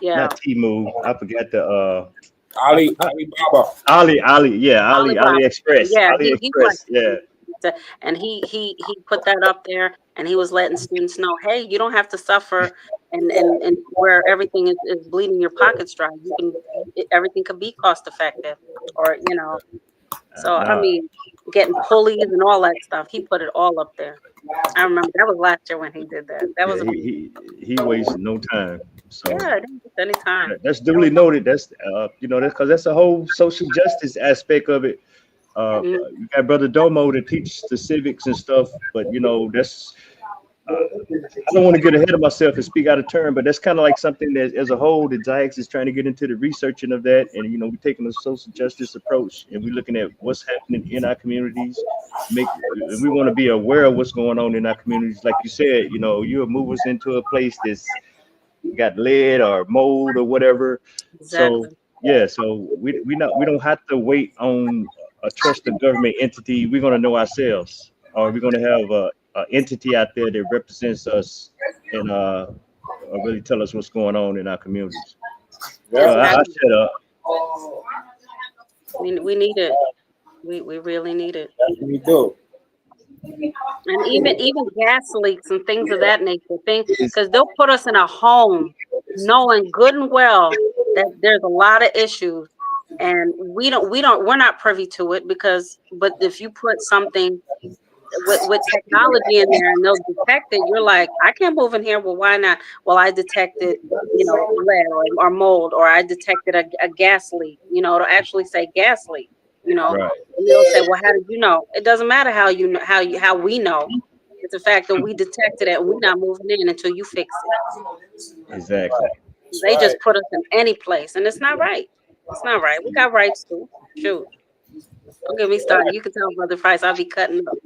yeah. Not Temu. I forgot the Alibaba. AliExpress. Yeah, AliExpress. Yeah. And he put that up there, and he was letting students know, hey, you don't have to suffer and where everything is bleeding your pockets dry. Everything could be cost effective, or you know. So I mean, getting pulleys and all that stuff. He put it all up there. I remember that was last year when he did that. That was he wasted no time. So yeah, any time. that's duly noted. That's you know, that's because that's a whole social justice aspect of it. You got Brother Domo to teach the civics and stuff, but you know, that's I don't want to get ahead of myself and speak out of turn, but that's kind of like something that as a whole that Zayax is trying to get into the researching of that. And you know, we're taking a social justice approach and we're looking at what's happening in our communities. We want to be aware of what's going on in our communities. Like you said, you know, you'll move us into a place that's got lead or mold or whatever. Exactly. So yeah, so we don't have to wait on a trusted government entity. We're going to know ourselves, or we're going to have a entity out there that represents us and really tell us what's going on in our communities. I shut up. We need it. We really need it. We do. And even gas leaks and things of that nature, because they'll put us in a home knowing good and well that there's a lot of issues, and we're not privy to it but if you put something with technology in there and they'll detect it, you're like, I can't move in here. Well, why not? Well, I detected, you know, lead or mold, or I detected a gas leak. You know, it'll actually say gas leak. You know, right. And they'll say, well, how did you know? It doesn't matter how you know, how we know. It's the fact that we detected it and we're not moving in until you fix it. Exactly. They just put us in any place, and it's not right. It's not right. We got rights too. Shoot. Don't get me started. You can tell Brother Price I'll be cutting up.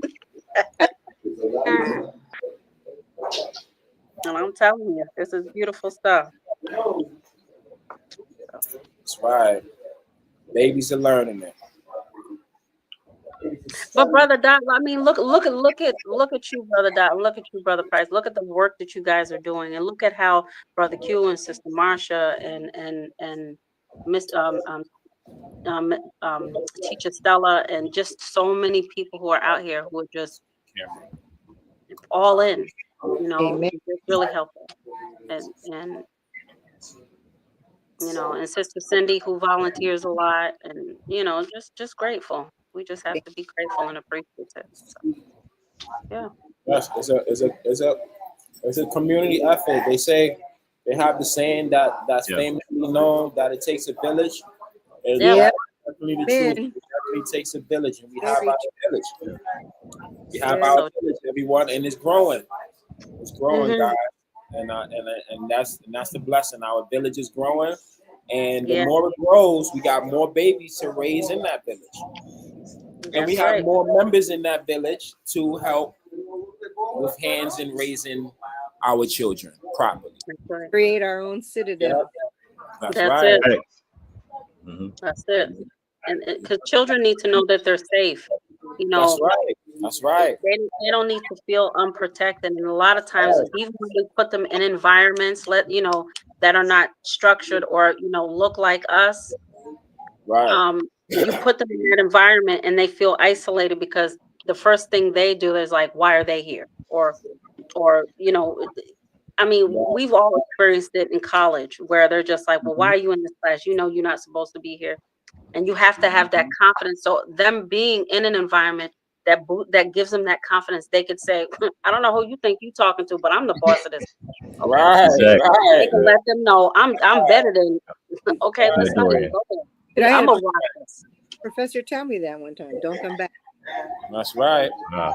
And I'm telling you, this is beautiful stuff. That's right. Babies are learning it. But Brother Dot, I mean, look at you, Brother Dot, and look at you, Brother Price. Look at the work that you guys are doing, and look at how Brother Q and Sister Marsha and Miss Teacher Stella and just so many people who are out here who are just all in. You know, it's really helpful, and you know, and Sister Cindy who volunteers a lot, and you know, just grateful. We just have to be grateful and appreciative. So, yeah. Yes, it's a community effort. They say they have the saying that's famously known that it takes a village. And Yeah. definitely the truth. It definitely takes a village, and we have our village. We have our village, everyone, and it's growing. It's growing, Mhm. guys, and that's the blessing. Our village is growing, and the more it grows, we got more babies to raise in that village. And we have more members in that village to help with hands in raising our children properly. Create our own citadel. That's That's right. it. That's it. And because children need to know that they're safe. You know, That's right. That's right. they don't need to feel unprotected. And a lot of times, even when we put them in environments, that are not structured or, look like us, Right. you put them in that environment and they feel isolated because the first thing they do is like, why are they here? Or, I mean, we've all experienced it in college where they're just like, well, why are you in this class? You know, you're not supposed to be here. And you have to have that confidence. So them being in an environment that gives them that confidence, they could say, I don't know who you think you're talking to, but I'm the boss of this. Okay. Right. Exactly. Right. They can let them know I'm better than okay, let's not even go Did there. I I'm a have rock this. Professor tell me that one time? Don't come back. That's right. Wow.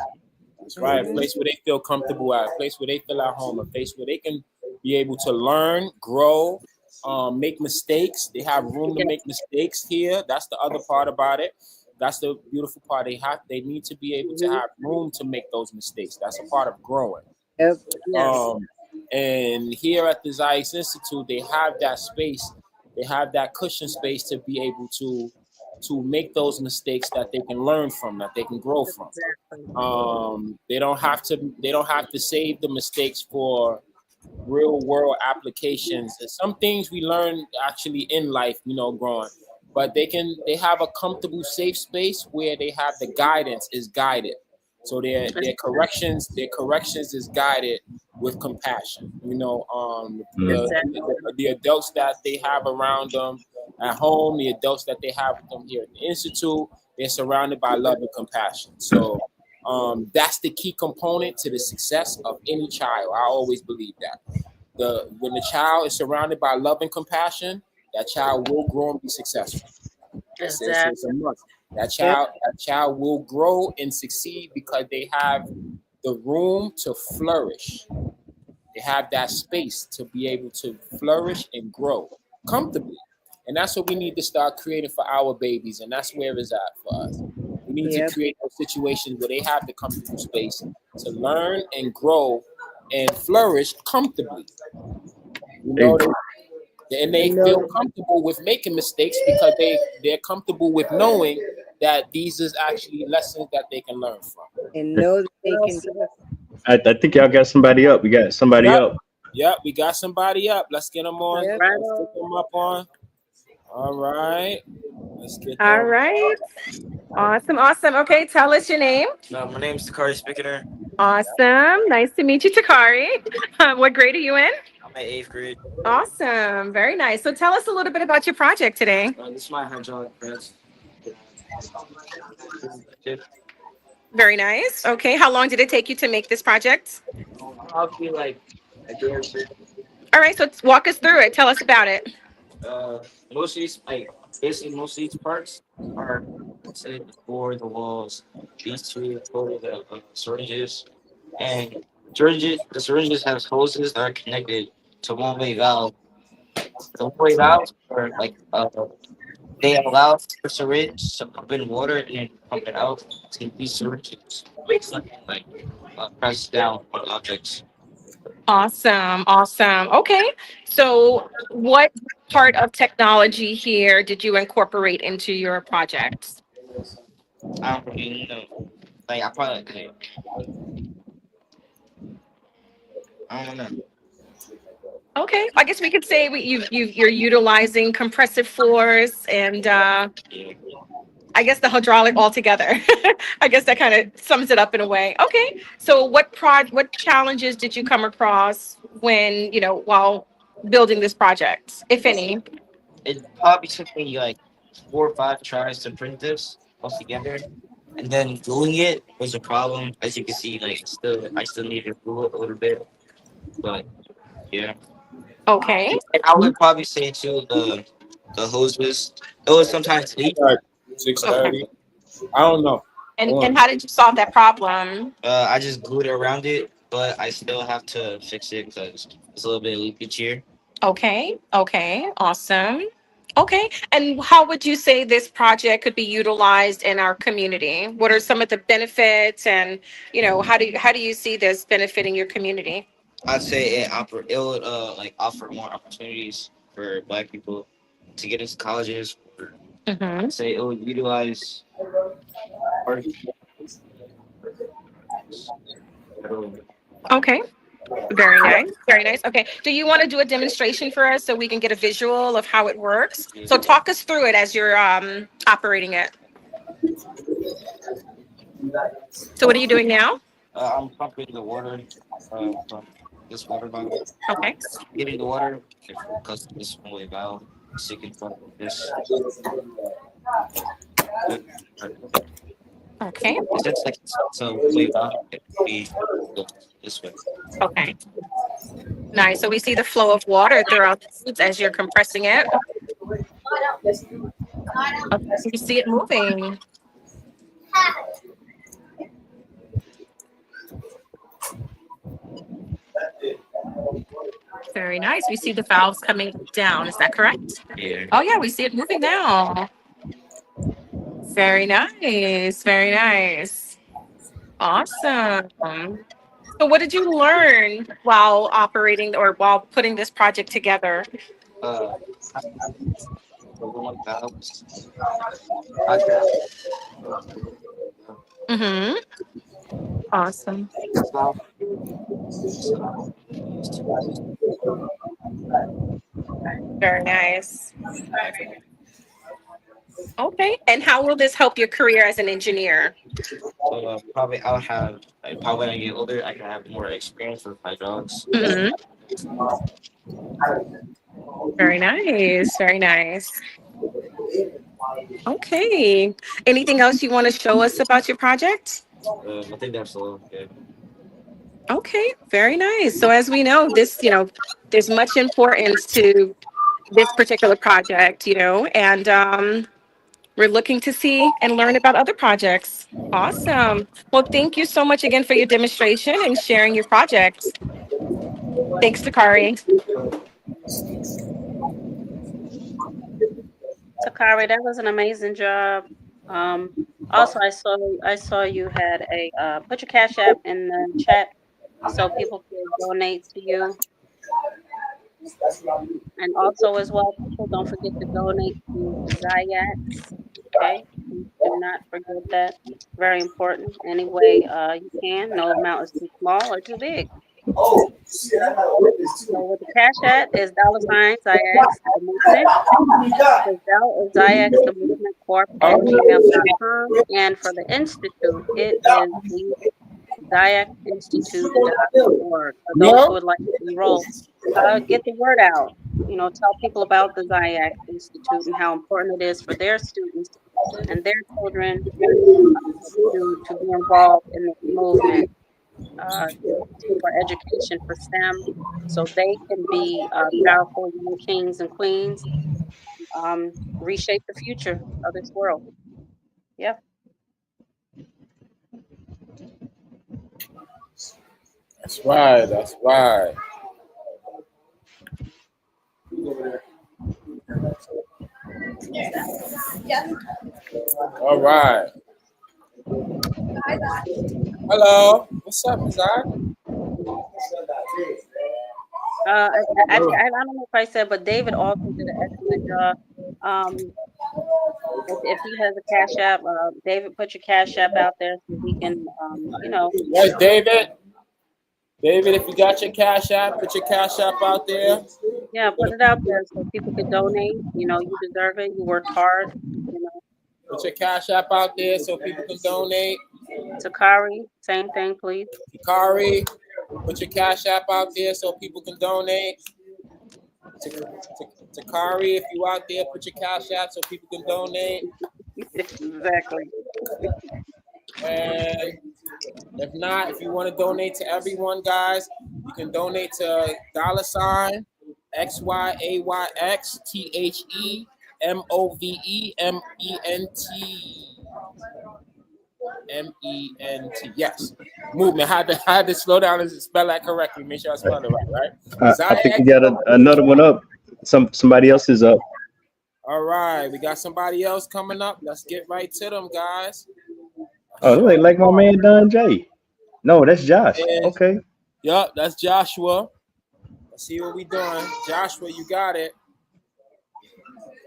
That's right. A place where they feel comfortable at, a place where they feel at home, a place where they can be able to learn, grow, make mistakes. They have room to make mistakes here. That's the other part about it. That's the beautiful part. They need to be able to have room to make those mistakes. That's a part of growing. Yep. And here at the Zayix Institute, they have that space. They have that cushion space to be able to make those mistakes that they can learn from, that they can grow from. They don't have to save the mistakes for real world applications. And some things we learn actually in life, growing. But they have a comfortable, safe space where they have the guidance is guided. So their corrections is guided with compassion. The adults that they have around them at home, the adults that they have with them here at the Institute, they're surrounded by love and compassion. So that's the key component to the success of any child. I always believe that. When the child is surrounded by love and compassion, that child will grow and be successful. It's a must. That child will grow and succeed because they have the room to flourish. They have that space to be able to flourish and grow comfortably. And that's what we need to start creating for our babies. And that's where it's at for us. We need to create those situations where they have the comfortable space to learn and grow and flourish comfortably. And they feel comfortable with making mistakes because they're comfortable with knowing that these is actually lessons that they can learn from. And know that they can. I think y'all got somebody up. We got somebody up. Yep, we got somebody up. Let's get them on. Let's get them up on. All right. Let's get them. All right. Awesome. Okay, tell us your name. My name is Takari Spicketer. Awesome. Nice to meet you, Takari. What grade are you in? I'm at 8th grade. Awesome. Very nice. So tell us a little bit about your project today. This is my hydraulic press. Very nice. Okay. How long did it take you to make this project? I'll be like a day or two. All right. So walk us through it. Tell us about it. Most of these, most of these parts are for the walls. These two for the syringes. And the syringes have hoses that are connected to one-way valve. The one-way valves are like they allow the syringe to pump in water and then pump it out to these syringes. Press down on objects. Awesome. Okay. So what part of technology here did you incorporate into your project? I don't really know. I probably I don't know. Okay. I guess we could say you're utilizing compressive force and I guess the hydraulic altogether. I guess that kind of sums it up in a way. Okay. So what challenges did you come across while building this project, if any? It probably took me like 4 or 5 tries to print this all together. And then gluing it was a problem. As you can see, I still need to glue it a little bit. But yeah. Okay. And I would probably say too the hoses. It was sometimes leak. 6:30. I don't know. And how did you solve that problem? I just glued it around it, but I still have to fix it because it's a little bit leakage here. Okay. Awesome. Okay. And how would you say this project could be utilized in our community? What are some of the benefits, and how do you see this benefiting your community? I'd say it would like offer more opportunities for Black people to get into colleges. Mm-hmm. I'd say it would utilize art. Okay. Very nice. Very nice. Okay. Do you want to do a demonstration for us so we can get a visual of how it works? So talk us through it as you're operating it. So what are you doing now? I'm pumping the water from this water bottle. Okay. Getting the water because this one way valve, so you can pump this. Okay. It's like so way valve. It would be this way. Okay. Nice. So we see the flow of water throughout the foods as you're compressing it. Okay. So you see it moving. Very nice. We see the valves coming down. Is that correct? Yeah. Oh yeah, we see it moving now. Very nice. Very nice. Awesome. So what did you learn while operating or while putting this project together? The one valves. Mm-hmm. Awesome. Very nice. Okay. And how will this help your career as an engineer? Probably I'll have probably when I get older, I can have more experience with hydraulics. Mm-hmm. Very nice. Very nice. Okay. Anything else you want to show us about your project? I think that's all. Yeah. Okay, very nice. So as we know, this, there's much importance to this particular project, and we're looking to see and learn about other projects. Awesome. Well, thank you so much again for your demonstration and sharing your project. Thanks, Takari. Takari, that was an amazing job. Also, I saw you had put your Cash App in the chat so people can donate to you. And also as well, people don't forget to donate to Zayax. Okay, do not forget that. Very important. Any way you can. No amount is too small or too big. So with the Cash App is $Zayax the movement. The Zell is Zayax the movement corp at gmail.com. And for the institute, it is the ZayakInstitute.org. For those who would like to enroll, get the word out. Tell people about the Zayak Institute and how important it is for their students and their children to be involved in the movement for education for STEM, so they can be powerful young kings and queens, reshape the future of this world. Yeah. That's right. That's right. All right. Hello. What's up, Zach? I don't know if I said, but David also did an excellent job. If he has a Cash App, David, put your Cash App out there so we can, Yes, David. David, if you got your Cash App, put your Cash App out there. Yeah, put it out there so people can donate. You deserve it. You worked hard. Put your Cash App out there so people can donate. Takari, same thing, please. Takari, put your Cash App out there so people can donate. Takari, if you out there, put your Cash App so people can donate. Exactly. And if not, if you want to donate to everyone, guys, you can donate to $XYAYXTHEMOVEMENT. Yes. Movement. I had to slow down and spell that correctly. Make sure I spell it right? I think we got another one up. Somebody else is up. All right, we got somebody else coming up. Let's get right to them, guys. Oh, they like my man Don J. No, that's Josh. And, Okay. Yup, that's Joshua. Let's see what we doing. Joshua, you got it.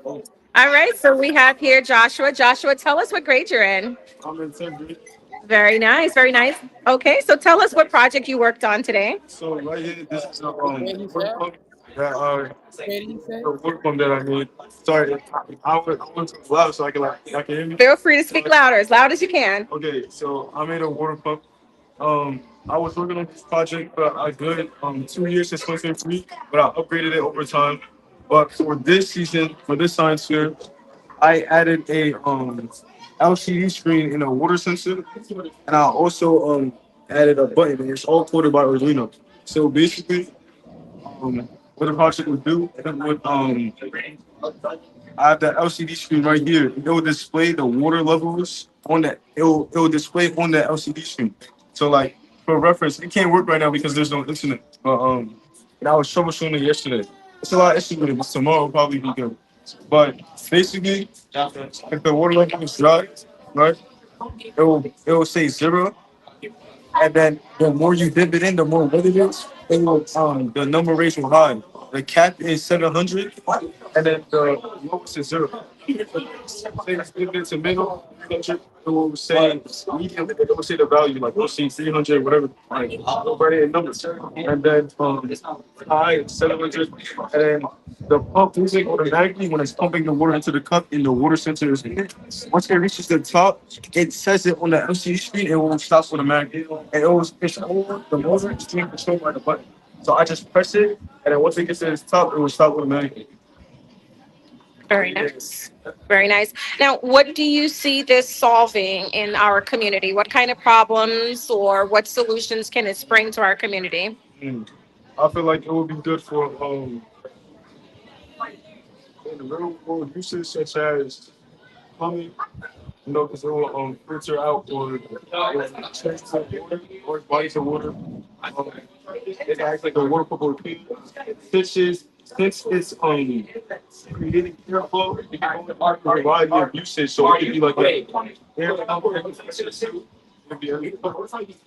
All right, so we have here Joshua. Joshua, tell us what grade you're in. I'm in 10th grade. Very nice, very nice. Okay, so tell us what project you worked on today. So right here, this is a work pump that I made. Sorry, I went too loud so I can hear me. Feel free to speak louder, as loud as you can. Okay, so I made a water pump. I was working on this project for a good 2 years since 2023, but I upgraded it over time. But for this season, for this science fair, I added a LCD screen and a water sensor, and I also added a button, and it's all coded by Arduino. So basically, what the project would do, it would I have the LCD screen right here. It will display the water levels on that. It will display on the LCD screen. So like for reference, it can't work right now because there's no internet. But and I was troubleshooting it yesterday. It's a lot of issues with it, but tomorrow will probably be good. But basically, if the water level is dry, right, it will say 0. And then the more you dip it in, the more wet it is. It will the number rates will high. The cap is 700, and then the lowest is 0. It's in middle, it will say medium. It will say the value, like we'll see 300, whatever. Like right in numbers. And then high is 700, and then the pump music automatically when it's pumping the water into the cup and the water sensor is in it. Once it reaches the top, it says it on the LCD screen. It will stop automatically, and it will push over the motor. It's being controlled by the button. So I just press it, and then once it gets to its top, it will stop automatically. Very nice. Very nice. Now, what do you see this solving in our community? What kind of problems or what solutions can it bring to our community? I feel like it would be good for in the real world uses such as plumbing, because it will filter out or change the water or bodies of water. It acts like a water pump or since it's creating airflow, it can only offer a variety of usage, so it could be like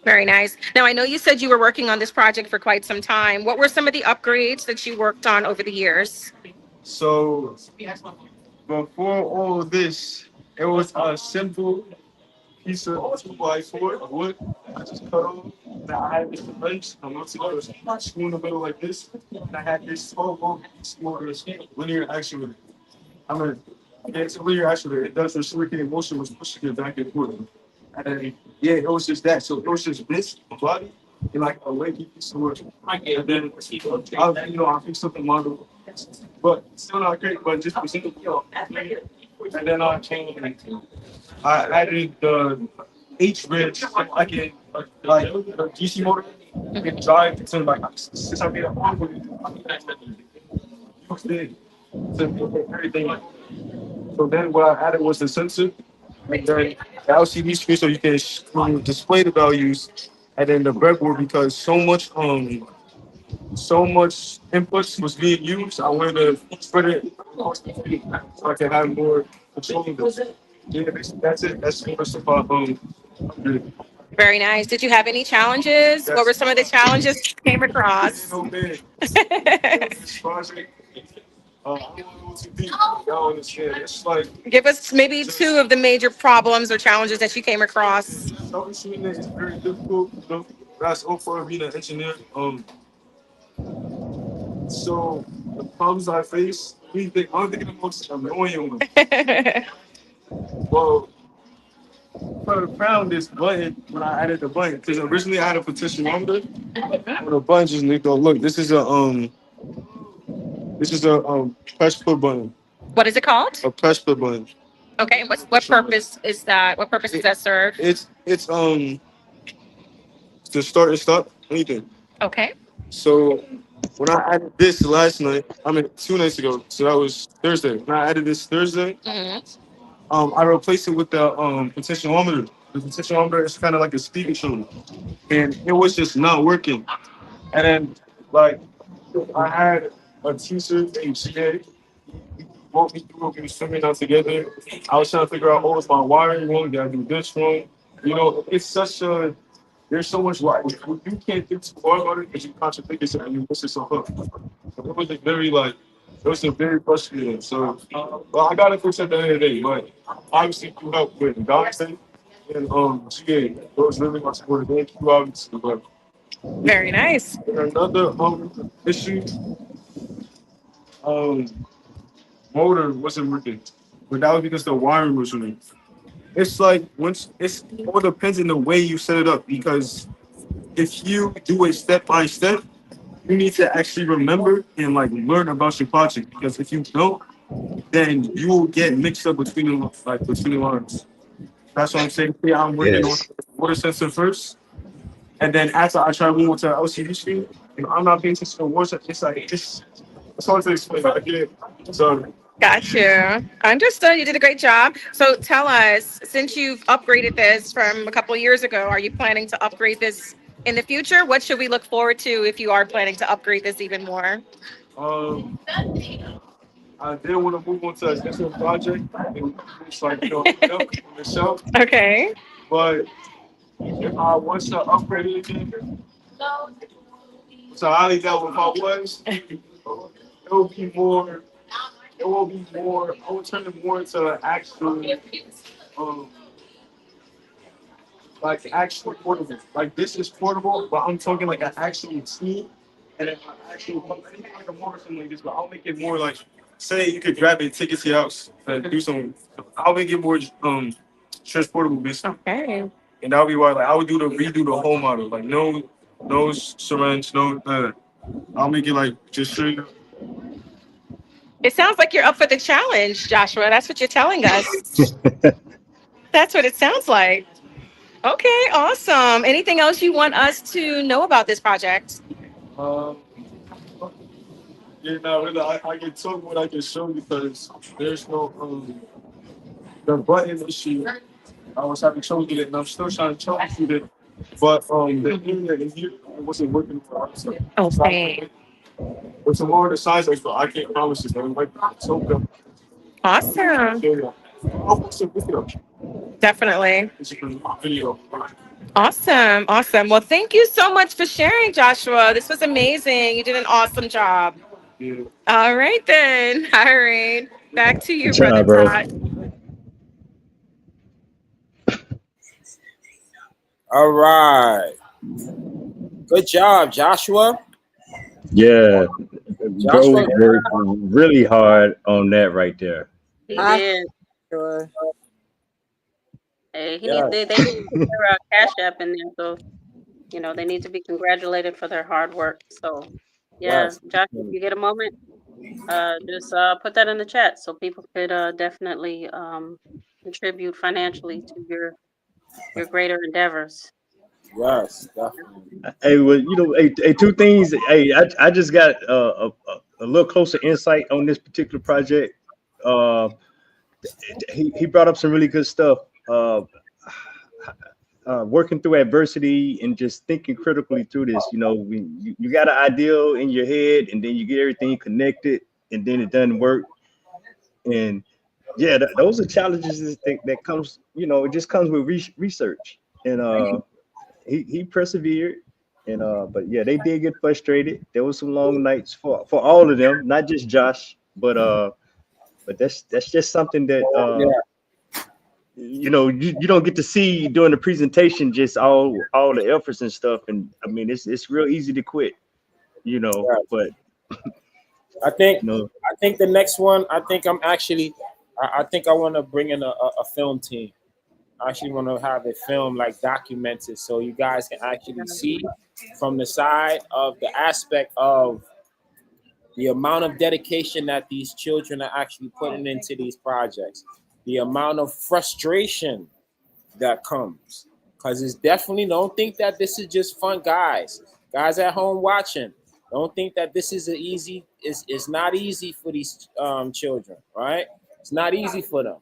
Very nice. Now, I know you said you were working on this project for quite some time. What were some of the upgrades that you worked on over the years? So before all of this, it was a simple piece of 2x4 wood. I just cut off. Now I had this wrench. I'm going to go screw in the middle like this. And I had this 12-volt linear actuator. I mean, it's a linear actuator. It does the reciprocating motion, was pushing it back and forth. And then, yeah, it was just that. So it was just this body and like a lanky piece of wood. And then, I fixed up the model, but still not great. But just and then I added the H-bridge, like a DC motor. You can drive to like since I made a home with it to everything. So then what I added was the sensor, and then the LCD screen so you can display the values, and then the breadboard because so much inputs was being used. I wanted to spread it so I can have more control of it. Yeah, that's it. That's most of our Very nice. Did you have any challenges? What were some of the challenges you came across? This project, I don't want to go too deep. Y'all understand. It's like Give us maybe 2 of the major problems or challenges that you came across. troubleshooting it is very difficult. That's all for being an engineer. So the problems I face, I'm thinking the most annoying one. Well, found this button when I added the button because originally I had a potentiometer. But the button just need to look. This is a press put button. What is it called? A press put button. Okay, what purpose is that? What purpose does that serve? It's to start and stop anything. Okay. So when I added this last night, 2 nights ago, so that was Thursday. When I added this Thursday, I replaced it with the potentiometer. The potentiometer is kind of like a speed controller, and it was just not working. And then, I had a teacher named CA. walked me through it. We were swimming out together. I was trying to figure out, oh, is my wiring wrong? Did I do this wrong? You know, it's such a, there's so much why you can't think too hard about it because you contradict yourself and you miss yourself up. So it was a very like, it was a very frustrating. So, well, I got it fixed at the end of the day, but obviously you help with Dante and GA. Those really much more than you obviously, but Very nice. another issue, motor wasn't working, but that was because the wiring was running. It's like once it's all depends on the way you set it up because if you do it step by step, you need to actually remember and like learn about your project because if you don't, then you will get mixed up between the lines. That's what I'm saying. Yeah, I'm working on Yes. the water sensor first, and then after I try to move on to the LCD screen, and I'm not paying attention to the water sensor. It's like it's hard to explain. I get it. So Got you. Understood. You did a great job. So tell us, since you've upgraded this from a couple of years ago, are you planning to upgrade this in the future? What should we look forward to if you are planning to upgrade this even more? I did want to move on to a different project. And it's like milk on the shelf. Okay. But if I was to upgrade it again, so I think that if I was, it would be more. It will be more. I would turn it more into an actual, like actual portable. Like this is portable, but I'm talking like an actual team, and then an actual anything like a motor something like this. But I'll make it more like, say you could grab it, take it to your house, and do some. I'll make it more transportable business. Okay. And that'll be why like I would redo the whole model. Like no syringe, no none. I'll make it like just straight up. It sounds like you're up for the challenge, Joshua. That's what you're telling us. That's what it sounds like. Okay, awesome. Anything else you want us to know about this project? Yeah, no, really, I can talk what I can show you because there's no the button issue. I was having trouble with it, and I'm still trying to troubleshoot it. But the area in here it wasn't working for us. Okay. With some more of the size, like, I can't promise you, but it might be so good. Awesome. Yeah. I'll post a video. Definitely. It's a video. Awesome. Awesome. Well, thank you so much for sharing, Joshua. This was amazing. You did an awesome job. Yeah. All right, then. All right. Back to you, Good Brother job, bro. Todd. All right. Good job, Joshua. Yeah, bro Joshua. worked really hard on that right there. He did. Sure. Hey, Yeah. they need to put their Cash App in there, so you know they need to be congratulated for their hard work. So, yeah, Yes. Josh, if you get a moment, just put that in the chat so people could definitely contribute financially to your greater endeavors. Yes, definitely. Hey, well, you know, hey, two things. Hey, I just got a little closer insight on this particular project. He brought up some really good stuff. Working through adversity and just thinking critically through this. You know, you got an ideal in your head, and then you get everything connected, and then it doesn't work. And yeah, those are challenges that comes. You know, it just comes with research. And he persevered. And but yeah, they did get frustrated. There was some long nights for all of them, not just Josh, but that's just something that you know you don't get to see during the presentation, just all the efforts and stuff. And I mean, it's real easy to quit, you know. Right. But I think no. I think the next one. I think I'm actually. I think I want to bring in a film team. I actually want to have it filmed, like documented, so you guys can actually see from the side of the aspect of the amount of dedication that these children are actually putting into these projects, the amount of frustration that comes. Because it's definitely, don't think that this is just fun, guys at home watching. Don't think that this is it's not easy for these children, right? It's not easy for them.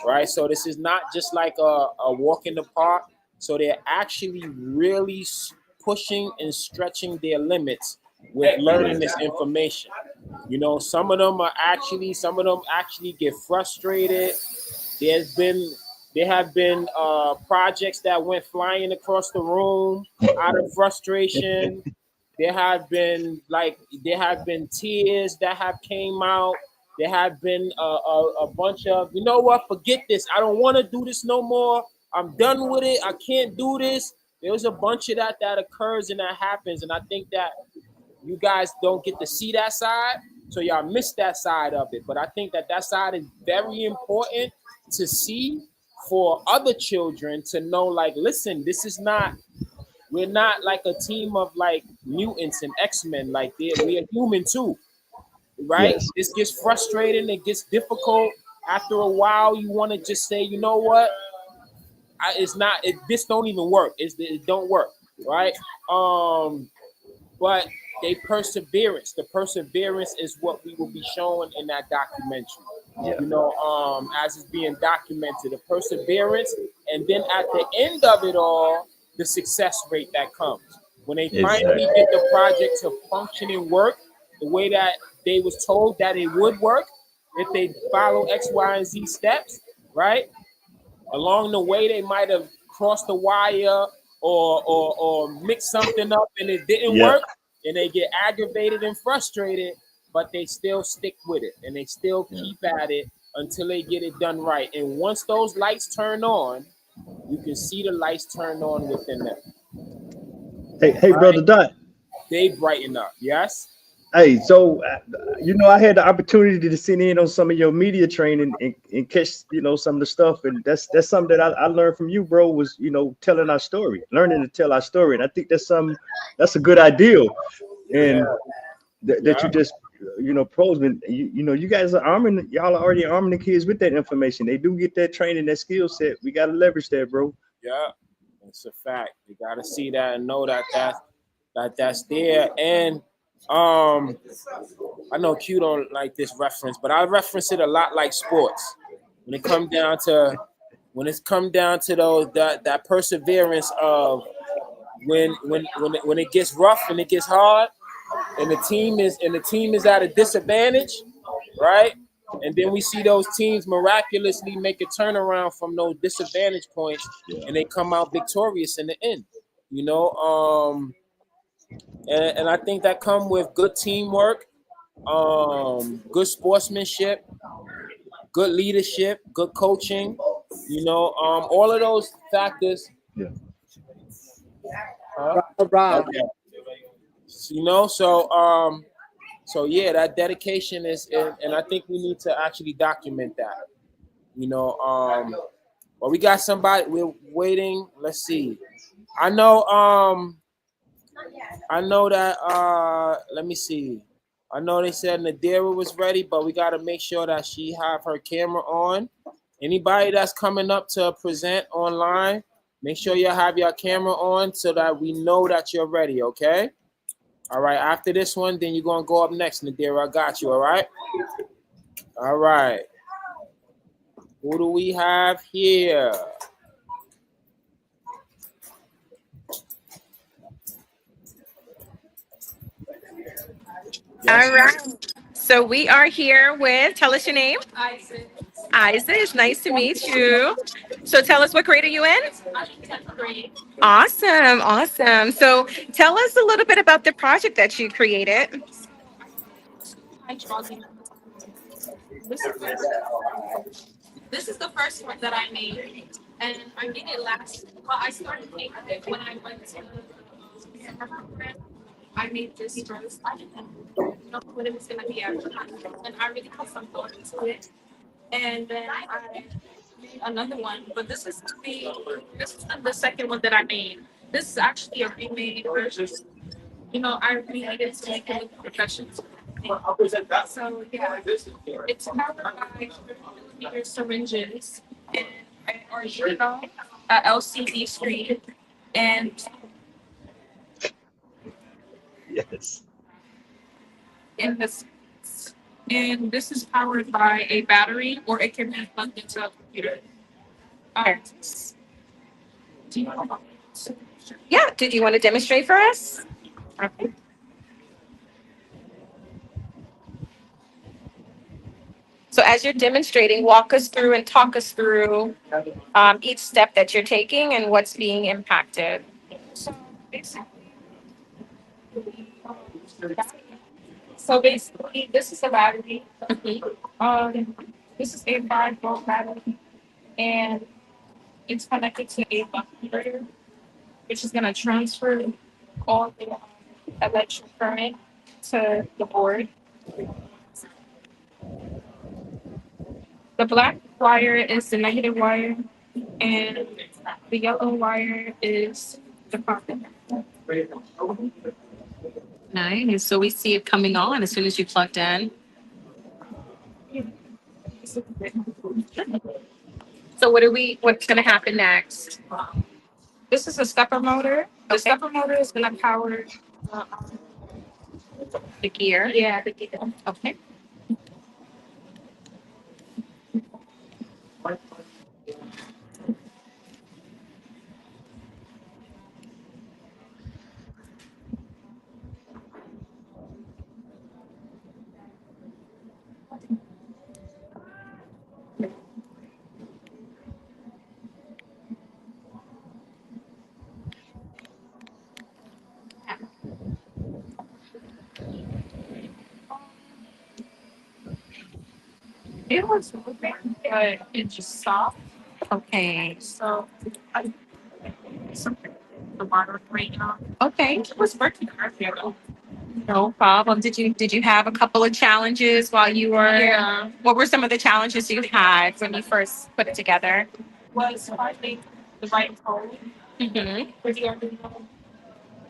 Right, so this is not just like a walk in the park. So they're actually really pushing and stretching their limits with learning this information. You know, some of them actually get frustrated. There have been projects that went flying across the room out of frustration. There have been tears that have came out. There have been a bunch of, you know what, forget this. I don't want to do this no more. I'm done with it. I can't do this. There's a bunch of that occurs and that happens. And I think that you guys don't get to see that side. So y'all miss that side of it. But I think that side is very important to see for other children to know, like, listen, we're not like a team of like mutants and X-Men. Like we are human too, right? Yes. This gets frustrating. It gets difficult. After a while, you want to just say, you know what? This don't even work. It don't work, right? But the perseverance is what we will be showing in that documentary. Yeah. You know, as it's being documented, the perseverance, and then at the end of it all, the success rate that comes when they finally get the project to function and work the way that they was told that it would work if they follow X, Y, and Z steps, right? Along the way, they might have crossed the wire or mixed something up and it didn't work, and they get aggravated and frustrated, but they still stick with it and they still keep at it until they get it done right. And once those lights turn on, you can see the lights turn on within them. Hey, brother Dot. They brighten up, yes? Hey, so you know, I had the opportunity to sit in on some of your media training and catch, you know, some of the stuff, and that's something that I learned from you, bro. Was, you know, learning to tell our story, and I think that's a good idea, and that you just, you know, pros, you know, you guys are y'all are already arming the kids with that information. They do get that training, that skill set. We got to leverage that, bro. Yeah, it's a fact. You got to see that and know that's there. And I know Q don't like this reference, but I reference it a lot like sports. When it come down to that perseverance of when it gets rough and it gets hard, and the team is at a disadvantage, right? And then we see those teams miraculously make a turnaround from those disadvantage points, and they come out victorious in the end. You know, and I think that come with good teamwork, good sportsmanship, good leadership, good coaching. You know, all of those factors. Yeah. Okay. You know, so yeah, that dedication is, and I think we need to actually document that. You know, well, we got somebody. We're waiting. Let's see. I know that. Let me see. I know they said Nadira was ready, but we got to make sure that she have her camera on. Anybody that's coming up to present online, make sure you have your camera on so that we know that you're ready. Okay. All right. After this one, then you're gonna go up next, Nadira. I got you. All right. All right. Who do we have here? All right. So we are here with, tell us your name. Isaac, it's nice to meet you. So tell us, what grade are you in? 10th grade. Awesome, awesome. So tell us a little bit about the project that you created. This is the first one that I made, and I made it I started making it when I went to the summer program. I made this first. I didn't know what it was going to be after, and I really put some thought into it. And then I made another one, but this is the second one that I made. This is actually a remade version. You know, I remade it to make it look professional. So yeah, it's powered by millimeter syringes and an Arduino, LCD screen, and yes. And this is powered by a battery, or it can be plugged into a computer. Yeah, did you want to demonstrate for us? Okay. So as you're demonstrating, walk us through and talk us through each step that you're taking and what's being impacted. So basically, this is a battery. This is a 5-volt battery, and it's connected to a buck converter, which is going to transfer all the electric current to the board. The black wire is the negative wire, and the yellow wire is the positive. Nice. So we see it coming on as soon as you plugged in. So what's going to happen next? This is a stepper motor. The stepper motor is going to power the gear. Yeah, the gear. Okay. It was moving, but it just stopped. Okay. So the water right now. Okay. It was working earlier though. No problem. Did you have a couple of challenges while you were? Yeah. What were some of the challenges you had when you first put it together? Was finding the right code for the Arduino.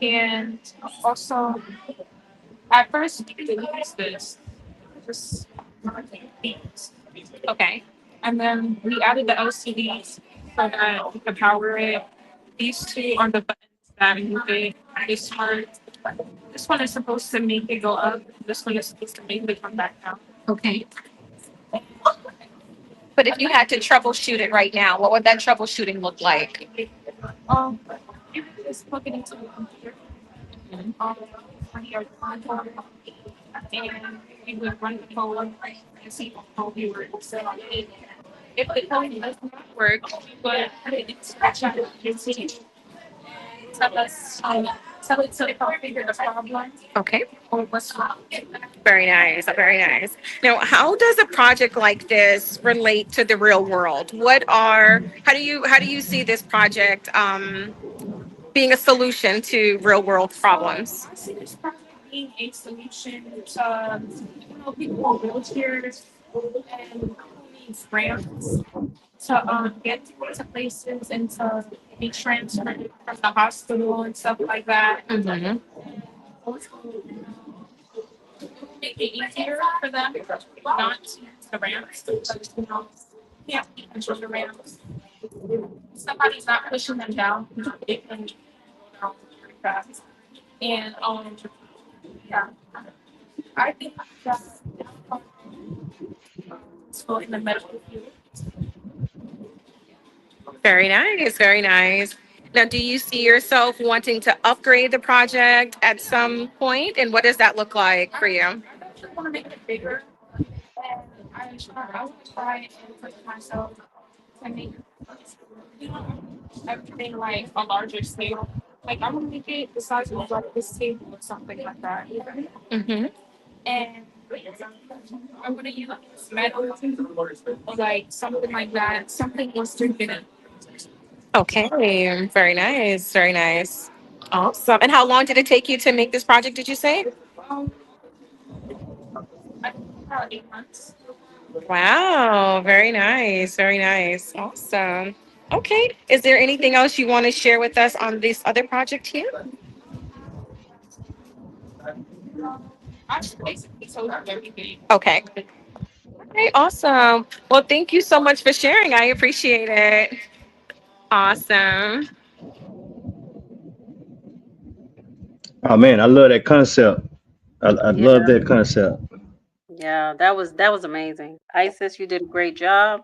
And also, at first, we didn't use this. Just beats. Okay. And then we added the LCDs so that we could power it. These two are the buttons that move it. This one is supposed to make it go up. This one is supposed to make it come back down. Okay. But if you had to troubleshoot it right now, what would that troubleshooting look like? You can just plug it into the computer. For the Arduino, and we would run the code and see what code we were set on it. If the code does not work, we would put it into the chat and see. Tell it to help figure the problem. Okay. Or what's wrong. Very nice. Very nice. Now, how does a project like this relate to the real world? How do you see this project being a solution to real world problems? I see this project being a solution to people in wheelchairs and who needs ramps to get to places and to be transferred from the hospital and stuff like that. Make it easier for them not to use the ramps because can't control the ramps. Somebody's not pushing them down. They can go down pretty fast. And yeah, I think that it's going in the medical field. Very nice. Very nice. Now, do you see yourself wanting to upgrade the project at some point? And what does that look like for you? I actually want to make it bigger. And I want to try and push myself to make everything like a larger scale. Like I want to make it the size of like this table or something like that. And I want to use metal or like something like that. Something more strict. Okay. Very nice. Very nice. Awesome. And how long did it take you to make this project, did you say? I think about 8 months. Wow. Very nice. Very nice. Awesome. Okay. Is there anything else you want to share with us on this other project here? I basically told you everything. Okay. Okay. Awesome. Well, thank you so much for sharing. I appreciate it. Awesome. Oh man, I love that concept. I love that concept. Yeah, that was amazing. Isis, you did a great job.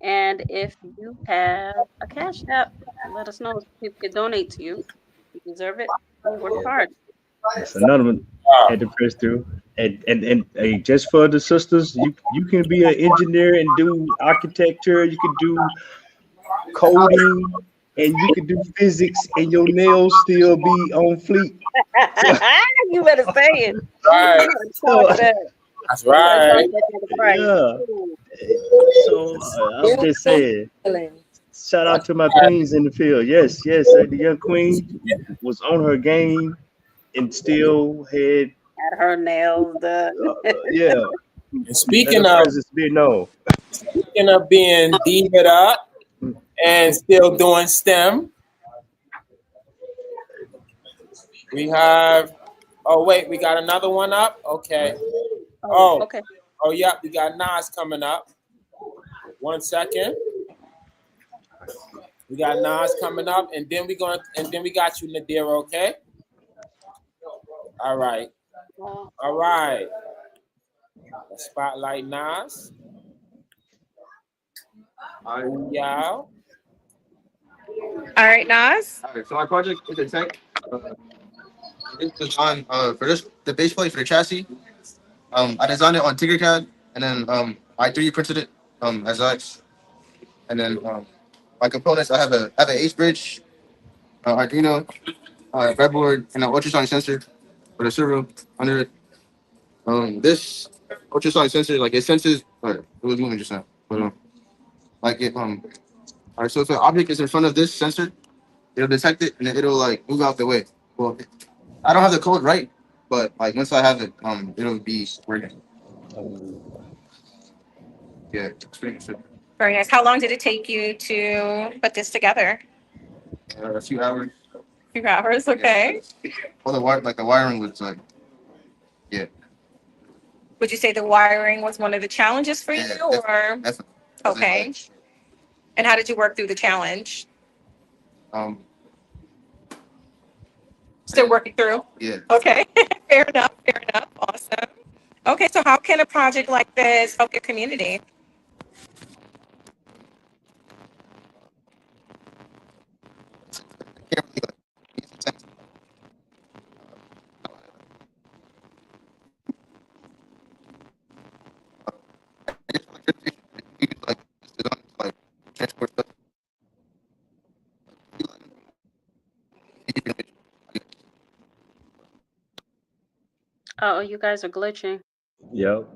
And if you have a cash app, let us know so people can donate to you. You deserve it. You work hard. That's another one I had to press through. And hey, just for the sisters, you can be an engineer and do architecture. You can do coding, and you can do physics, and your nails still be on fleek. So, You better say it. Right. You better charge that. That's You better charge right. that kind of price. yeah. Ooh. So I'm just saying, shout out to my queens in the field. Yes, yes, the young queen was on her game and still had, Had her nails done. yeah, And let speaking her of presence be known. being diva up and still doing STEM, we have. Oh wait, we got another one up. Okay. Oh, Okay. oh yeah, we got Nas coming up. 1 second. We got Nas coming up, and then we got you, Nadira. Okay. All right. All right. Let's spotlight Nas. Yeah. All right, Nas. All right, so my project is a tech. It's designed for this the base plate for the chassis. I designed it on Tinkercad, and then I 3D printed it as X. And then my components, I have an Ace bridge, Arduino, breadboard, and an ultrasonic sensor with a servo under it. This ultrasonic sensor, like it senses. It was moving just now, but like it all right. So if an object is in front of this sensor, it'll detect it and then it'll like move out the way. Well, I don't have the code right, but like once I have it, it'll be working. Yeah, it's pretty good. Very nice. How long did it take you to put this together? A few hours. A few hours. Okay. All the wiring was like, yeah. Would you say the wiring was one of the challenges for you, or Definitely. okay? And how did you work through the challenge? Still working through. Yeah. Okay. Fair enough. Fair enough. Awesome. Okay. So how can a project like this help your community? Oh, you guys are glitching. Yep.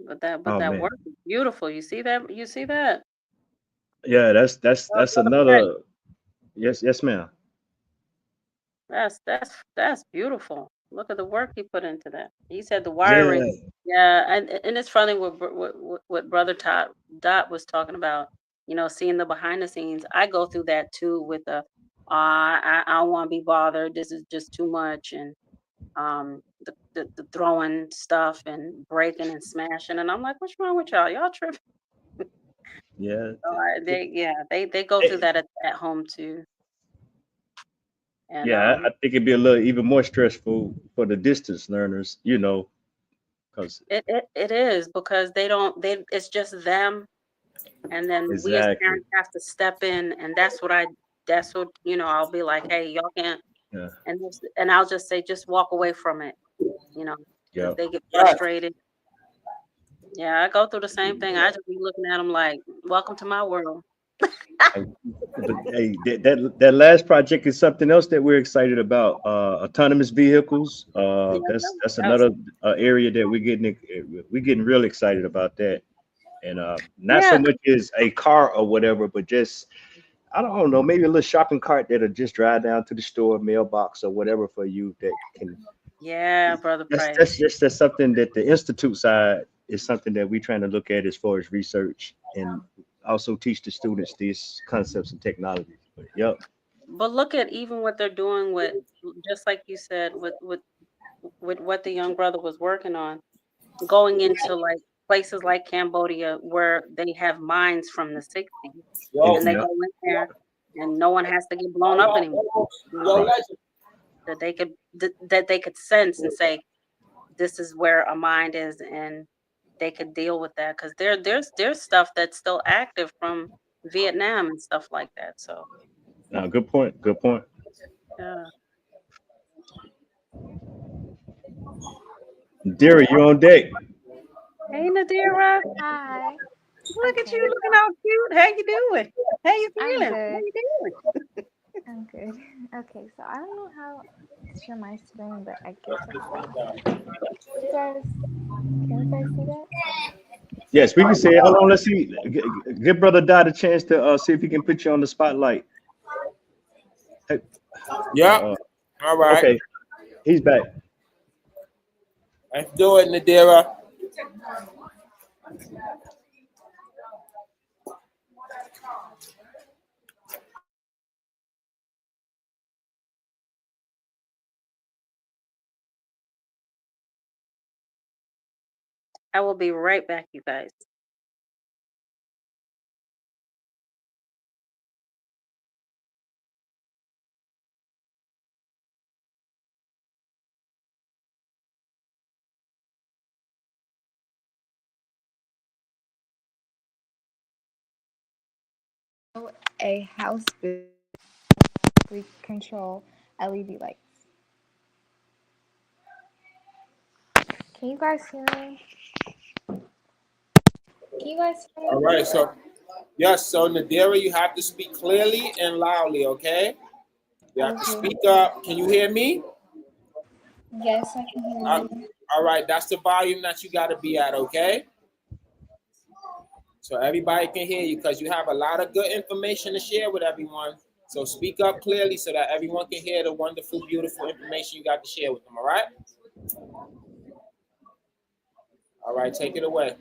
But that Oh man. work is beautiful. You see that? You see that? Yeah, that's Brother Price. another. Yes, ma'am. That's beautiful. Look at the work he put into that. He said the wiring. Yeah, and it's funny what Brother Dot was talking about. You know, seeing the behind the scenes. I go through that too with the I don't want to be bothered. This is just too much, and the throwing stuff and breaking and smashing. And I'm like, what's wrong with y'all? Y'all tripping? Yeah. So they go through that at home too. And Yeah, I think it'd be a little even more stressful for the distance learners, because it is because it's just them, and then we as exactly. parents have to step in, and that's what I'll be like, hey, y'all can't, Yeah. and I'll just say, just walk away from it, because Yeah. they get frustrated. Yeah, I go through the same thing. I just be looking at them like, welcome to my world. But hey, that last project is something else that we're excited about. Autonomous vehicles. That's another area that we're getting real excited about that. And not so much as a car or whatever, but just I don't know, maybe a little shopping cart that'll just drive down to the store, mailbox or whatever for you that can. Yeah, Brother Price. That's something that the institute side is something that we're trying to look at as far as research and also teach the students these concepts and technologies. But, yep. But look at even what they're doing with, just like you said, with what the young brother was working on, going into like places like Cambodia where they have mines from the 60s, and they go in there and no one has to get blown up anymore. That they could sense and say, this is where a mine is, and they could deal with that because there's stuff that's still active from Vietnam and stuff like that. So No, good point. Good point. yeah. Derek, you're on deck. Hey, Nadira. Hi. Look at you Okay. looking all cute. How you doing? How you I'm feeling? How good. you doing? I'm good. Okay, so I don't know how to share my screen, but I guess I can. You guys, can you guys see that? Yes, we can say it. Hold on, let's see. Give Brother Dot a chance to see if he can put you on the spotlight. Hey, Yep. All right. okay, he's back. Let's do it, Nadira. I will be right back, you guys. A house build we control LED lights. Can you guys hear me? Can you guys hear All me? right. So, yes. So, Nadira, you have to speak clearly and loudly, okay? You have to Okay. speak up. Can you hear me? Yes, I can hear Uh, you. all right. That's the volume that you got to be at, okay? So everybody can hear you because you have a lot of good information to share with everyone. So speak up clearly so that everyone can hear the wonderful, beautiful information you got to share with them. All right? All right. Take it away.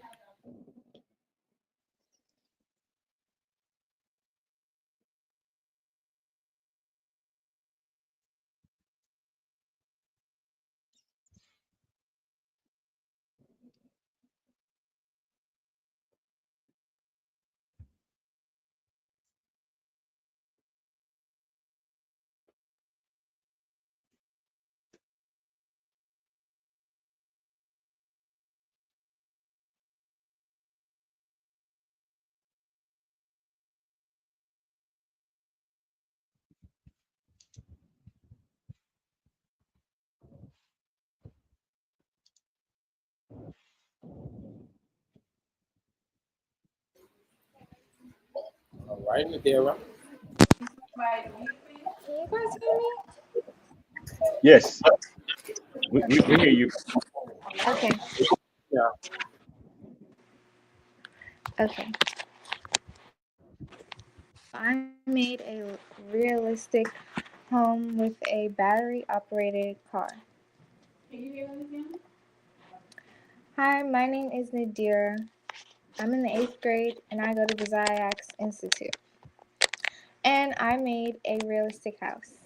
All right, Nadira. Can you guys hear me? Yes, we hear you. Okay. Yeah. Okay. I made a realistic home with a battery operated car. Hi, my name is Nadira. I'm in the 8th grade and I go to the Ziax Institute. And I made a realistic house.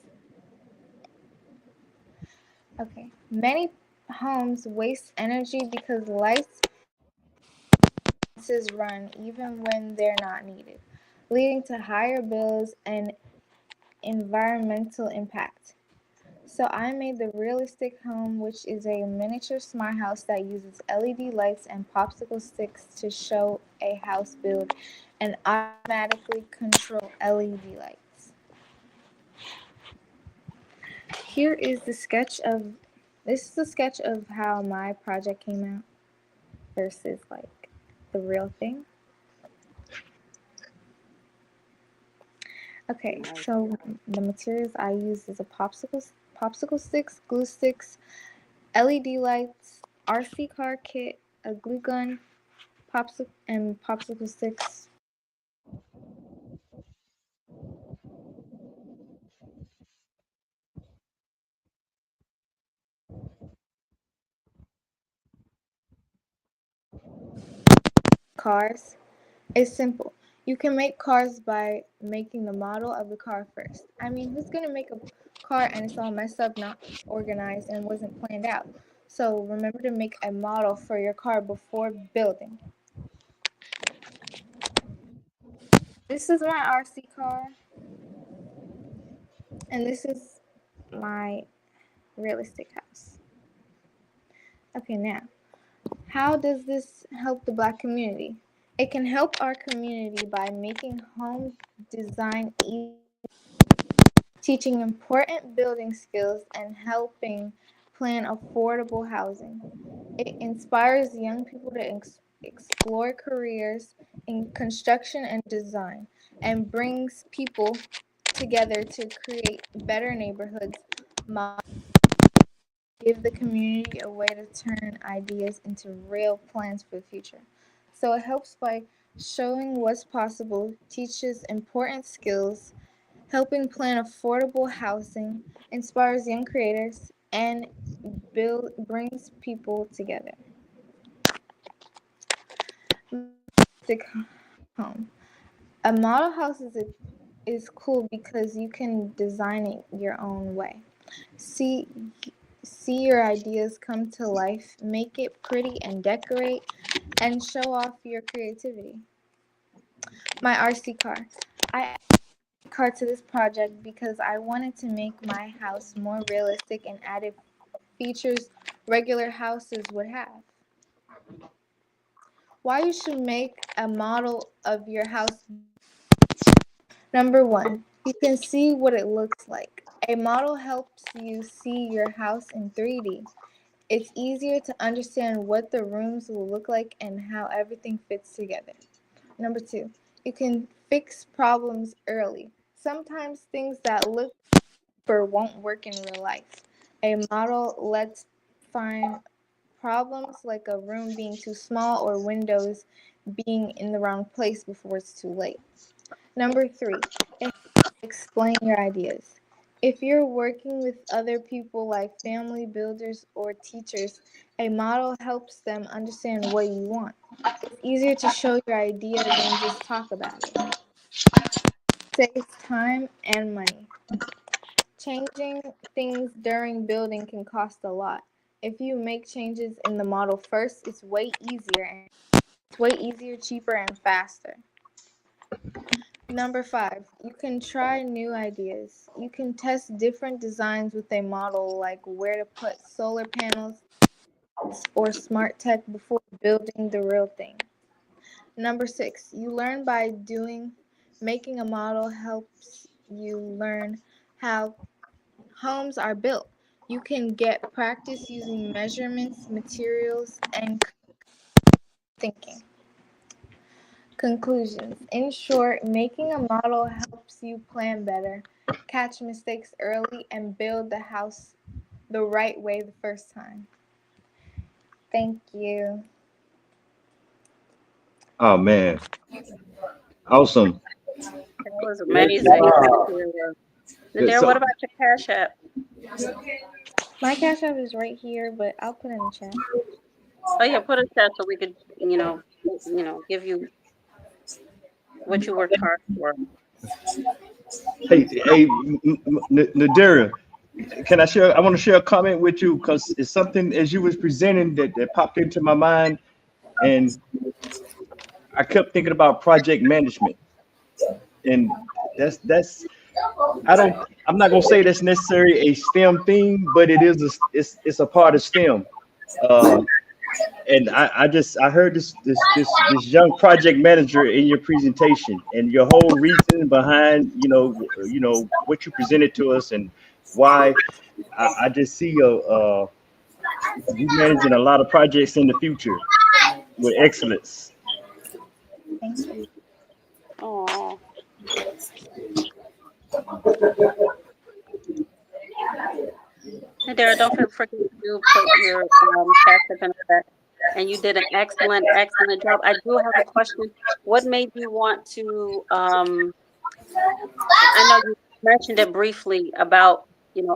Okay. Many homes waste energy because lights run even when they're not needed, leading to higher bills and environmental impact. So I made the realistic home, which is a miniature smart house that uses LED lights and popsicle sticks to show a house build and automatically control LED lights. Here is the sketch of this is a sketch of how my project came out versus like the real thing. Okay, so the materials I use is a popsicle sticks, glue sticks, LED lights, RC car kit, a glue gun, popsicle sticks. Cars. It's simple. You can make cars by making the model of the car first. I mean, who's gonna make a car and it's all messed up, not organized, and wasn't planned out? So remember to make a model for your car before building. This is my RC car, and this is my realistic house. Okay, now, how does this help the Black community? It can help our community by making home design easy, teaching important building skills, and helping plan affordable housing. It inspires young people to explore careers in construction and design and brings people together to create better neighborhoods, give the community a way to turn ideas into real plans for the future. So it helps by showing what's possible, teaches important skills, helping plan affordable housing, inspires young creators, and brings people together. Realistic home. A model house is cool because you can design it your own way. See your ideas come to life, make it pretty and decorate, and show off your creativity. My RC car. I added a car to this project because I wanted to make my house more realistic and added features regular houses would have. Why you should make a model of your house. Number one, you can see what it looks like. A model helps you see your house in 3D. It's easier to understand what the rooms will look like and how everything fits together. Number two, you can fix problems early. Sometimes things that look or won't work in real life. A model lets find problems like a room being too small or windows being in the wrong place before it's too late. Number three, explain your ideas. If you're working with other people like family builders or teachers, a model helps them understand what you want. It's easier to show your idea than just talk about it. Saves time and money. Changing things during building can cost a lot. If you make changes in the model first, it's way easier, cheaper, and faster. Number five, you can try new ideas. You can test different designs with a model, like where to put solar panels or smart tech before building the real thing. Number six, you learn by doing. Making a model helps you learn how homes are built. You can get practice using measurements, materials, and thinking. Conclusions. In short, making a model helps you plan better, catch mistakes early, and build the house the right way the first time. Thank you. Oh man, awesome. That was amazing. Nadira, So, what about your Cash App? My Cash App is right here, but I'll put it in the chat. Oh yeah, put a chat so we could, give you what you worked hard for. hey, Nadira, can I share? I want to share a comment with you because it's something as you was presenting that popped into my mind, and I kept thinking about project management, and that's I'm not gonna say that's necessarily a STEM thing, but it is it's a part of STEM. And I heard this young project manager in your presentation, and your whole reason behind what you presented to us and why I just see you managing a lot of projects in the future with excellence. Thank you. Oh. Nadira, don't forget to put your Cash App in the chat. And you did an excellent job. I do have a question. What made you want to? I know you mentioned it briefly about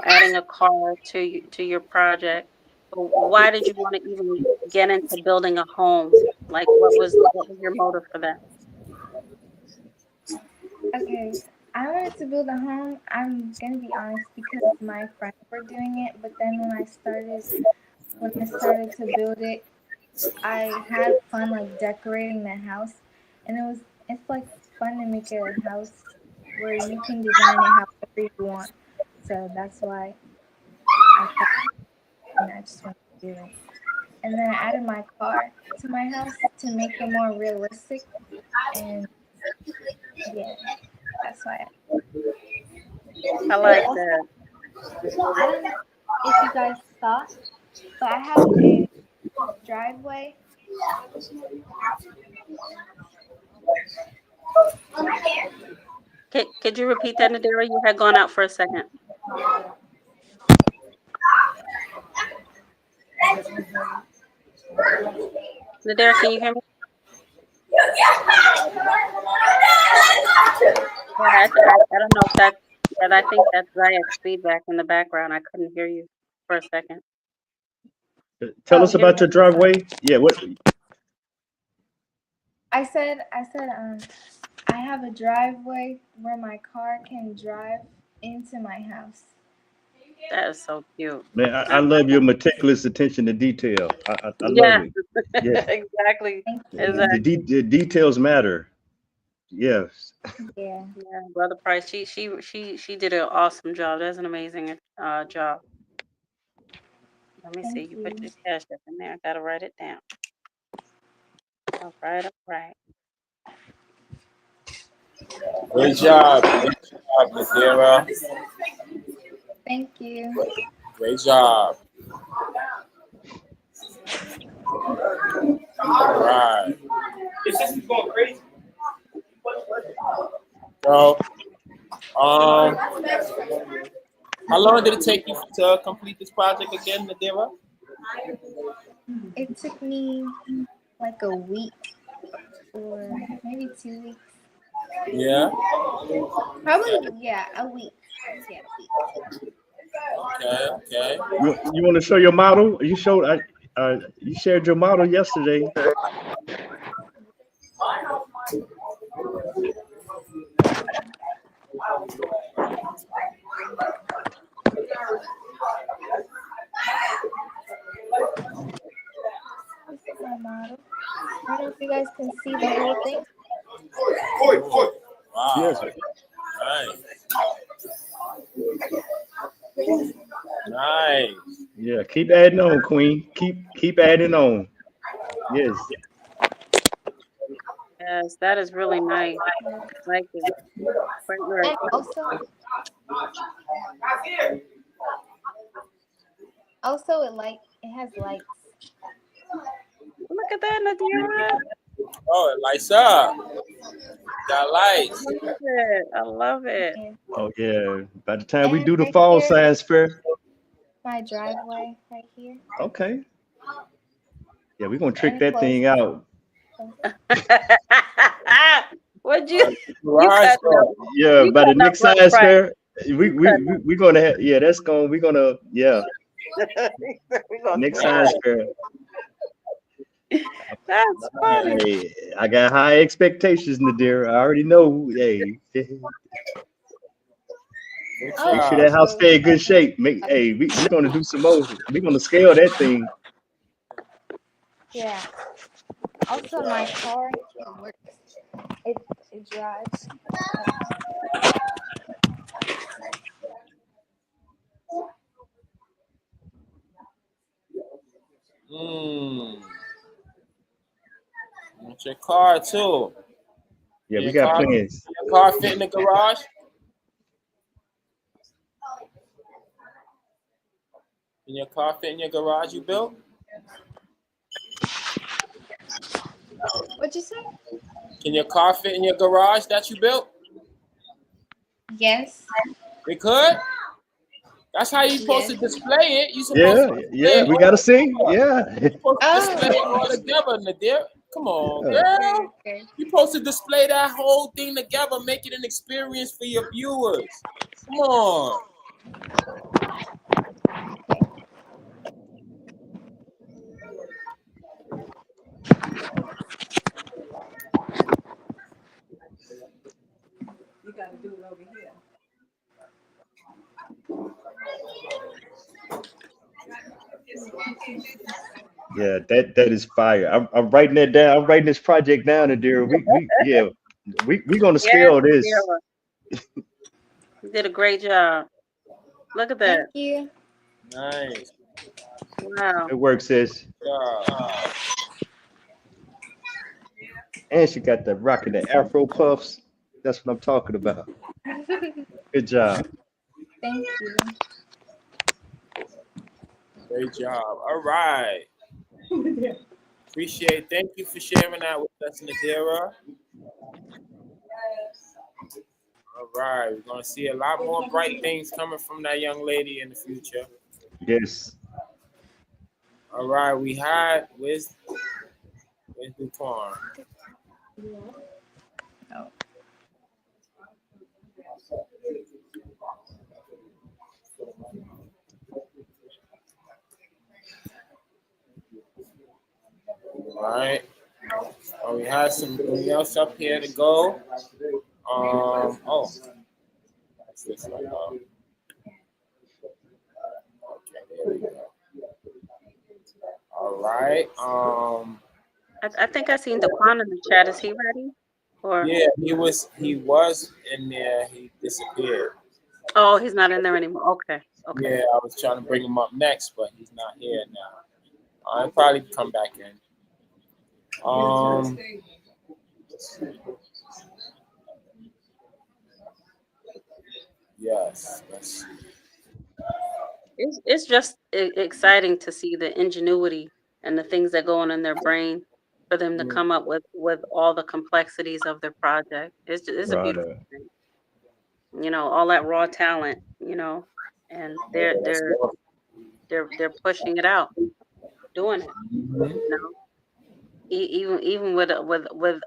adding a car to your project. But why did you want to even get into building a home? Like, what was your motive for that? Okay, I wanted to build a home. I'm gonna be honest because my friends were doing it, but then when I started to build it, I had fun like decorating the house, and it's like fun to make a house where you can design it however you want. So that's why I just wanted to do it. And then I added my car to my house to make it more realistic, and yeah, that's why. I like that. if you guys saw, but I have a driveway. Could you repeat that, Nadira? You had gone out for a second. Nadira, can you hear me? Yeah, I don't know if that's, but I think that's Zayak's feedback in the background. I couldn't hear you for a second. Tell us about your driveway. Yeah, what? I said, I have a driveway where my car can drive into my house. That is so cute. Man, I love your meticulous attention to detail. I Yeah, love it. Yeah, exactly. the details matter. Yes. Yeah. Yeah, Brother Price, she did an awesome job. That's an amazing job. Let me see. You put your cash up in there. I gotta write it down. All right, all right. Great job. Great job, Nadira. Thank you. Great job. All right. This is going crazy. So, how long did it take you to complete this project again, Nadira? It took me like a week or maybe 2 weeks. Yeah. Probably, yeah, a week. Yeah, a week. Okay. You want to show your model? You showed. You shared your model yesterday. This is my model. I don't know if you guys can see the whole thing. Wow. Yes. Nice. Yeah. Keep adding on, Queen. Keep adding on. Yes. Yes, that is really nice. Like it. Great work. And also it has lights. Look at that, Nadira. Oh, it lights up. Got lights. I love it. I love it. Oh yeah. By the time we And do the right fall here- science fair. My driveway right here. Okay. Yeah, we're gonna trick that thing out. What'd you? Garage door. Yeah, You by the got next enough science right. fair, we're gonna have, yeah, that's going. We're gonna, yeah, next science fair. That's funny. Hey, I got high expectations, Nadir. I already know. Hey, make sure that house stay in good shape. We're gonna do some more. We're gonna scale that thing. Yeah. Also, my car, it works. It drives. With your car too. Yeah, we Your got car- plans. Your car fit in the garage? Can your car fit in your garage you built? What'd you say? Can your car fit in your garage that you built? Yes. It could? That's how you're supposed to display it. You supposed Yeah, to display yeah, it we all- gotta see. Yeah. you're supposed to display it all together, Nadir. Come on, Yeah. girl. You're supposed to display that whole thing together, make it an experience for your viewers. Come on. You gotta do it over here. Yeah, that is fire. I'm writing that down. I'm writing this project down, Nadir. We gonna scale this. Nadira. You did a great job. Look at that. Thank you. Nice. Wow. It works, sis. Yeah. And she got the rocking the Afro puffs. That's what I'm talking about. Good job. Thank you. Great job. All right. Appreciate. Thank you for sharing that with us, Nadira. All right. We're gonna see a lot more bright things coming from that young lady in the future. Yes. All right. We had where's Duquan? All right. We had something else up here to go. Oh. That's this one. Okay, there we go. All right. I think I seen Daquan in the chat. Is he ready? Or Yeah, he was in there. He disappeared. oh, he's not in there anymore. Okay. Okay. Yeah, I was trying to bring him up next, but he's not here now. I'll probably come back in. Yes, let's see. It's just exciting to see the ingenuity and the things that go on in their brain for them to come up with all the complexities of their project. It's a beautiful Right. thing. You know, all that raw talent, you know, and they're pushing it out, doing it. You know, even with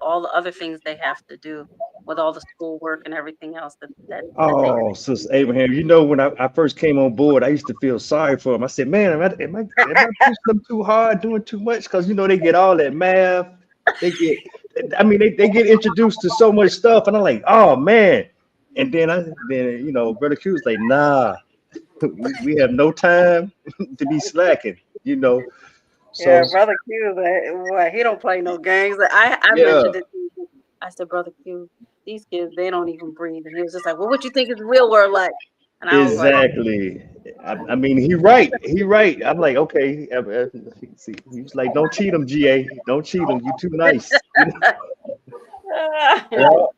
all the other things they have to do, with all the schoolwork and everything else that they Oh, Sister Abraham, you know, when I first came on board, I used to feel sorry for them. I said, man, am I pushing them too hard, doing too much? Because, you know, they get all that math. They get introduced to so much stuff. And I'm like, oh, man. And then, you know, Brother Q was like, nah, we have no time to be slacking, you know. So, Yeah, Brother Q, boy, he don't play no games. I yeah. mentioned it to him. I said, Brother Q, these kids, they don't even breathe. And he was just like, well, what you think is the real world like? And I was like, Exactly. I mean, he right. I'm like, okay. See, he was like, don't cheat him, GA. Don't cheat him. You too nice. Well,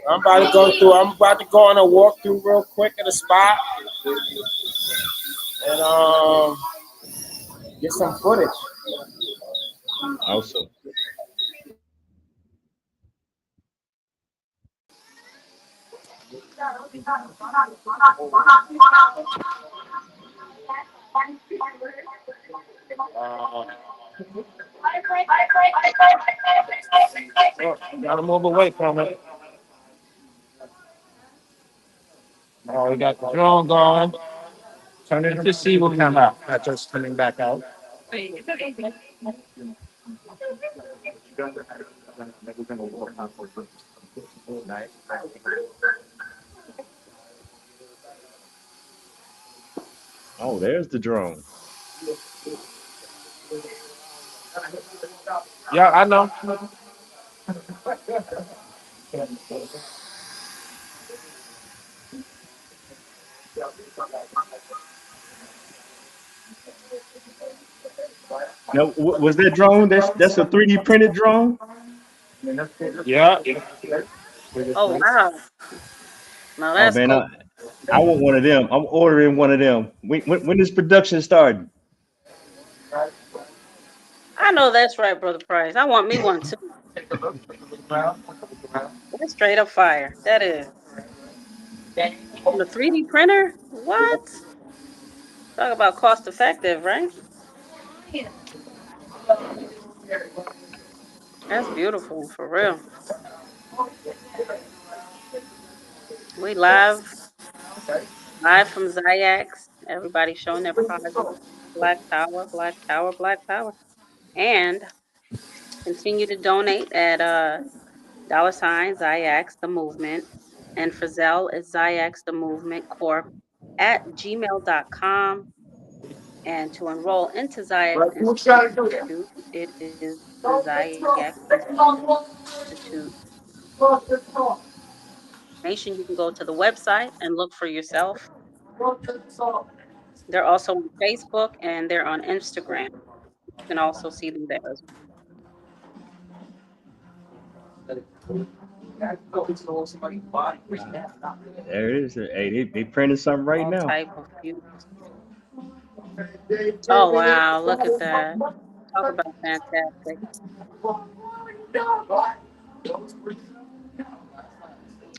I'm about to go on a walkthrough real quick at a spot and get some footage. Awesome. Gotta move away from it. Oh, we got the drone going. Turn it to see what come out. That's just coming back out. Oh, there's the drone. Yeah, I know. Now, was that drone? That's a 3D printed drone? Yeah. oh, wow. Now Oh that's man, cool. I want one of them. I'm ordering one of them. When is production starting? I know that's right, Brother Price. I want me one too. That's straight up fire. That is. On the 3D printer? What? Talk about cost effective, right? That's beautiful, for real. We live from Zayax. Everybody showing their project. Black Power, Black Power, Black Power. And continue to donate at $ Zayax the Movement. And for Zelle, it's Zayax the Movement Corp at gmail.com. And to enroll into Zayax Institute, it is the Zayax Institute. Information, you can go to the website and look for yourself. They're also on Facebook and they're on Instagram. You can also see them there as There it is. Hey, they printed something right all now. type of beauty. Oh wow, look at that. Talk about fantastic.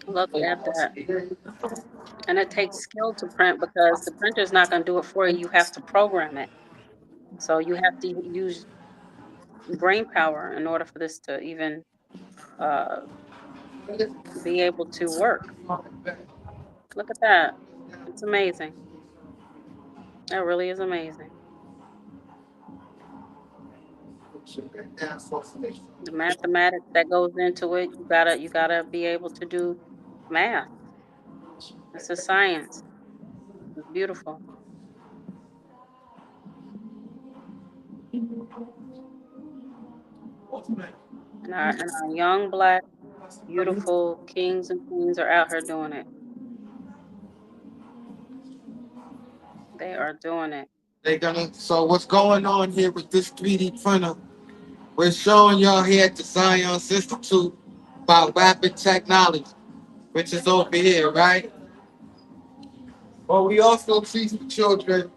Look at that. And it takes skill to print because the printer's not going to do it for you. You have to program it. So you have to use brain power in order for this to even uh, be able to work. Look at that. It's amazing. That really is amazing. The mathematics that goes into it, you gotta be able to do math. It's a science. It's beautiful. And our young black beautiful kings and queens are out here doing it. They are doing it. So what's going on here with this 3D printer? We're showing y'all here at the Science Institute about rapid technology, which is over here, right? But we also teach the children,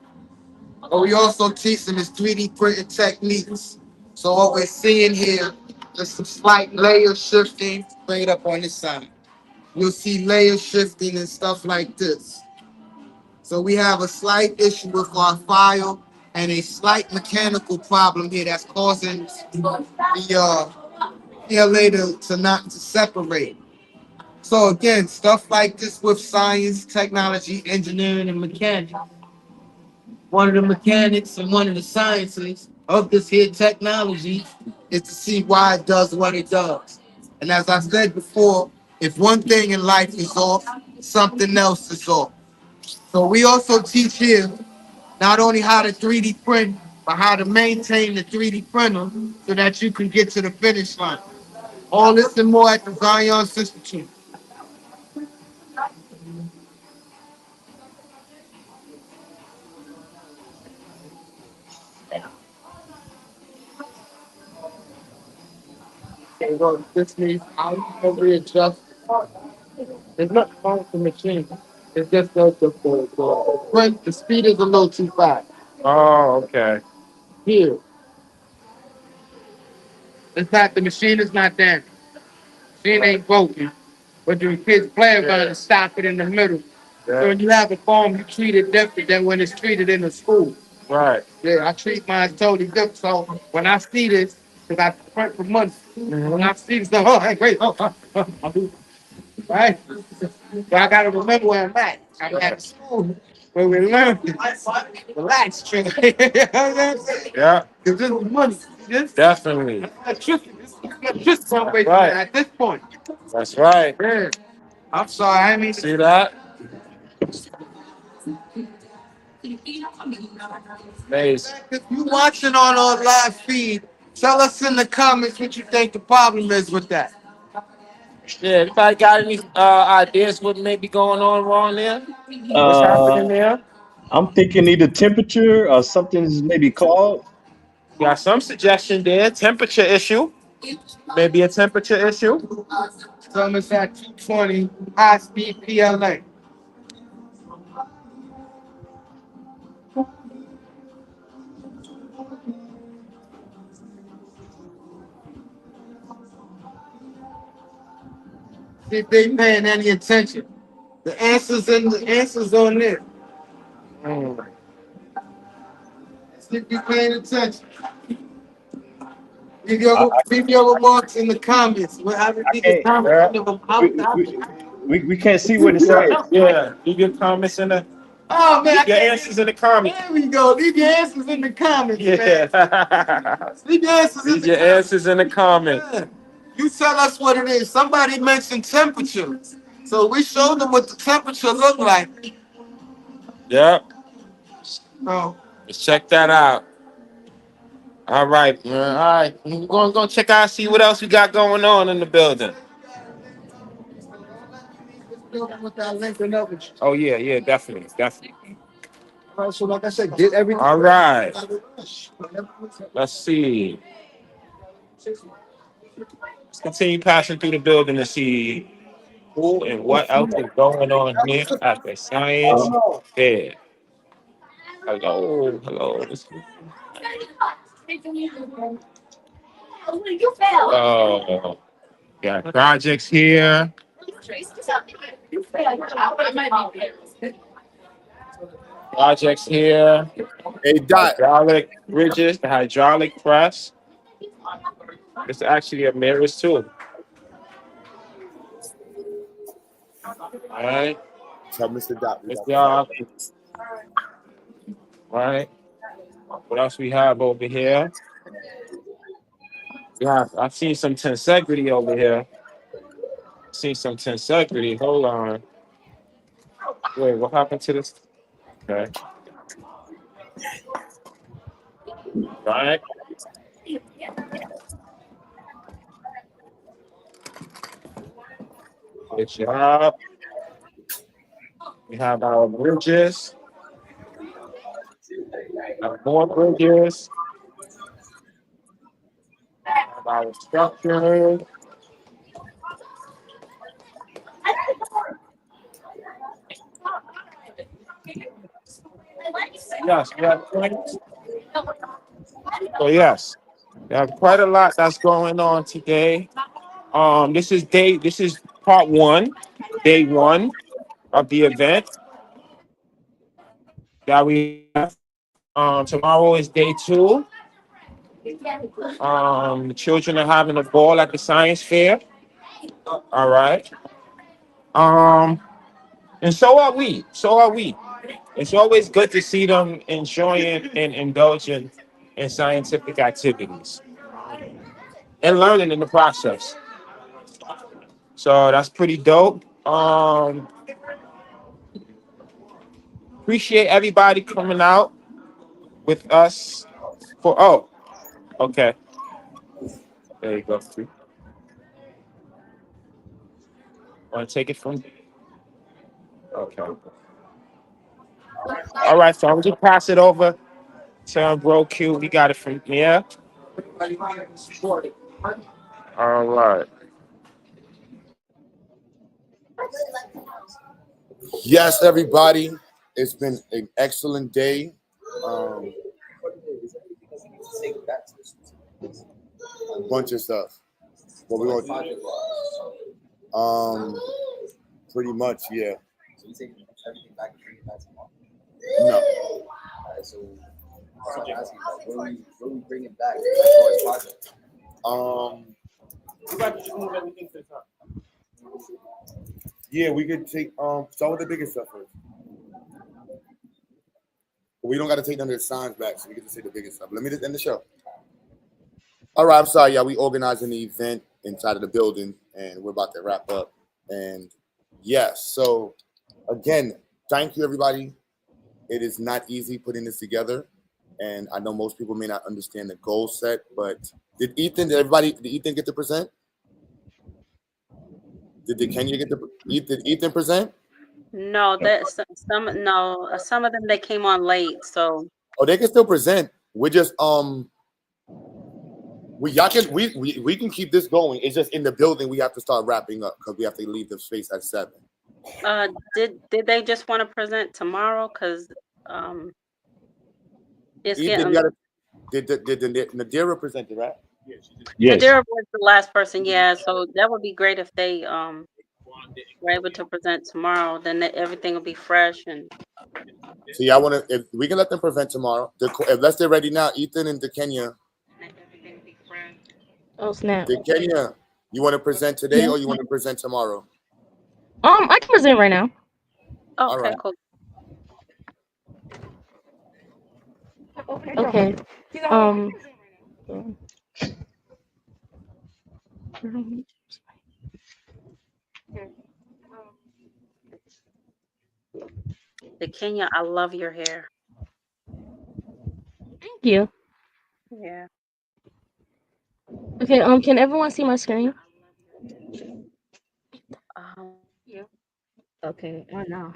we also teach them is 3D printing techniques. So what we're seeing here is some slight layer shifting right up on this side. You'll see layer shifting and stuff like this. So we have a slight issue with our file and a slight mechanical problem here that's causing the PLA to not to separate. So again, stuff like this with science, technology, engineering, and mechanics. One of the mechanics and one of the sciences of this here technology is to see why it does what it does. And as I said before, if one thing in life is off, something else is off. So we also teach here not only how to 3D print, but how to maintain the 3D printer so that you can get to the finish line. All this and more at the Zion Institute. Okay, well, this means I'll readjust. There's nothing wrong with the machine. It's just the print, the speed is a little too fast. Oh, okay. Here. It's not, the machine is not damaged. Machine ain't broken. But the kids play about to stop it in the middle. So when you have a farm, you treat it different than when it's treated in the school. Right. Yeah, I treat mine totally different. So when I see this, because I print for months, when I see this, oh, hey, wait, right? So I gotta remember where I'm at. I'm at school where we learn to relax, trigger. Yeah. Because this is money. This Definitely. just right at this point. That's right. Yeah. I'm sorry, I mean. See that? Amazing. If you watching on our live feed, tell us in the comments what you think the problem is with that. Yeah, anybody got any ideas what may be going on wrong there? What's happening Uh, there? I'm thinking either temperature or something's maybe clogged. Got some suggestion there. Temperature issue. Maybe a temperature issue. Some is at 220 high speed PLA. See if they paying any attention. The answers on there. See if you paying attention. Leave your remarks in the comments. We can't see what it says. Yeah, leave your comments in the. Oh man, leave your answers in the comments. There we go. Leave your answers in the comments, man. Yeah. Leave your answers in Leave the your comments. answers in the comments. Yeah. You tell us what it is. Somebody mentioned temperature. So we showed them what the temperature looked like. Yep. Oh. Let's check that out. All right, man. All right. We're going to go check out, see what else we got going on in the building. With that link and everything. Oh, yeah, definitely. All right, so like I said, get everything. All right. Let's see. Let's continue passing through the building to see who and what else is going on here at the Science Fair. Hello, hello. Got projects here. Projects here. Hey, Dot. Hydraulic bridges, the hydraulic press. It's actually a mirrors too. All right. Tell Mr. Dot. It's y'all. Right. What else we have over here? Yeah, I've seen some tensegrity over here. Seen some tensegrity. Hold on. Wait, what happened to this? Okay. Right. Good job. We have our bridges. More bridges. Have our structure. Yes, we have points. So yes, we have quite a lot that's going on today. This is part one, day one of the event that we have. Tomorrow is day two. The children are having a ball at the science fair. All right. And so are we. So are we. It's always good to see them enjoying and indulging in scientific activities and learning in the process. So that's pretty dope. Appreciate everybody coming out with us for okay. There you go. Want to take it from? Okay. All right, so I'm just pass it over to Bro Q. We got it from here. All right. Yes, everybody. It's been an excellent day. A bunch of stuff. What we going pretty much, yeah. So you take everything back and bring it back tomorrow? No. Alright, so I'm asking, like, when we bring it back as far as project? We got to just move everything to the top. Yeah, we could take start with the biggest stuff first. But we don't got to take none of the signs back, so we get to say the biggest stuff. Let me just end the show. All right, I'm sorry, y'all. We organizing the event inside of the building, and we're about to wrap up. And yes, so again, thank you, everybody. It is not easy putting this together, and I know most people may not understand the goal set, but did Ethan get to present? Did Kenya get to? Did Ethan present? No, some of them they came on late, so Oh, they can still present. We're just we can keep this going. It's just in the building we have to start wrapping up because we have to leave the space at 7. did they just want to present tomorrow? Because it's Ethan, getting. did Nadira present it, right? Yes. Nadira was the last person, yeah. So that would be great if they were able to present tomorrow. Then everything will be fresh and. So y'all want to? If we can let them present tomorrow, unless they're ready now. Ethan and Kenya. Oh snap! Kenya, you want to present today or you want to present tomorrow? I can present right now. Oh, All okay, right. cool. Okay. The Kenya, I love your hair. Thank you. Yeah. Okay. Can everyone see my screen? Yeah. Okay. I know.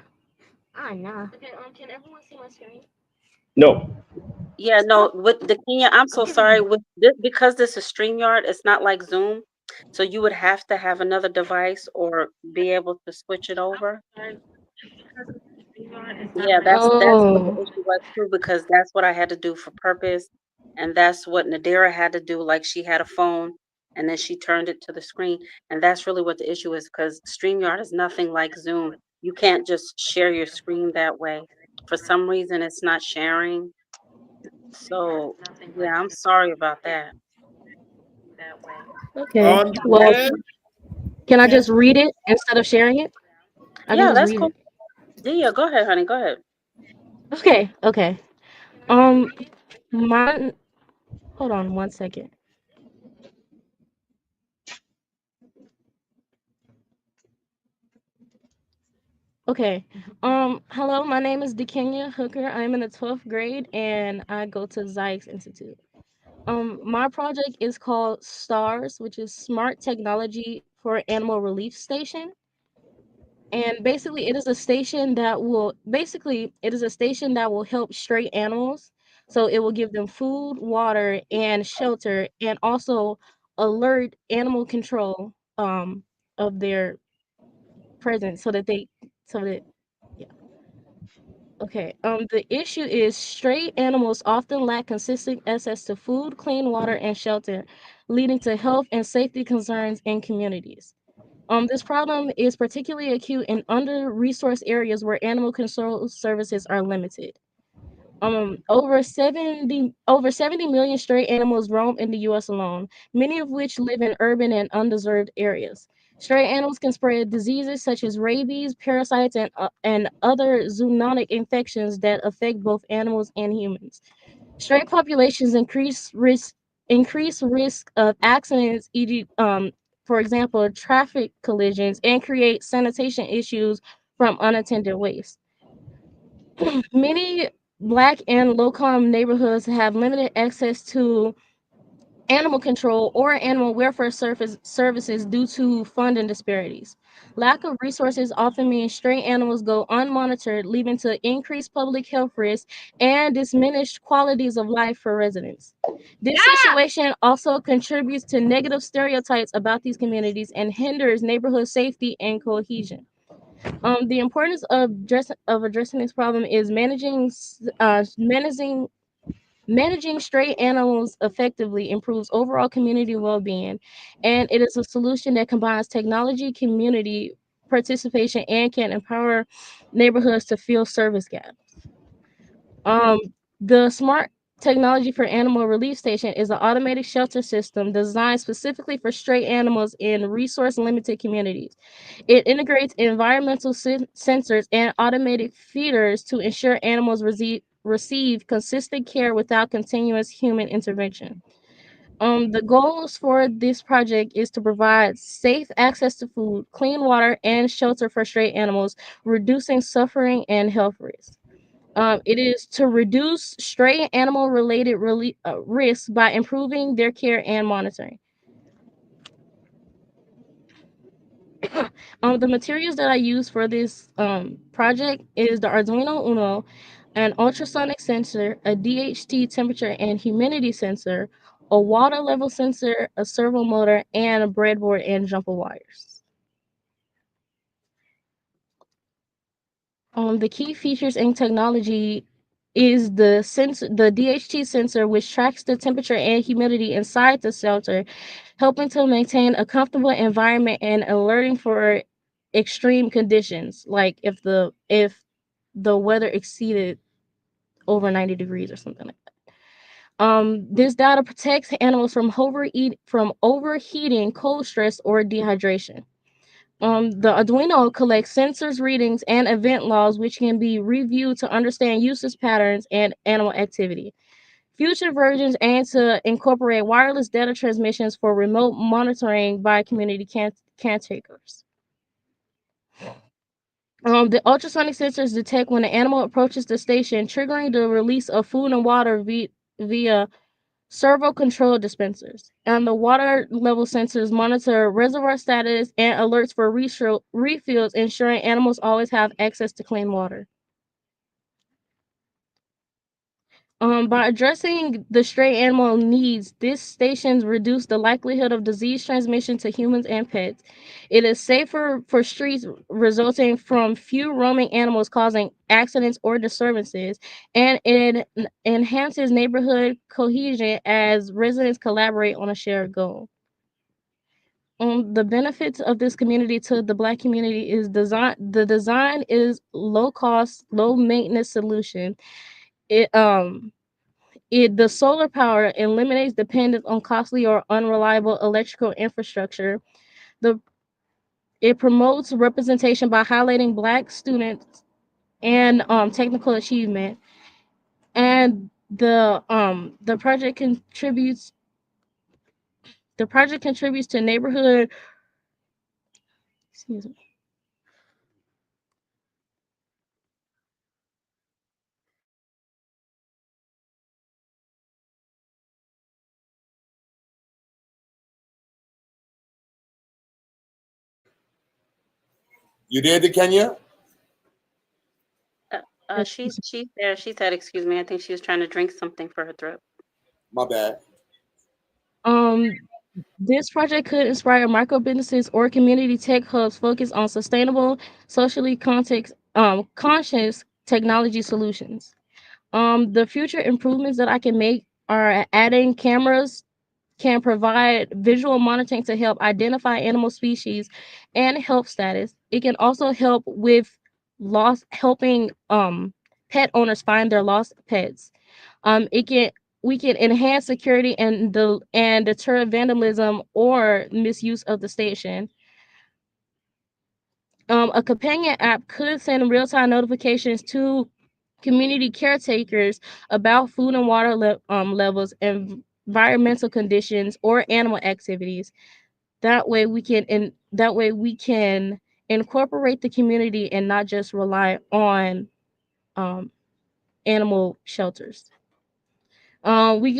Okay. Can everyone see my screen? No. Yeah, no, with the Kenya, I'm so sorry. With this, because this is StreamYard, it's not like Zoom. So you would have to have another device or be able to switch it over. Yeah, that's what the Oh, issue was too, because that's what I had to do for purpose, and that's what Nadira had to do. Like she had a phone, and then she turned it to the screen, and that's really what the issue is. Because StreamYard is nothing like Zoom. You can't just share your screen that way. For some reason, it's not sharing. So yeah, I'm sorry about that. okay. On Well, that, can I can just read it instead of sharing it? I can Yeah, just that's read cool. it. Yeah, go ahead, honey. Go ahead. Okay, okay. Um, mine. Hold on one second. Okay. Hello, my name is Dekenya Hooker. I'm in the 12th grade and I go to Zikes Institute. My project is called STARS, which is Smart Technology for Animal Relief Station. And basically it is a station that will help stray animals. So it will give them food, water, and shelter, and also alert animal control of their presence so that yeah. Okay. The issue is stray animals often lack consistent access to food, clean water, and shelter, leading to health and safety concerns in communities. This problem is particularly acute in under-resourced areas where animal control services are limited. Over 70 million stray animals roam in the US alone, many of which live in urban and undeserved areas. Stray animals can spread diseases such as rabies, parasites, and other zoonotic infections that affect both animals and humans. Stray populations increase risk of accidents, e.g., for example, traffic collisions, and create sanitation issues from unattended waste. Many Black and low-income neighborhoods have limited access to animal control or animal welfare services due to funding disparities. Lack of resources often means stray animals go unmonitored, leading to increased public health risks and diminished qualities of life for residents. This situation also contributes to negative stereotypes about these communities and hinders neighborhood safety and cohesion. The importance of addressing this problem is managing stray animals effectively improves overall community well-being, and it is a solution that combines technology, community participation, and can empower neighborhoods to fill service gaps. Um, the Smart Technology for Animal Relief Station is an automated shelter system designed specifically for stray animals in resource-limited communities. It integrates environmental sensors and automated feeders to ensure animals receive consistent care without continuous human intervention. The goals for this project is to provide safe access to food, clean water, and shelter for stray animals, reducing suffering and health risks. It is to reduce stray animal related risks by improving their care and monitoring. The materials that I use for this project is the Arduino Uno, an ultrasonic sensor, a DHT temperature and humidity sensor, a water level sensor, a servo motor, and a breadboard and jumper wires. The key features and technology is the DHT sensor, which tracks the temperature and humidity inside the shelter, helping to maintain a comfortable environment and alerting for extreme conditions, like if the weather exceeded over 90 degrees or something like that. This data protects animals from overheating, cold stress, or dehydration. The Arduino collects sensors, readings, and event logs, which can be reviewed to understand usage patterns and animal activity. Future versions aim to incorporate wireless data transmissions for remote monitoring by community caretakers. The ultrasonic sensors detect when the animal approaches the station, triggering the release of food and water via servo control dispensers. And the water level sensors monitor reservoir status and alerts for refills, ensuring animals always have access to clean water. By addressing the stray animal needs, these stations reduce the likelihood of disease transmission to humans and pets. It is safer for streets, resulting from few roaming animals causing accidents or disturbances, and it enhances neighborhood cohesion as residents collaborate on a shared goal. The benefits of this community to the Black community is design. The design is low cost, low maintenance solution. It the solar power eliminates dependence on costly or unreliable electrical infrastructure. The It promotes representation by highlighting Black students and technical achievement, and the project contributes to neighborhood. Excuse me. You there, Kenya? She's there. She said, "Excuse me." I think she was trying to drink something for her throat. My bad. This project could inspire micro businesses or community tech hubs focused on sustainable, socially conscious technology solutions. The future improvements that I can make are adding cameras can provide visual monitoring to help identify animal species and health status. It can also help with helping pet owners find their lost pets. It can We can enhance security and deter vandalism or misuse of the station. A companion app could send real-time notifications to community caretakers about food and water levels, environmental conditions, or animal activities. That way we can incorporate the community and not just rely on animal shelters. We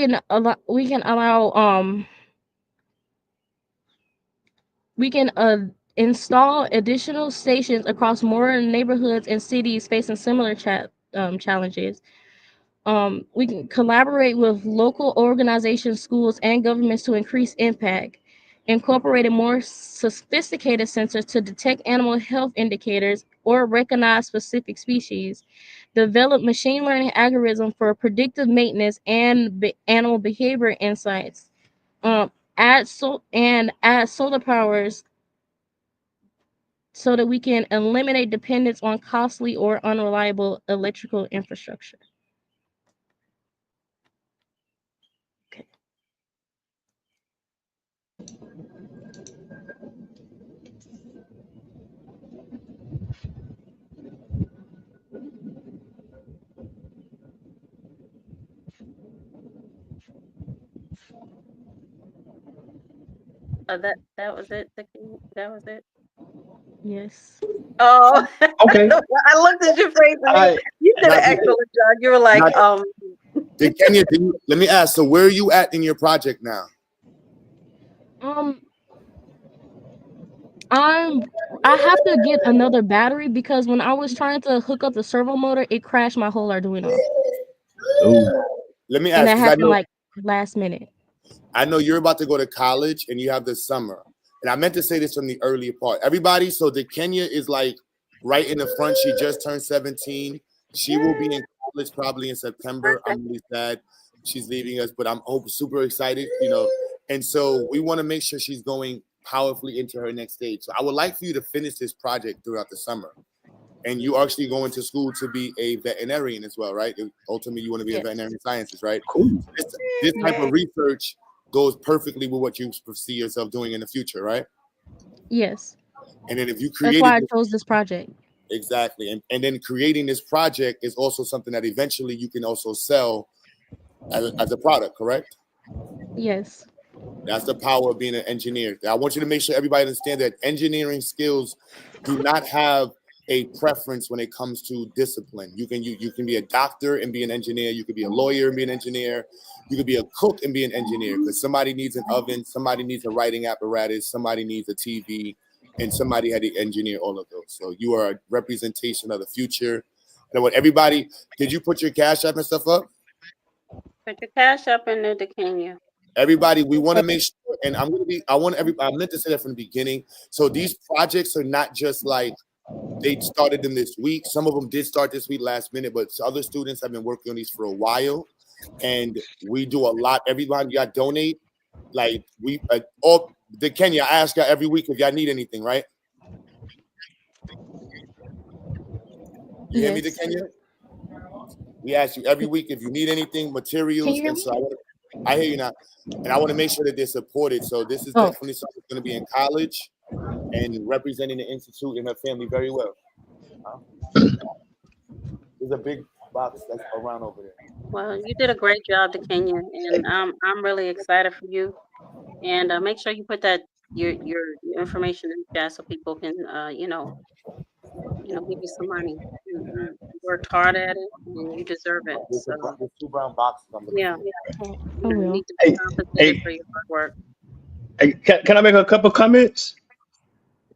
can install additional stations across more neighborhoods and cities facing similar challenges. We can collaborate with local organizations, schools, and governments to increase impact. Incorporating more sophisticated sensors to detect animal health indicators or recognize specific species. Develop machine learning algorithms for predictive maintenance and animal behavior insights. Add solar powers so that we can eliminate dependence on costly or unreliable electrical infrastructure. That was it. That was it. Yes. Oh, Okay. I looked at your face and you did an excellent job. You were like, Kenya, let me ask. So where are you at in your project now? I have to get another battery because when I was trying to hook up the servo motor, it crashed my whole Arduino. Let me And ask. that 'Cause happened like last minute. I know you're about to go to college and you have the summer. And I meant to say this from the earlier part. Everybody, so the Kenya is like right in the front. She just turned 17. She will be in college probably in September. I'm really sad she's leaving us, but I'm super excited, And so we want to make sure she's going powerfully into her next stage. So I would like for you to finish this project throughout the summer. And you actually going to school to be a veterinarian as well, right? Ultimately, you want to be a veterinary sciences, right? Cool. This type of research goes perfectly with what you foresee yourself doing in the future, right? Yes. And then if you That's created why I chose this project. Exactly. And then creating this project is also something that eventually you can also sell as a product, correct? Yes. That's the power of being an engineer. I want you to make sure everybody understand that engineering skills do not have a preference when it comes to discipline. You can be a doctor and be an engineer. You could be a lawyer and be an engineer. You could be a cook and be an engineer because somebody needs an oven, somebody needs a writing apparatus, somebody needs a TV, and somebody had to engineer all of those. So you are a representation of the future. And I want everybody, did you put your Cash App and stuff up? Put your cash up in there, Kenya. Everybody, we want to make sure, and I meant to say that from the beginning. So these projects are not just like they started them this week. Some of them did start this week last minute, but other students have been working on these for a while. And we do a lot. Everybody got donate. Like we all the Kenya, I ask y'all every week if y'all need anything, right? You hear me, the Kenya? We ask you every week if you need anything, materials, and so I hear you now. And I want to make sure that they're supported. So this is definitely something that's going to be in college and representing the institute and her family very well. There's a big box that's around over there. Well, you did a great job, Kenya, and I'm really excited for you. And make sure you put that your information in the chat so people can you know give you some money. You worked hard at it, and you deserve it. So There's 2 brown boxes. yeah, I you will. need to be compensated for your hard work. Hey, can I make a couple comments?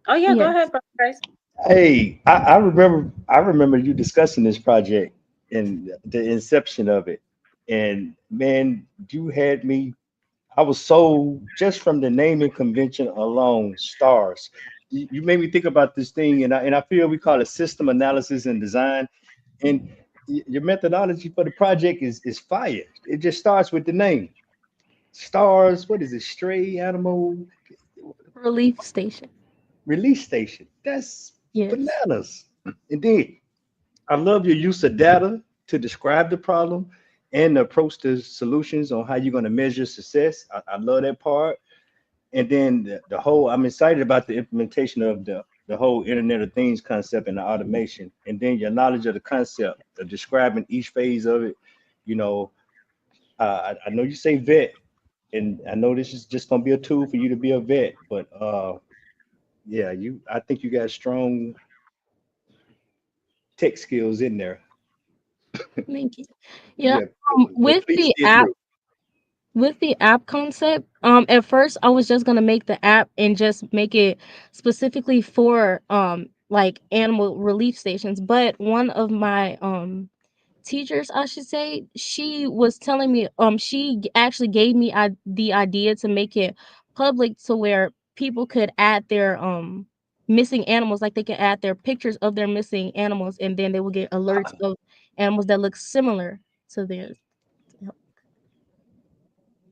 Oh yeah, go ahead, Brother Grace. Hey, I remember you discussing this project and the inception of it. And man, you had me, I was so, just from the naming convention alone, stars. You made me think about this thing, and I feel we call it system analysis and design. And your methodology for the project is fire. It just starts with the name. Stars, what is it? Stray animal Relief station. release station. That's bananas. Indeed. I love your use of data to describe the problem and approach the solutions on how you're going to measure success. I love that part. And then the whole, I'm excited about the implementation of the whole Internet of Things concept and the automation. And then your knowledge of the concept, of describing each phase of it. You know, I know you say vet, and I know this is just going to be a tool for you to be a vet, but yeah, I think you got strong tech skills in there. Thank you. Yeah, but with please the see it app, through. with the app concept, at first I was just gonna make the app and just make it specifically for like animal relief stations. But one of my teachers, I should say, she was telling me she actually gave me the idea to make it public to where people could add their missing animals, like they can add their pictures of their missing animals, and then they will get alerts of animals that look similar to theirs.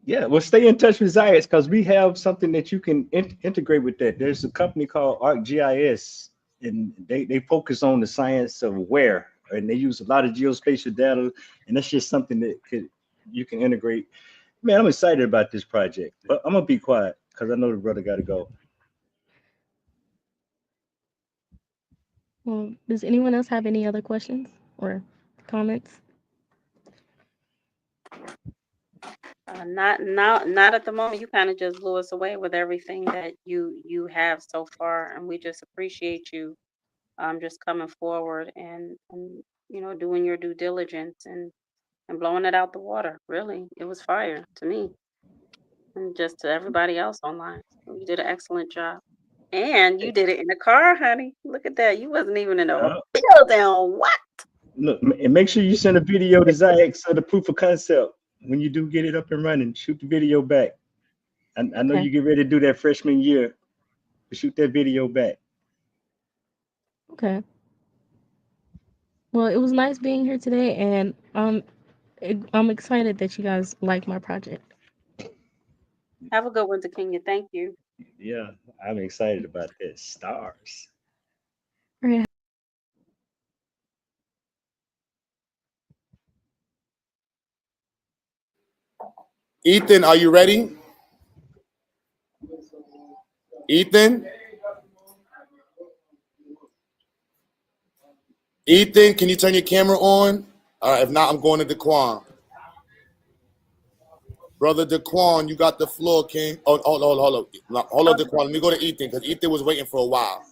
Yeah, well, stay in touch with Zayas because we have something that you can integrate with that. There's a company called ArcGIS, and they focus on the science of where, and they use a lot of geospatial data, and that's just something that you can integrate. Man, I'm excited about this project, but I'm gonna be quiet because I know the brother got to go. Well, does anyone else have any other questions or comments? Not at the moment. You kind of just blew us away with everything that you have so far, and we just appreciate you just coming forward and doing your due diligence and blowing it out the water. Really, it was fire to me, and just to everybody else online. You did an excellent job, and you did it in the car, honey. Look at that. You wasn't even in a building. What? Look, and make sure you send a video to Zayas of the proof of concept. When you do get it up and running, shoot the video back. I know Okay. you get ready to do that freshman year, but shoot that video back. Okay. Well, it was nice being here today, and I'm excited that you guys like my project. Have a good one, Kenya. Thank you. Yeah, I'm excited about this. Stars. All right. Ethan, are you ready? Ethan? Ethan, can you turn your camera on? All right, if not, I'm going to Daquan. Brother Daquan, you got the floor, King. Oh, hold on, Daquan. Let me go to Ethan because Ethan was waiting for a while.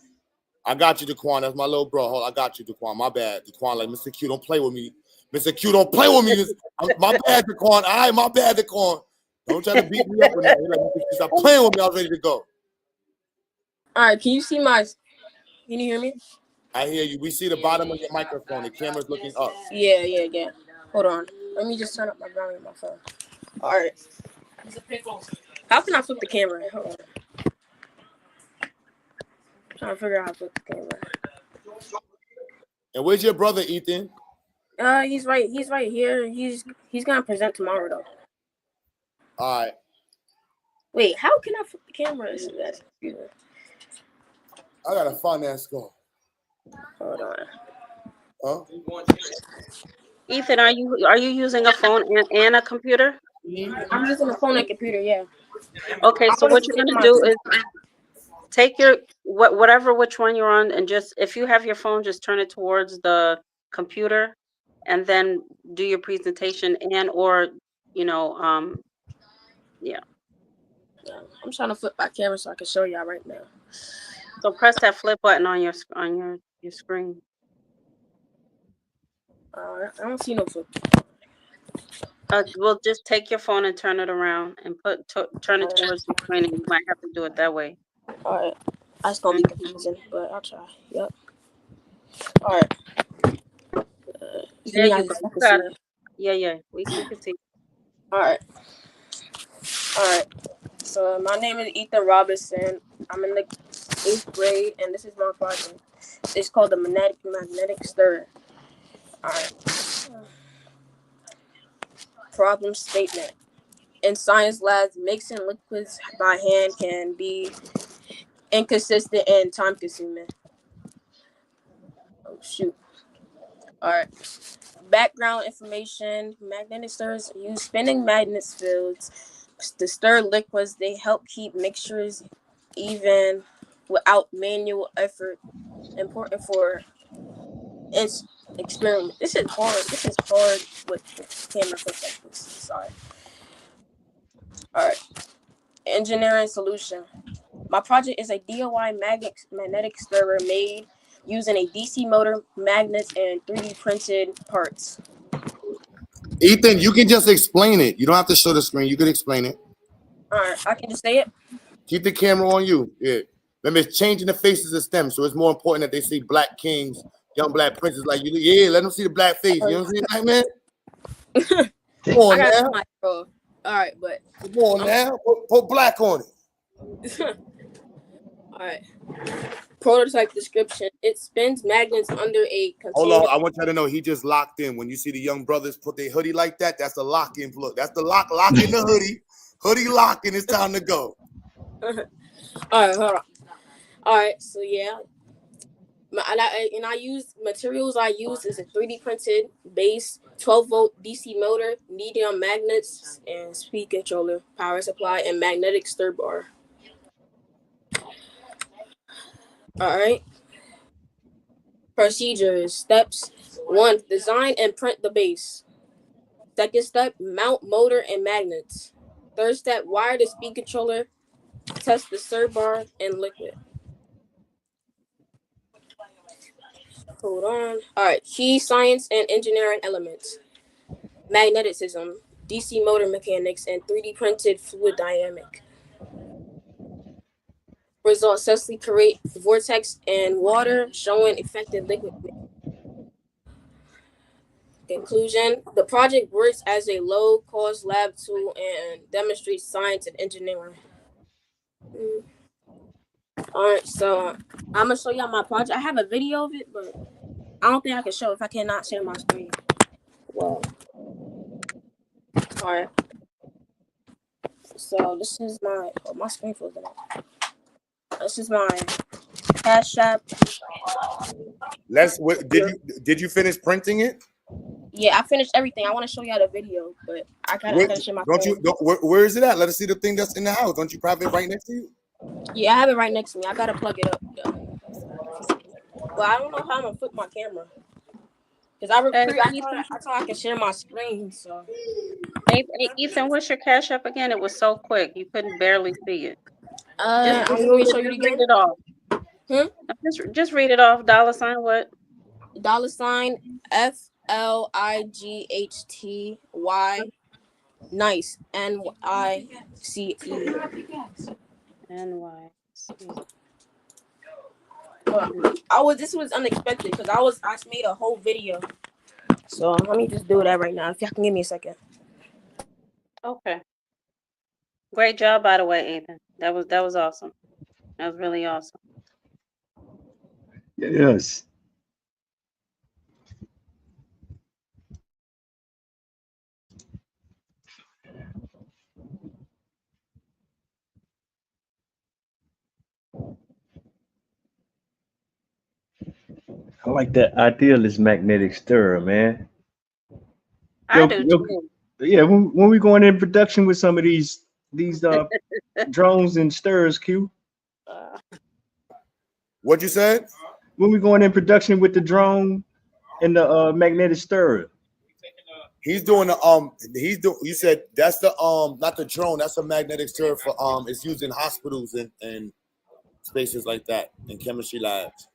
I got you, Daquan. That's my little bro. Hold on, I got you, Daquan. My bad, Daquan. Like, Mr. Q, don't play with me. Mr. Q, don't play with me. My bad, Daquan. All right, my bad, Daquan. Don't try to beat me up. Like, stop playing with me. I was ready to go. All right, can you see my? Can you hear me? I hear you. We see the bottom of your microphone. The camera's looking up. Yeah. Hold on. Let me just turn up my volume on my phone. All right. How can I flip the camera? Hold on. I'm trying to figure out how to flip the camera. And where's your brother, Ethan? He's right here. He's gonna present tomorrow though. All right. Wait, how can I flip the camera? I got a finance call. Hold on. Huh? Ethan, are you using a phone and a computer? I'm using a phone and computer. Yeah. Okay, so what you're gonna do is take your which one you're on, and just if you have your phone, just turn it towards the computer, and then do your presentation or yeah. I'm trying to flip my camera so I can show y'all right now. So press that flip button on your screen. I don't see no flip. Well, just take your phone and turn it around and turn it towards the screen, and you might have to do it that way. All right. That's gonna be confusing, but I'll try. Yep. All right. There you go. You got it. Yeah. We can see. All right. So my name is Ethan Robinson. I'm in the 8th grade, and this is my project. It's called the magnetic stirrer. All right. Problem statement. In science labs, mixing liquids by hand can be inconsistent and time-consuming. Oh, shoot. All right. Background information. Magnetic stirrers use spinning magnet fields to stir liquids. They help keep mixtures even without manual effort. Important for experiment. This is hard with the camera flips like this. Sorry. All right. Engineering solution. My project is a DIY magnetic stirrer made using a DC motor, magnets, and 3D printed parts. Ethan, you can just explain it. You don't have to show the screen. You can explain it. All right, I can just say it. Keep the camera on you. Yeah. Remember, it's changing the faces of STEM, so it's more important that they see black kings, young black princes like you. Yeah, let them see the black face. You know what I'm saying, man? Come on now. All right, but come on now. Put black on it. All right. Prototype description. It spins magnets under a container. Hold on, I want y'all to know he just locked in. When you see the young brothers put their hoodie like that, that's the lock-in look. That's the lock in the hoodie. Hoodie locked in. It's time to go. All right, hold on. All right, so yeah. I use materials I use is a 3D printed base, 12-volt DC motor, medium magnets, and speed controller, power supply, and magnetic stir bar. All right. Procedures. Steps. 1. Design and print the base. 2nd step, mount motor and magnets. 3rd step, wire the speed controller. Test the stir bar and liquid. Hold on. All right. Key science and engineering elements. Magneticism, DC motor mechanics, and 3D printed fluid dynamic. Results successfully create vortex and water, showing effective liquid. Conclusion: the project works as a low-cost lab tool and demonstrates science and engineering. All right, so I'm gonna show y'all my project. I have a video of it, but I don't think I can show it if I cannot share my screen. Well, all right. So this is my screen frozen up. This is my Cash App. Did you finish printing it? Yeah, I finished everything. I want to show y'all the video, but I gotta share my screen. Where is it at? Let us see the thing that's in the house. Don't you probably have it right next to you? Yeah, I have it right next to me. I gotta plug it up. Well, I don't know how I'm gonna flip my camera. Because I thought I could share my screen. So, hey, Ethan, what's your Cash App again? It was so quick, you couldn't barely see it. I'm going to show you again. Read it off. Just read it off. $ what? $FLIGHTY nice NYCE. This was unexpected because I made a whole video. So So let me just do that right now. If y'all can give me a second. Okay. Great job, by the way, Ethan. That was awesome. That was really awesome. Yes. I like that idealist magnetic stirrer, man. I do too. Yeah, when we going in production with some of these drones and stirrers, Q. What you said? When we going in production with the drone and the magnetic stirrer. He's doing you said that's the not the drone, that's a magnetic stirrer for it's used in hospitals and spaces like that in chemistry labs.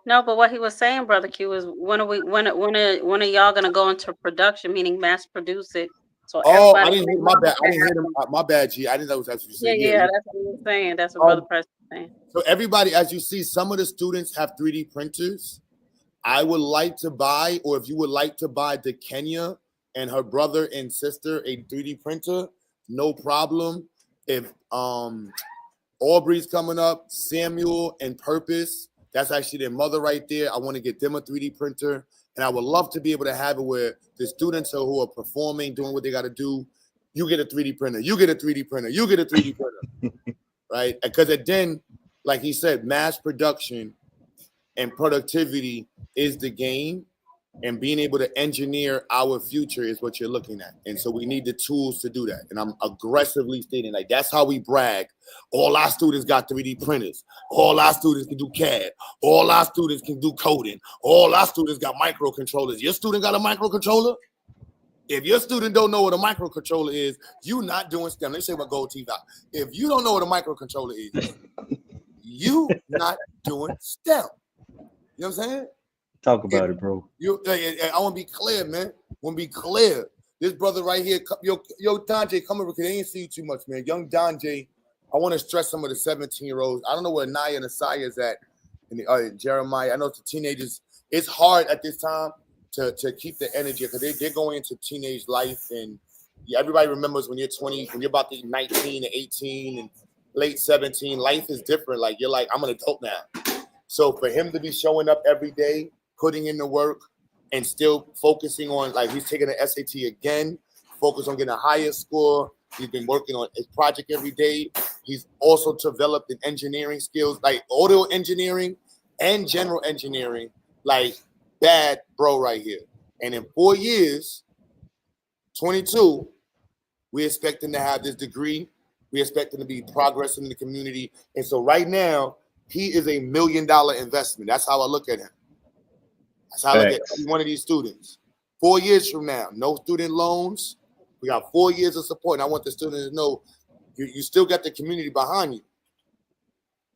No, but what he was saying, Brother Q, is when are y'all gonna go into production, meaning mass produce it? So Oh, I everybody didn't hear my bad. I didn't hear them. My bad, G. I didn't know that's what you said. Yeah, that's what he was saying. That's what Brother Preston was saying. So everybody, as you see, some of the students have 3D printers. I would like to buy, or if you would like to buy the Kenya and her brother and sister a 3D printer, no problem. If Aubrey's coming up, Samuel and Purpose, that's actually their mother right there. I want to get them a 3D printer. And I would love to be able to have it where the students who are performing, doing what they got to do, you get a 3D printer, you get a 3D printer, you get a 3D printer, right? Because then, like he said, mass production and productivity is the game, and being able to engineer our future is what you're looking at. And so we need the tools to do that. And I'm aggressively stating, like, that's how we brag. All our students got 3D printers. All our students can do CAD. All our students can do coding. All our students got microcontrollers. Your student got a microcontroller? If your student don't know what a microcontroller is, you not doing STEM. Let me say what gold teeth out. If you don't know what a microcontroller is, you not doing STEM. You know what I'm saying? Talk about it, bro. I want to be clear, man. I want to be clear. This brother right here, yo, Donjay, come over because they ain't see you too much, man. Young Donjay, I want to stress some of the 17-year-olds. I don't know where Naya and Asaya is at, and Jeremiah. I know it's the teenagers. It's hard at this time to keep the energy because they're going into teenage life, and everybody remembers when you're 20, when you're about to be 19 and 18 and late 17. Life is different. Like you're like, I'm an adult now. So for him to be showing up every day, putting in the work, and still focusing on, like, he's taking an SAT again, focus on getting a higher score. He's been working on his project every day. He's also developed in engineering skills, like audio engineering and general engineering, like bad bro right here. And in 4 years, 22, we expect him to have this degree. We expect him to be progressing in the community. And so right now, he is $1 million investment. That's how I look at him. That's how I look at every one of these students. 4 years from now, no student loans. We got 4 years of support. And I want the students to know you still got the community behind you.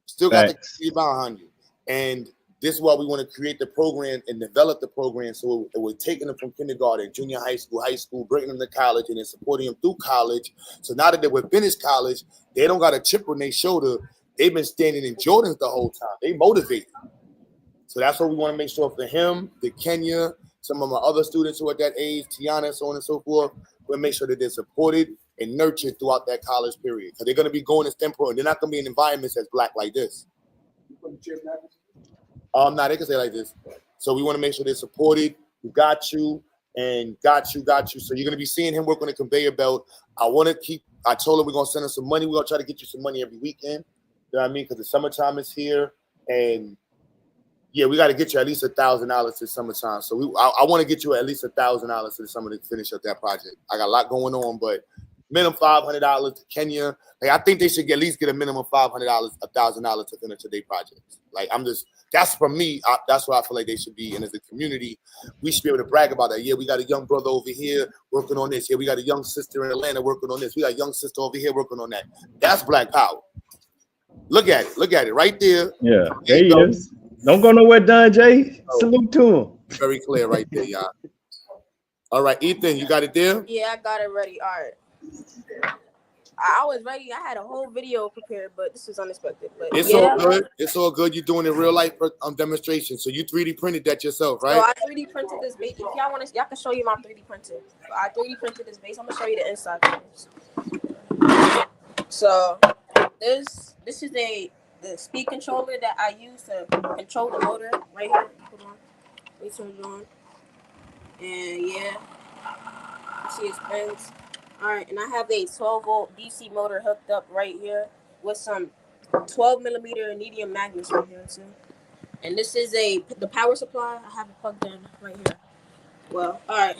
Still got the community behind you. And this is why we want to create the program and develop the program. So we're taking them from kindergarten, junior high school, bringing them to college, and then supporting them through college. So now that they were finished college, they don't got a chip on their shoulder. They've been standing in Jordans the whole time. They motivated. So that's what we want to make sure for him, the Kenya, some of my other students who are at that age, Tiana, so on and so forth. We'll make sure that they're supported and nurtured throughout that college period. Because they're going to be going to STEM program. They're not going to be in environments that's black like this. They can say like this. So we want to make sure they're supported. We got you and got you. So you're going to be seeing him work on the conveyor belt. I told him we're going to send him some money. We're going to try to get you some money every weekend. You know what I mean? Because the summertime is here. And yeah, we got to get you at least $1,000 this summertime. So I want to get you at least $1,000 to the summer to finish up that project. I got a lot going on, but minimum $500 to Kenya. Like, I think they should at least get a minimum $500, $1,000 to finish their projects. Like, that's for me. That's where I feel like they should be. And as a community, we should be able to brag about that. Yeah, we got a young brother over here working on this. Yeah, we got a young sister in Atlanta working on this. We got a young sister over here working on that. That's Black Power. Look at it right there. Yeah, there he is. Don't go nowhere, Donjay. Salute to him. Very clear right there, y'all. All right, Ethan, you got it there? Yeah, I got it ready. All right. I was ready. I had a whole video prepared, but this was unexpected. But It's yeah. all good. It's all good. You're doing a real life demonstration. So you 3D printed that yourself, So right? I 3D printed this base. If y'all want to, y'all can show you my 3D printer. So I 3D printed this base. I'm gonna show you the inside first. So this is the speed controller that I use to control the motor right here. Hold on. Let me turn it on. And yeah, you see it spins. All right, and I have a 12-volt DC motor hooked up right here with some 12mm neodymium magnets right here too. And this is the power supply. I have it plugged in right here. Well, all right.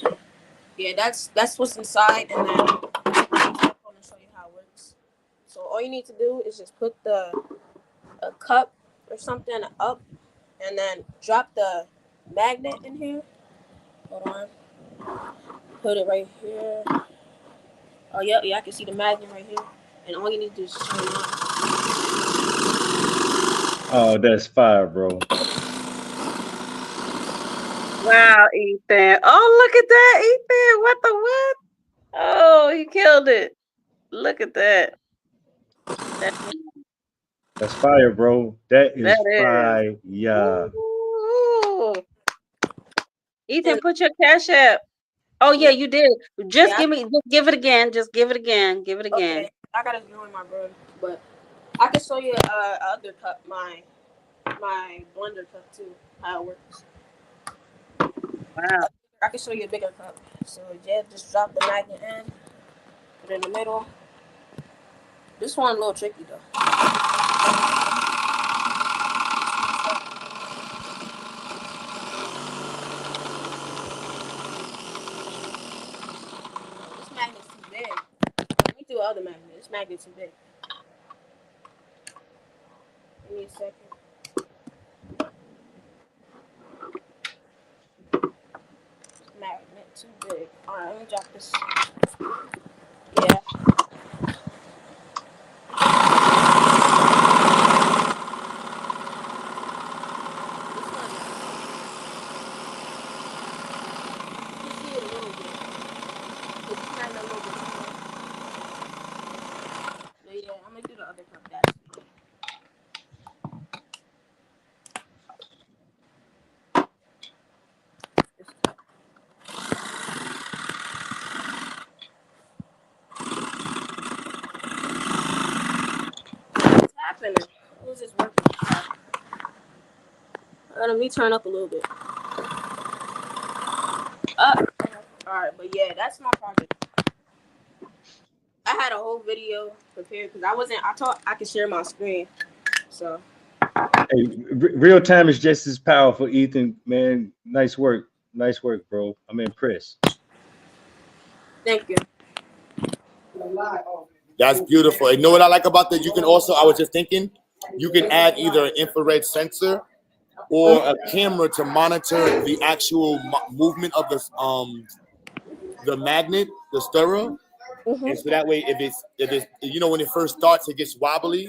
Yeah, that's what's inside, and then I'm gonna show you how it works. So all you need to do is just put a cup or something up, and then drop the magnet in here. Hold on. Put it right here. Oh yeah, I can see the magnet right here. And all you need to do is turn it on. Oh, that's fire, bro. Wow, Ethan. Oh, look at that, Ethan. What the what? Oh, he killed it. Look at that. That's fire, bro. That is That is. fire. Yeah. Ooh. Ethan, put your Cash App. Oh yeah, you did. Just Yeah. give it again. Just give it again. Give it again. Okay, I gotta join my brother, but I can show you other cup, my blender cup too, how it works. Wow. I can show you a bigger cup. So yeah, just drop the magnet in, put it in the middle. This one a little tricky though. This magnet's too big. Let me do other magnet. This magnet's too big. Give me a second. Magnet too big. Alright, let me drop this. Yeah. Yeah, I'm gonna do the other cup. That's what's happening? Who's this working? Let me turn up a little bit. Up. Alright, but yeah, that's my project. I had a whole video prepared because I thought I could share my screen. So Hey, real time is just as powerful, Ethan. Man, nice work. Nice work, bro. I'm impressed. thank you. That's beautiful. You know what I like about that? You can also, I was just thinking, you can add either an infrared sensor or a camera to monitor the actual movement of the magnet, the stirrer. And so that way, if it's you know, when it first starts, it gets wobbly.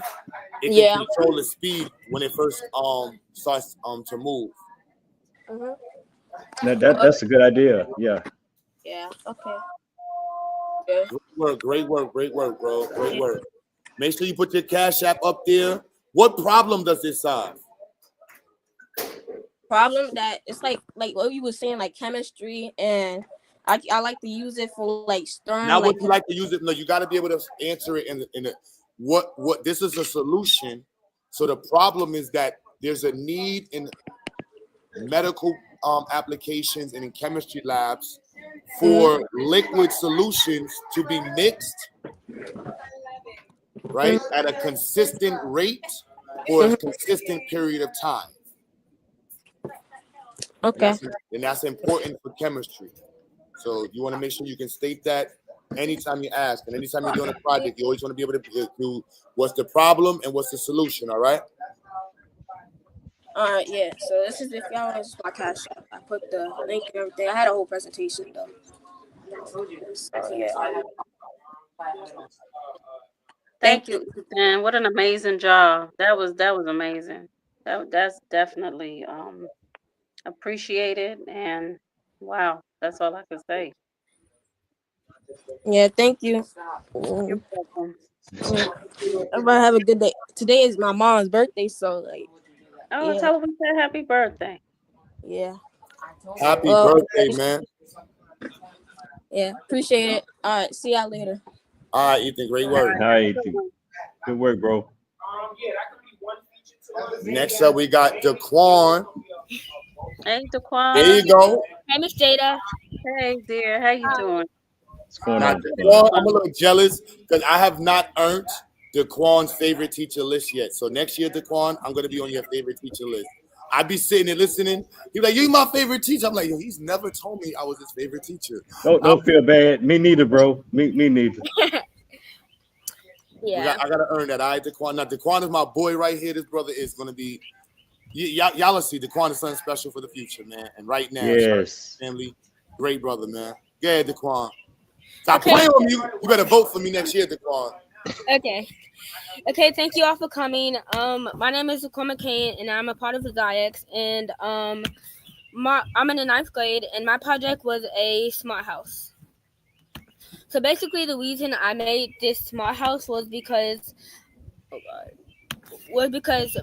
It can control the speed when it first starts to move. That's a good idea. Yeah. Yeah. Okay. Great work, bro. Great work. Make sure you put your Cash App up there. What problem does this solve? Problem that it's like what you were saying, like chemistry, and I like to use it for like stirring. Now, like, what you like to use it? No, you got to be able to answer it in the what this is a solution. So the problem is that there's a need in medical applications and in chemistry labs for liquid solutions to be mixed, right, at a consistent rate for a consistent period of time. Okay. And that's important for chemistry. So you want to make sure you can state that anytime you ask, and anytime you're doing a project, you always want to be able to do what's the problem and what's the solution. All right. All right. Yeah. So this is if y'all want to use my Cash App. I put the link and everything. I had a whole presentation though. So, yeah. Thank you, Ethan. What an amazing job. That was amazing. That's definitely appreciated, and wow, that's all I can say. Yeah, thank you. You're welcome. Everybody have a good day. Today is my mom's birthday, so like, Oh, yeah, tell her we said happy birthday. yeah. Happy Well, birthday, man. yeah, appreciate it. All right, see y'all later. All right, Ethan, great All work. right, All have a right, good one. good work, bro. Next up, we got Daquan. Hey, There Daquan. you go. Hey, Miss Jada. Hey, dear. How you doing? What's going Now, on, Daquan, Daquan? I'm a little jealous because I have not earned Daquan's favorite teacher list yet. So next year, Daquan, I'm going to be on your favorite teacher list. I'd be sitting there listening. He's like, "You my favorite teacher." I'm like, "Yo, he's never told me I was his favorite teacher." Don't feel bad. Me neither, bro. Me neither. Yeah. I gotta earn that. All right, Daquan. Now, Daquan is my boy right here. This brother is gonna be. Y'all will see. Daquan is something special for the future, man. And right now, Yes. family, great brother, man. Yeah, Daquan. Stop Okay. playing with me. You better vote for me next year, Daquan. Okay. Okay, thank you all for coming. My name is Daquan McCain, and I'm a part of the Ziax, and I'm in the 9th grade, and my project was a smart house. So basically, the reason I made this smart house was because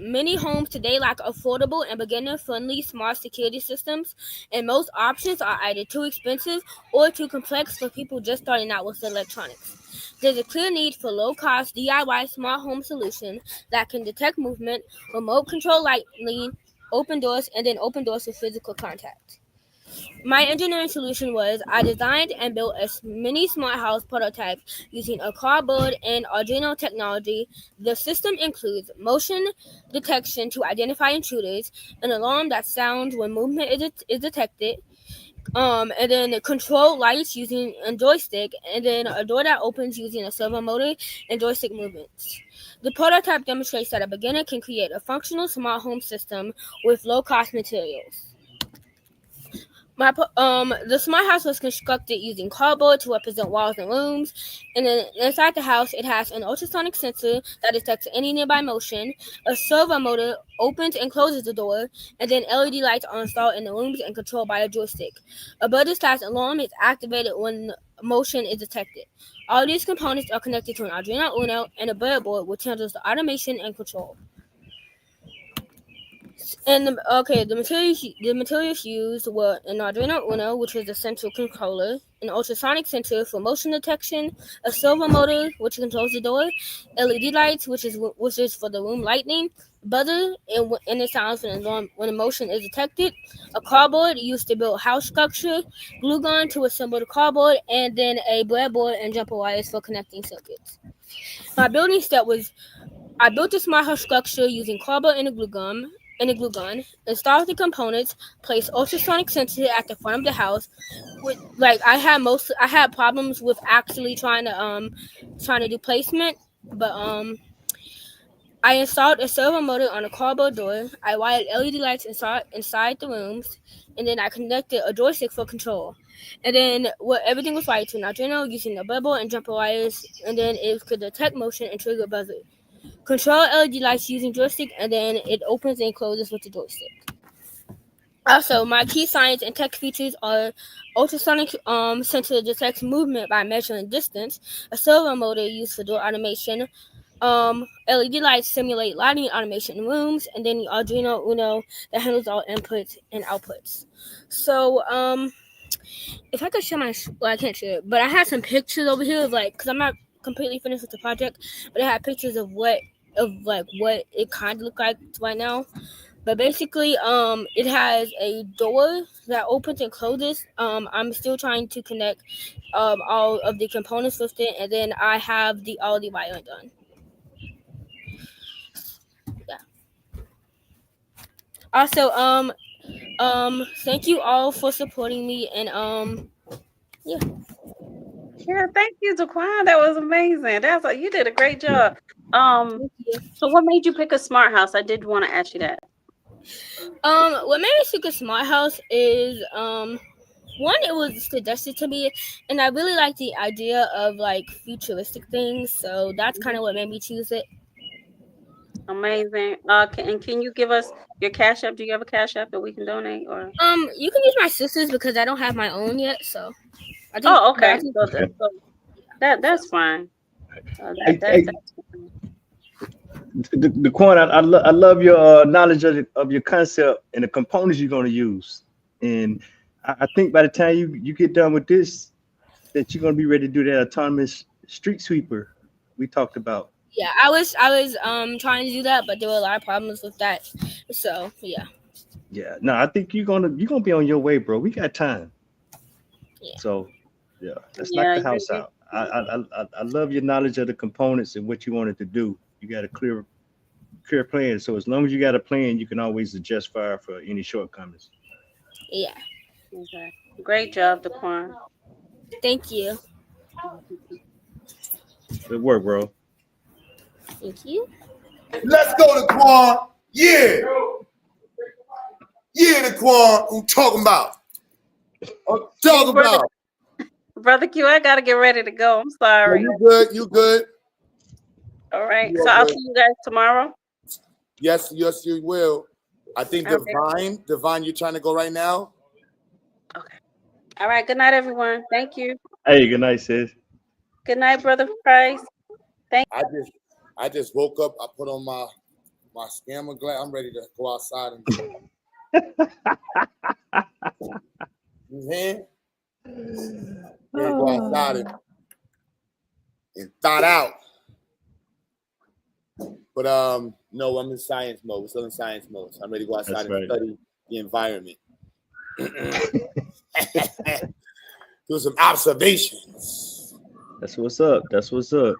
many homes today lack affordable and beginner-friendly smart security systems, and most options are either too expensive or too complex for people just starting out with electronics. There's a clear need for low-cost DIY smart home solution that can detect movement, remote control lighting, open doors, and then open doors with physical contact. My engineering solution was I designed and built a mini smart house prototype using a cardboard and Arduino technology. The system includes motion detection to identify intruders, an alarm that sounds when movement is detected, and then control lights using a joystick, and then a door that opens using a servo motor and joystick movements. The prototype demonstrates that a beginner can create a functional smart home system with low-cost materials. The smart house was constructed using cardboard to represent walls and rooms, and then inside the house it has an ultrasonic sensor that detects any nearby motion. A servo motor opens and closes the door, and then LED lights are installed in the rooms and controlled by a joystick. A burst-sized alarm is activated when motion is detected. All these components are connected to an Arduino Uno and a breadboard, which handles the automation and control. And the materials used were an Arduino Uno, which was the central controller, an ultrasonic sensor for motion detection, a servo motor, which controls the door, LED lights, which is for the room lighting, buzzer, and it sounds when a motion is detected, a cardboard used to build house structure, glue gun to assemble the cardboard, and then a breadboard and jumper wires for connecting circuits. My building step was I built a smart house structure using cardboard and a glue gun, installed the components, placed ultrasonic sensor at the front of the house. I had problems with actually trying to do placement, but I installed a servo motor on a cardboard door. I wired LED lights inside the rooms, and then I connected a joystick for control. And then everything was wired to an Arduino using the breadboard and jumper wires, and then it could detect motion and trigger a buzzer. Control LED lights using joystick, and then it opens and closes with the joystick. Also, my key science and tech features are ultrasonic sensor detects movement by measuring distance, a servo motor used for door automation, LED lights simulate lighting automation in rooms, and then the Arduino Uno that handles all inputs and outputs. So, if I could share I can't share it, but I had some pictures over here of because I'm not completely finished with the project, but I had pictures of what it kind of looked like right now. But basically, it has a door that opens and closes. I'm still trying to connect all of the components with it, and then I have all the wiring done. Yeah. Also, thank you all for supporting me, and yeah. Yeah, thank you, Daquan. That was amazing. You did a great job. So what made you pick a smart house? I did want to ask you that. What made me pick a smart house is one, it was suggested to me, and I really like the idea of futuristic things, so that's kind of what made me choose it. Amazing. Can you give us your Cash App? Do you have a Cash App that we can donate, or you can use my sister's because I don't have my own yet, so I think. Oh, But I okay. think. So, Okay. so that's fine. Hey, That, hey, the Quan, I love your knowledge of your concept and the components you're going to use. And I think by the time you get done with this, that you're going to be ready to do that autonomous street sweeper we talked about. Yeah, I was trying to do that, but there were a lot of problems with that. So yeah. Yeah, no, I think you're gonna be on your way, bro. We got time. Yeah. So yeah, let's knock yeah, the house out. I love your knowledge of the components and what you wanted to do. You got a clear plan. So as long as you got a plan, you can always adjust fire for any shortcomings. Yeah. okay. Great job, Daquan. Thank you. Good work, bro. Thank you. Let's go to Quan. Yeah. Yeah, the Quan. I'm talking about. I'm talking brother, about. Brother Q, I gotta get ready to go. I'm No, sorry. you good. You good. All right. You So are I'll good. see you guys tomorrow. Yes, yes, you will. I think Okay. Divine, you're trying to go right now. All right. Good night, everyone. Thank you. Hey, good night, sis. Good night, Brother Price. Thank I just woke up. I put on my scammer glass. I'm ready to go outside and you hear? Ready to go outside and thought out. But no, I'm in science mode. We're still in science mode. So I'm ready to go outside That's and right. study the environment. Do some observations. That's what's up. That's what's up.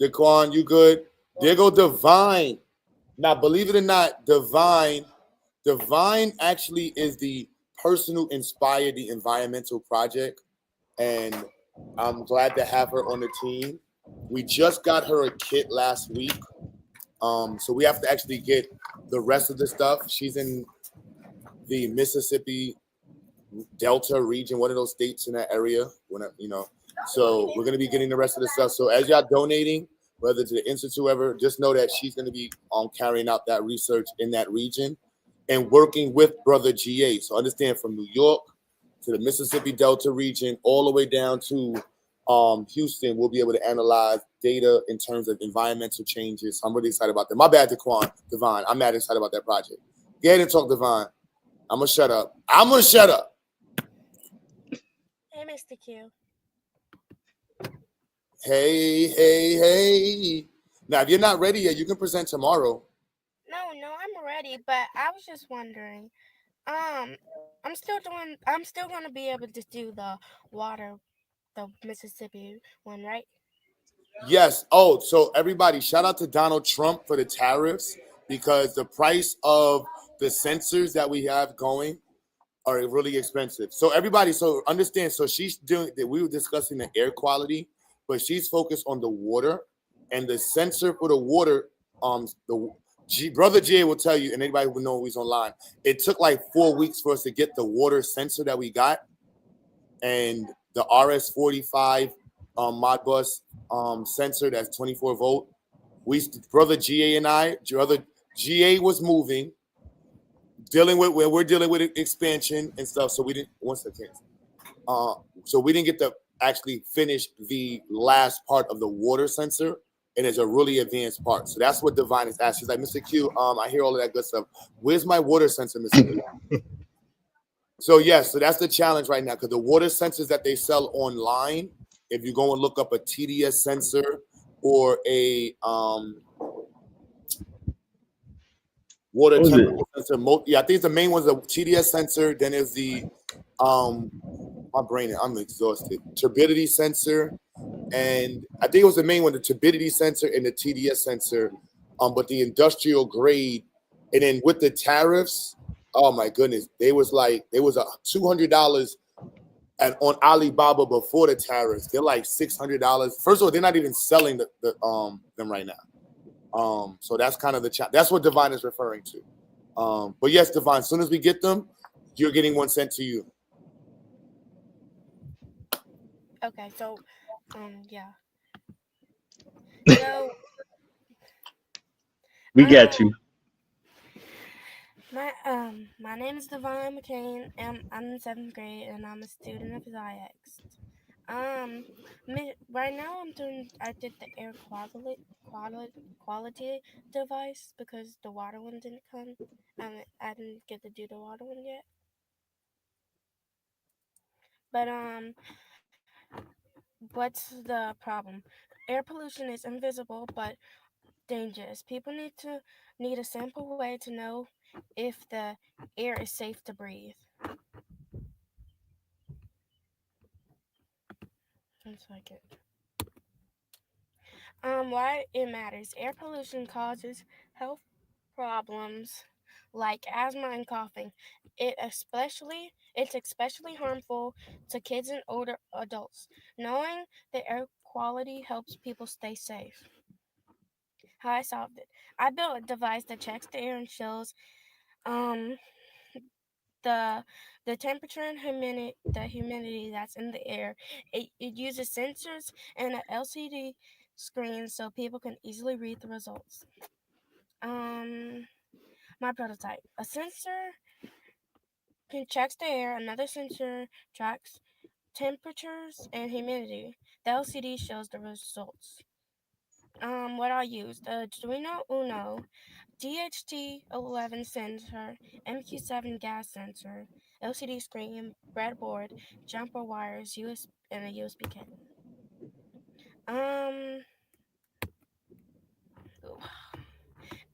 Daquan, you good? There go Divine. Now, believe it or not, Divine actually is the person who inspired the environmental project. And I'm glad to have her on the team. We just got her a kit last week. So we have to actually get the rest of the stuff. She's in the Mississippi Delta region, one of those states in that area, So we're gonna be getting the rest of the stuff. So as y'all donating, whether to the Institute ever, just know that she's gonna be carrying out that research in that region and working with Brother GA. So understand, from New York to the Mississippi Delta region, all the way down to Houston, we'll be able to analyze data in terms of environmental changes. I'm really excited about that. My bad, Divine. I'm mad excited about that project. Go ahead and talk, Divine. I'm gonna shut up. Hey, Mr. Q. Hey. Now, if you're not ready yet, you can present tomorrow. No, I'm ready, but I was just wondering. I'm still gonna be able to do the Mississippi one, right? Yes. Oh, so everybody, shout out to Donald Trump for the tariffs, because the price of the sensors that we have going are really expensive. So everybody, so understand. So she's doing that. We were discussing the air quality, but she's focused on the water, and the sensor for the water. Brother Jay will tell you, and anybody who knows he's online, it took like 4 weeks for us to get the water sensor that we got, and the RS-45 Modbus sensor that's 24 volt. Brother GA and I, Brother GA was moving, we're dealing with expansion and stuff. So we didn't, so we didn't get to actually finish the last part of the water sensor, and it's a really advanced part. So that's what Divine is asking. She's like, Mr. Q, I hear all of that good stuff. Where's my water sensor, Mr. Q? So yes, so that's the challenge right now, because the water sensors that they sell online, if you go and look up a TDS sensor or a water temperature sensor, I think the main one's a TDS sensor. Then there's the I'm exhausted. Turbidity sensor, and I think it was the main one, the turbidity sensor and the TDS sensor. But the industrial grade, and then with the tariffs, oh my goodness, there was a $200 and on Alibaba before the tariffs. They're like $600. First of all, they're not even selling them right now. So that's kind of the challenge. That's what Divine is referring to. But yes, Divine, as soon as we get them, you're getting one sent to you. Okay, so yeah. So we got you. My name is Devon McCain, and I'm in 7th grade, and I'm a student of Ziax. Right now I did the air quality device because the water one didn't come. I didn't get to do the water one yet. But what's the problem? Air pollution is invisible but dangerous. People need a simple way to know if the air is safe to breathe. 1 second. Why it matters. Air pollution causes health problems like asthma and coughing. It's especially harmful to kids and older adults. Knowing the air quality helps people stay safe. How I solved it. I built a device that checks the air and shows um the temperature and humidity that's in the air. It uses sensors and an LCD screen so people can easily read the results. My prototype. A sensor checks the air, another sensor tracks temperatures and humidity. The LCD shows the results. What I used: the Arduino Uno, DHT11 sensor, MQ7 gas sensor, LCD screen, breadboard, jumper wires, and a USB cable.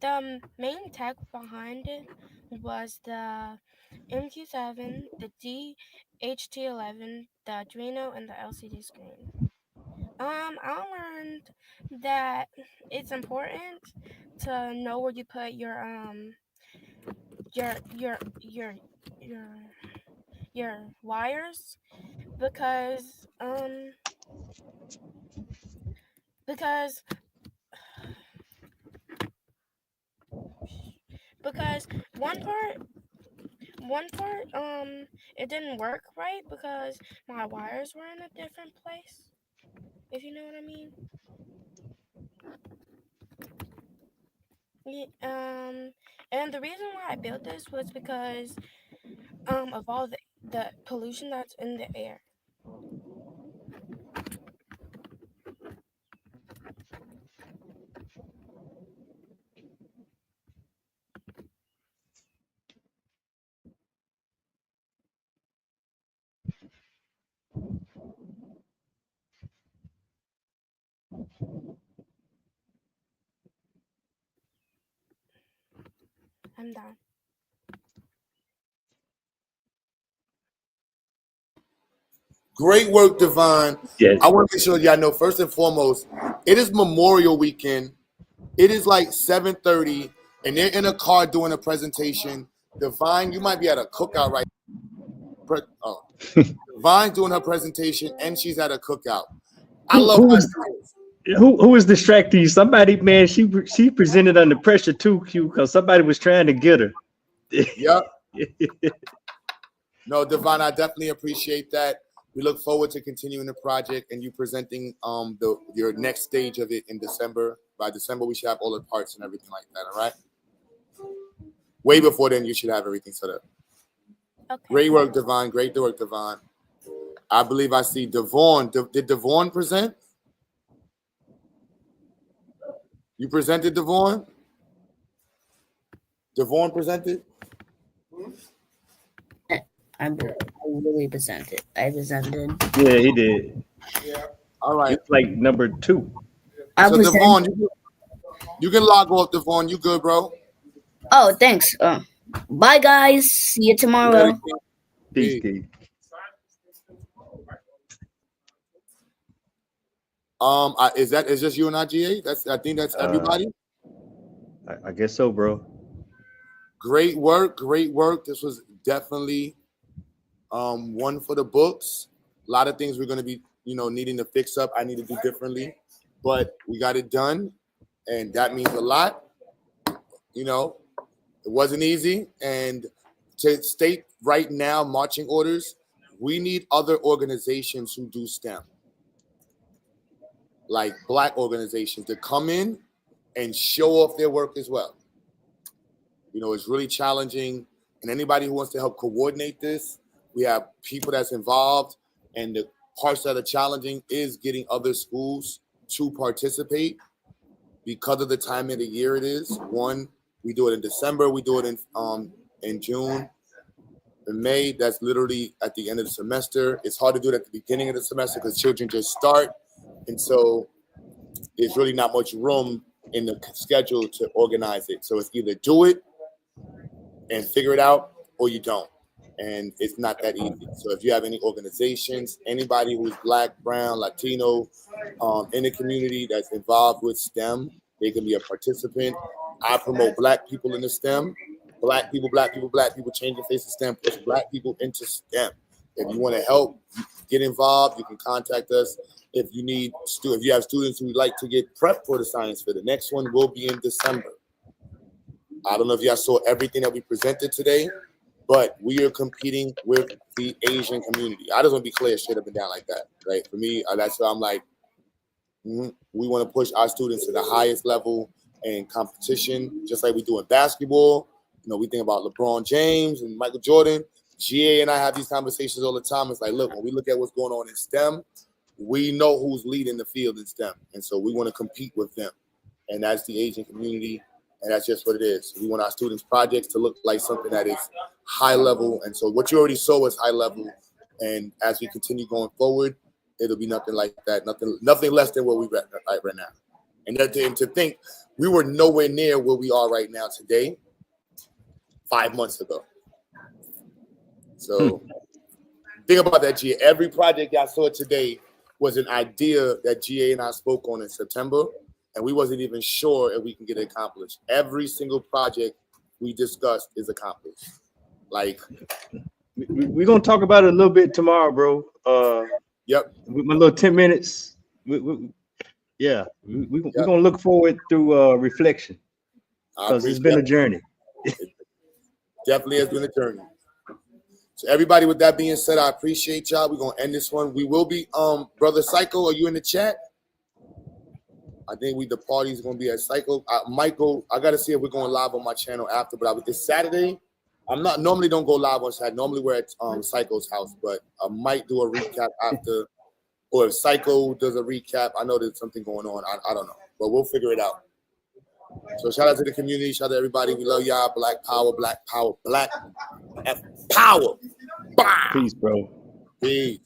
The main tech behind it was the MQ7, the DHT11, the Arduino, and the LCD screen. I learned that it's important to know where you put your wires because because because one part it didn't work right because my wires were in a different place, if you know what I mean. And the reason why I built this was because of all the pollution that's in the air. I'm done. Great work, Devon. Yes. I want to make sure y'all know, first and foremost, it is Memorial Weekend. It is like 7:30, and they're in a car doing a presentation. Devon, you might be at a cookout right now. Devine's doing her presentation, and she's at a cookout. I love Who my was students. who was distracting you? Somebody, man, she presented under pressure too, Q, because somebody was trying to get her. Yep. No, Devon, I definitely appreciate that. We look forward to continuing the project and you presenting your next stage of it in December. By December, we should have all the parts and everything like that. All right. Way before then, you should have everything set up. Okay. Great work, Devon. Great work, Devon. I believe I see Devon. Did Devon present? You presented, Devon? Devon presented? I really presented. I presented. Yeah, he did. Yeah. All right. It's like number 2. So Devon, you can log off, Devon. You good, bro? Oh, thanks. Bye, guys. See you tomorrow. Peace, Keith. Is just you and IGA? I think that's everybody. I guess so, bro. Great work, great work. This was definitely one for the books. A lot of things we're going to be, needing to fix up. I need to do differently, but we got it done, and that means a lot. It wasn't easy, and to state right now, marching orders, we need other organizations who do STEM, like Black organizations, to come in and show off their work as well. You know, it's really challenging. And anybody who wants to help coordinate this, we have people that's involved. And the parts that are challenging is getting other schools to participate because of the time of the year it is. One, we do it in December. We do it in June. In May, that's literally at the end of the semester. It's hard to do it at the beginning of the semester because children just start. And so there's really not much room in the schedule to organize it. So it's either do it and figure it out or you don't. And it's not that easy. So if you have any organizations, anybody who's Black, Brown, Latino in the community that's involved with STEM, they can be a participant. I promote Black people in the STEM. Black people, change the face of STEM, push Black people into STEM. If you want to help, get involved, you can contact us. If you need, if you have students who would like to get prepped for the science fair, the next one will be in December. I don't know if y'all saw everything that we presented today, but we are competing with the Asian community. I just want to be clear, straight up and down like that, right? For me, that's why I'm like, we want to push our students to the highest level in competition, just like we do in basketball. You know, we think about LeBron James and Michael Jordan. GA and I have these conversations all the time. It's like, look, when we look at what's going on in STEM, we know who's leading the field in STEM. And so we want to compete with them. And that's the Asian community. And that's just what it is. We want our students' projects to look like something that is high level. And so what you already saw is high level. And as we continue going forward, it'll be nothing like that, nothing less than where we're at right now. And to think we were nowhere near where we are right now today 5 months ago. So think about that, GA. Every project y'all saw today was an idea that GA and I spoke on in September, and we wasn't even sure if we can get it accomplished. Every single project we discussed is accomplished. Like, we're gonna talk about it a little bit tomorrow, bro. Yep. With my little 10 minutes. We're gonna look forward through reflection because it's been a journey. Definitely has been a journey. So everybody, with that being said, I appreciate y'all. We're gonna end this one. We will be Brother Psycho, are you in the chat? I think the party's gonna be at Psycho. Michael, I gotta see if we're going live on my channel after, but this Saturday, I'm not normally don't go live on Saturday. Normally we're at Psycho's house, but I might do a recap after, or if Psycho does a recap. I know there's something going on. I don't know, but we'll figure it out. So shout out to the community. Shout out to everybody. We love y'all. Black power, black power, black power. Bah! Peace, bro. Peace.